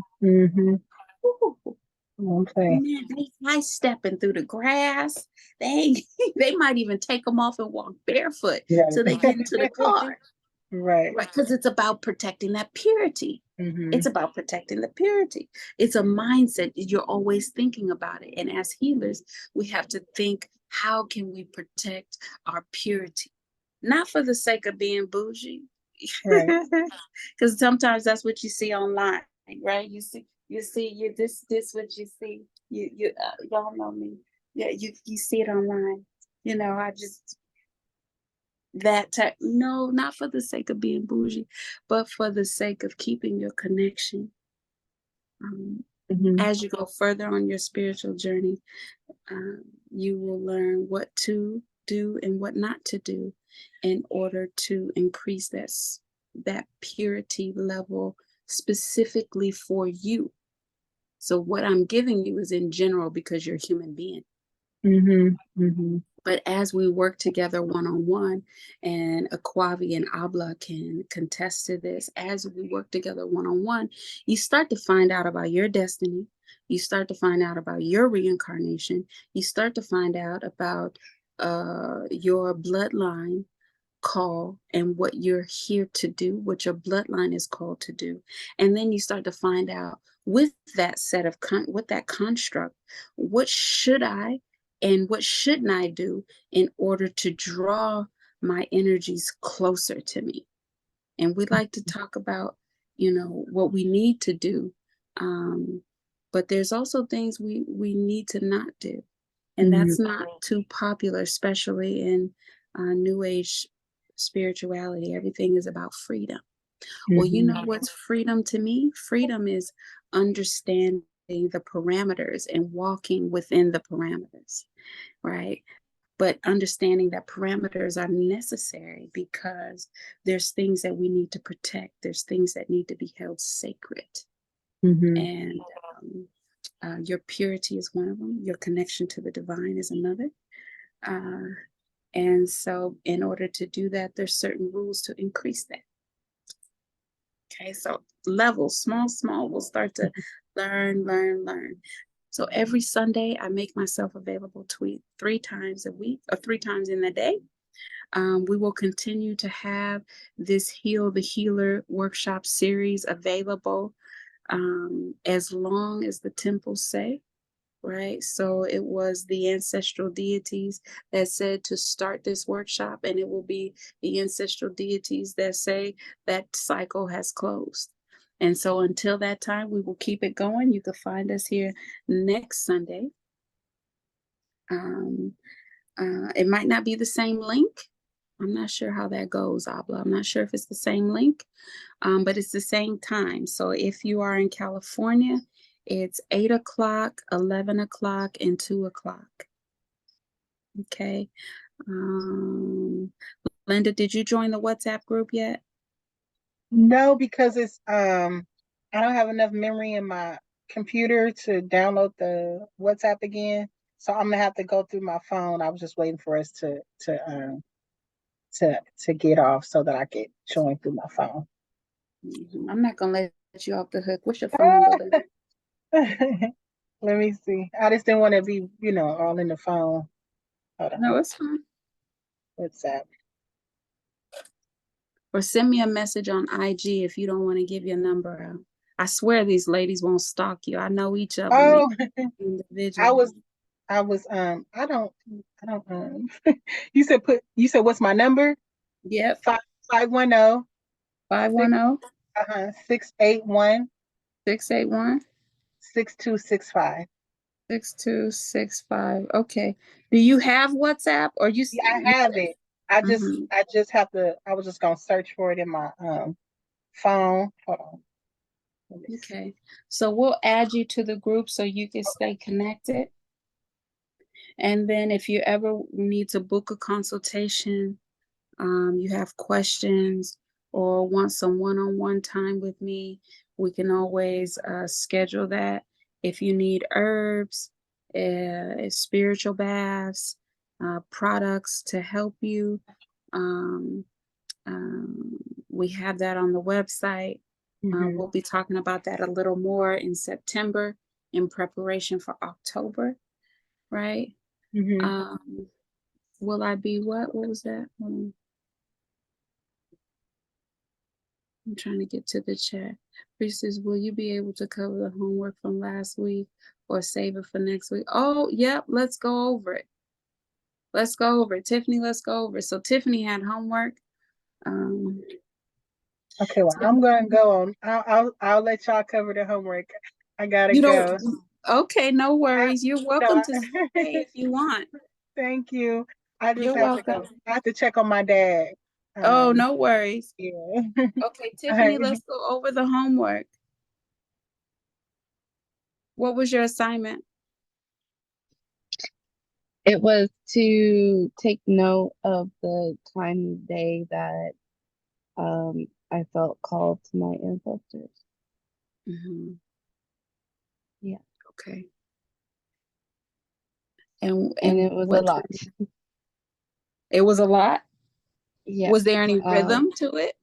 Okay. man, they high stepping through the grass. They might even take them off and walk barefoot so they get into the car. Right. Because it's about protecting that purity. It's about protecting the purity. It's a mindset. You're always thinking about it. And as healers, we have to think, how can we protect our purity? Not for the sake of being bougie. Right. Because sometimes that's what you see online, right? You see this what you see. Y'all know me. Yeah, you see it online. I just that type. No, not for the sake of being bougie, but for the sake of keeping your connection. As you go further on your spiritual journey, you will learn what to do and what not to do in order to increase that purity level specifically for you. So what I'm giving you is in general because you're a human being. But as we work together one-on-one, and Aquavi and Abla can contest to this, as we work together one-on-one, you start to find out about your destiny. You start to find out about your reincarnation. You start to find out about your bloodline call and what you're here to do, what your bloodline is called to do. And then you start to find out with that set of, with that construct, what should I and what shouldn't I do in order to draw my energies closer to me? And we like to talk about, what we need to do. But there's also things we need to not do. And that's not too popular, especially in New Age spirituality. Everything is about freedom. Well, you know what's freedom to me? Freedom is understanding the parameters and walking within the parameters, right? But understanding that parameters are necessary because there's things that we need to protect. There's things that need to be held sacred. And your purity is one of them. Your connection to the divine is another. And so in order to do that, there's certain rules to increase that. Okay, so levels, small, we'll start to learn. So every Sunday, I make myself available to 3 times a week or 3 times in the day. We will continue to have this Heal the Healer workshop series available as long as the temples say, right? So it was the ancestral deities that said to start this workshop, and it will be the ancestral deities that say that cycle has closed. And so until that time, we will keep it going. You can find us here next Sunday. It might not be the same link. I'm not sure how that goes, Abla. I'm not sure if it's the same link, but it's the same time. So if you are in California, it's 8 o'clock, 11 o'clock, and 2 o'clock. Okay. Linda, did you join the WhatsApp group yet? No, because it's I don't have enough memory in my computer to download the WhatsApp again. So I'm gonna have to go through my phone. I was just waiting for us to get off so that I could join through my phone. I'm not gonna let you off the hook. What's your phone number? Let me see. I just didn't want to be, all in the phone. Hold on. No, it's fine. WhatsApp. Or send me a message on IG if you don't want to give your number out. I swear these ladies won't stalk you. I know each of them. Oh, individually. I don't, you said what's my number? Yep. 510 510 681 681 6265. 6265. Okay. Do you have WhatsApp or you? Yeah, I have it. I just have to. I was just gonna search for it in my phone. Hold on. Okay. So we'll add you to the group so you can stay connected. And then if you ever need to book a consultation, you have questions or want some one-on-one time with me, we can always schedule that. If you need herbs, spiritual baths, products to help you, we have that on the website. We'll be talking about that a little more in September in preparation for October, right? Will I be what? What was that? I'm trying to get to the chat. Priestess, will you be able to cover the homework from last week or save it for next week? Oh, yep. Let's go over it. Let's go over it. Tiffany, let's go over it. So Tiffany had homework. Okay, well, I'm gonna go on. I'll let y'all cover the homework. I gotta you go. don't. Okay, no worries. You're welcome to stay if you want. Thank you. I just You're have to welcome. go. I have to check on my dad. Oh, no worries. Yeah. Okay, Tiffany, let's go over the homework. What was your assignment? It was to take note of the time of day that I felt called to my ancestors. Yeah. Okay. And it was a lot. It was a lot? Yeah. Was there any rhythm to it?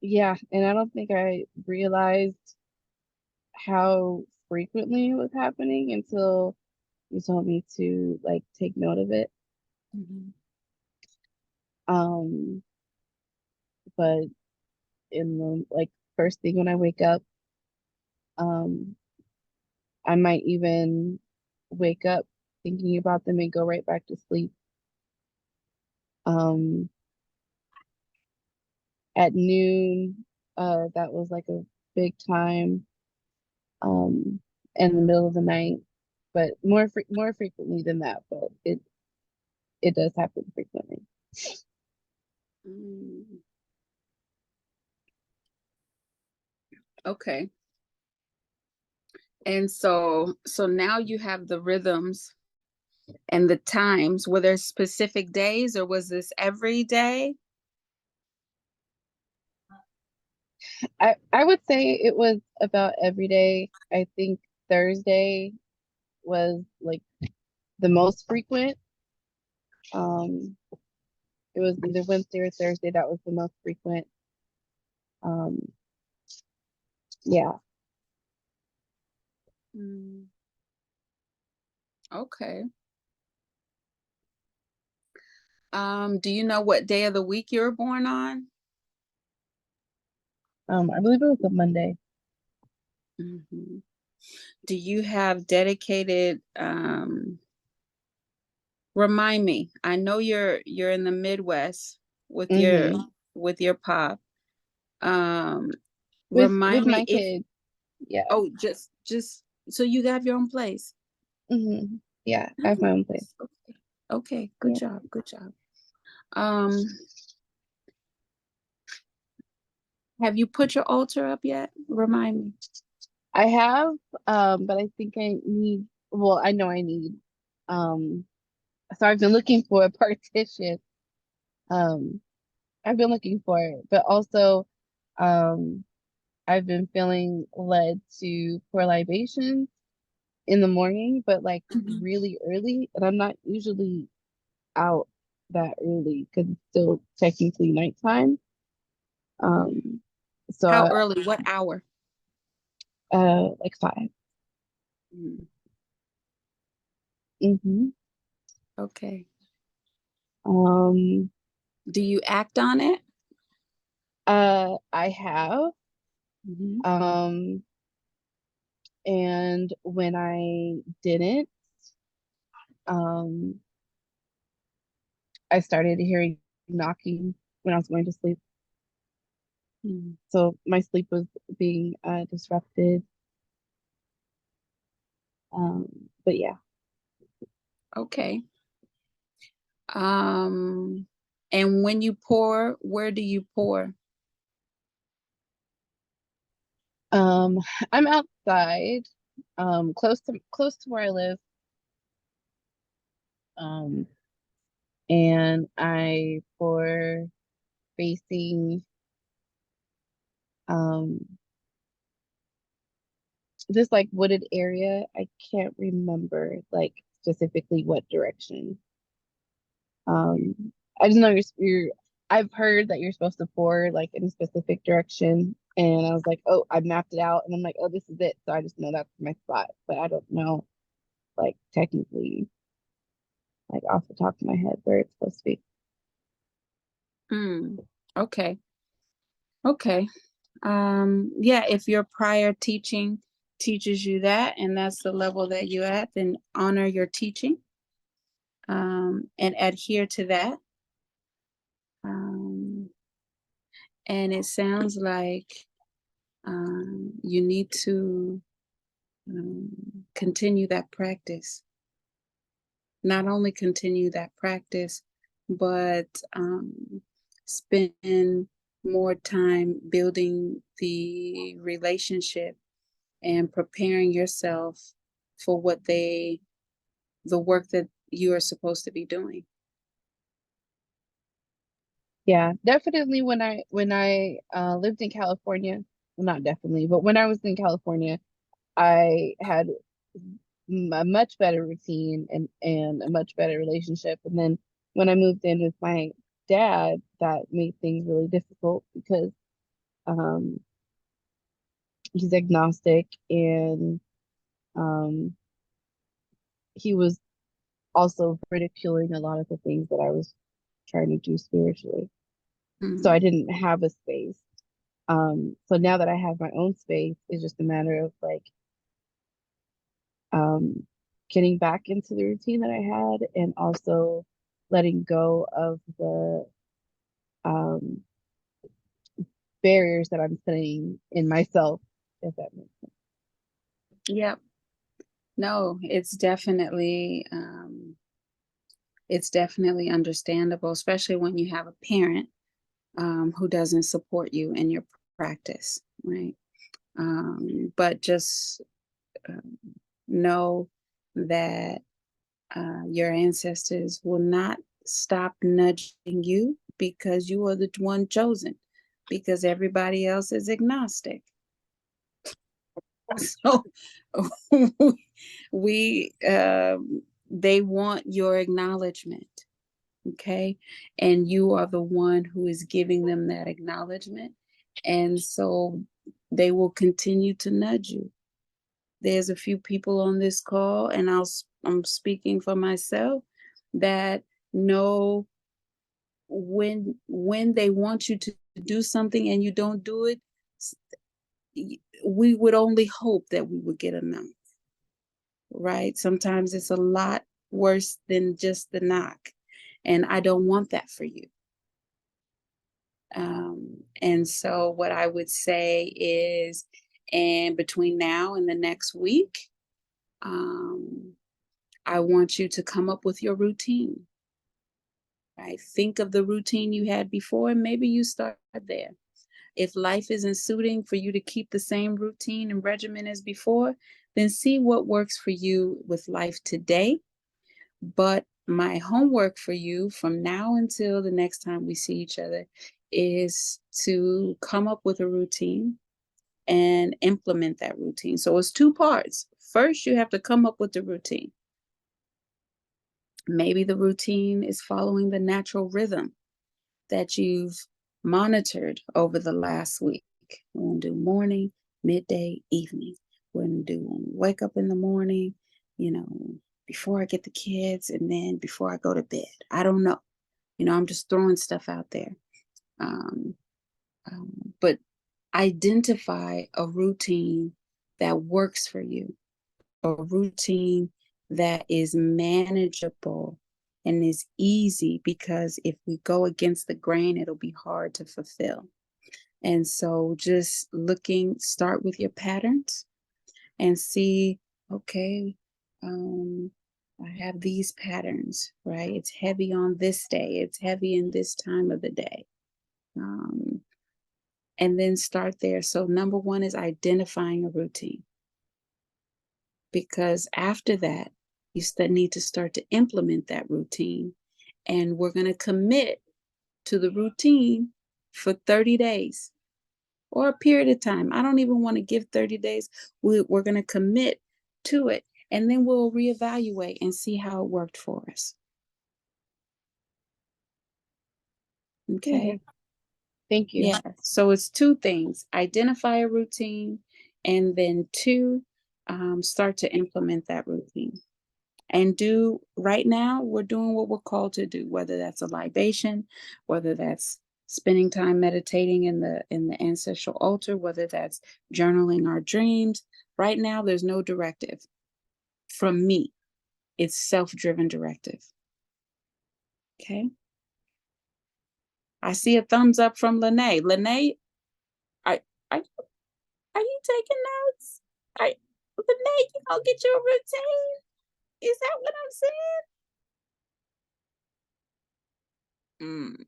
Yeah, and I don't think I realized how frequently it was happening until you told me to like take note of it. But in the first thing when I wake up, I might even wake up thinking about them and go right back to sleep. At noon, that was like a big time. In the middle of the night, but more frequently than that. But it does happen frequently. Mm. Okay. And so now you have the rhythms and the times. Were there specific days, or was this every day? I would say it was about every day. I think Thursday was like the most frequent. Um, it was either Wednesday or Thursday that was the most frequent. Um, yeah. Mm. Okay. Do you know what day of the week you were born on? I believe it was a Monday. Mhm. Do you have dedicated, remind me, I know you're in the Midwest with your Mm-hmm. with your pop. Um, With remind me my if, kids. Yeah. oh, just so you have your own place. Mm-hmm. Yeah, I have my own place. Nice. Okay. Okay, good Yeah. job, good job. Um, have you put your altar up yet? Remind me. I have, but I think I need, well, I know I need, um, so I've been looking for a partition. Um, I've been looking for it, but also, um, I've been feeling led to pour libations in the morning, but like Mhm. really early, and I'm not usually out that early because it's still technically nighttime. Um, How so, early? What hour? like 5. Mm, Mm-hmm. okay. Um, Do you act on it? I have. Mhm. Um, and when I didn't, um, I started hearing knocking when I was going to sleep. Mm, So my sleep was being disrupted. But yeah, okay. Um, and when you pour, where do you pour? um, I'm outside, close to where I live. Um, and I pour facing um this like wooded area. I can't remember like specifically what direction. I just know I've heard that you're supposed to pour like in a specific direction. And I was like, oh, I mapped it out and I'm like, oh, this is it. So I just know that's my spot. But I don't know like technically, like off the top of my head where it's supposed to be. Mm, okay. Okay. Yeah, if your prior teaching teaches you that and that's the level that you're at, then honor your teaching, and adhere to that. Um, and it sounds like you need to continue that practice. Not only continue that practice, but spend more time building the relationship and preparing yourself for the work that you are supposed to be doing. Yeah, definitely when I lived in California, well, not definitely, but when I was in California, I had a much better routine and a much better relationship. And then when I moved in with my dad, that made things really difficult because um, he's agnostic and um, he was also ridiculing a lot of the things that I was trying to do spiritually. So I Mm, didn't have a space. So now that I have my own space, it's just a matter of like um, getting back into the routine that I had and also letting go of the um, barriers that I'm putting in myself, if that makes sense. yep. No, it's definitely understandable, especially when you have a parent who doesn't support you in your practice, right? But just know that your ancestors will not stop nudging you because you are the one chosen, because everybody else is agnostic. So they want your acknowledgement, okay? And you are the one who is giving them that acknowledgement. And so they will continue to nudge you. There's a few people on this call, and I'm speaking for myself, that know when they want you to do something and you don't do it, we would only hope that we would get a no, right? Sometimes it's a lot worse than just the knock, and I don't want that for you. And so what I would say is, and between now and the next week, I want you to come up with your routine, right? Think of the routine you had before, and maybe you start there. If life isn't suiting for you to keep the same routine and regimen as before, then see what works for you with life today. But my homework for you from now until the next time we see each other is to come up with a routine and implement that routine. So it's two parts. First, you have to come up with the routine. Maybe the routine is following the natural rhythm that you've monitored over the last week. We're going to do morning, midday, evening. We're going to do wake up in the morning, before I get the kids, and then before I go to bed. I don't know. I'm just throwing stuff out there. But identify a routine that works for you, a routine that is manageable and is easy, because if we go against the grain, it'll be hard to fulfill. And so just start with your patterns and see, okay, I have these patterns, right? It's heavy on this day. It's heavy in this time of the day. And then start there. So number one is identifying a routine. Because after that, you need to start to implement that routine. And we're going to commit to the routine for 30 days or a period of time. I don't even want to give 30 days. We're going to commit to it. And then we'll reevaluate and see how it worked for us. Okay. Thank you. Yeah. So it's two things: identify a routine, and then two, start to implement that routine. And right now, we're doing what we're called to do, whether that's a libation, whether that's spending time meditating in the ancestral altar, whether that's journaling our dreams. Right now, there's no directive from me. It's self-driven directive. Okay. I see a thumbs up from Lene. Lene, are you taking notes? Lene, you gonna get your routine? Is that what I'm saying?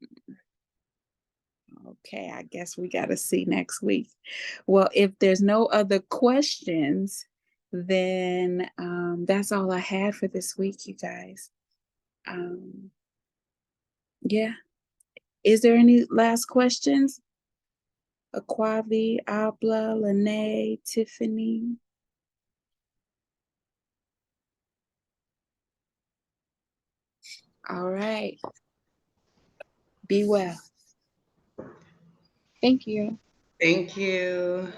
Okay, I guess we got to see next week. Well, if there's no other questions, then that's all I had for this week, you guys. Yeah. Is there any last questions? Aquavi, Abla, Lene, Tiffany. All right. Be well. Thank you. Thank you.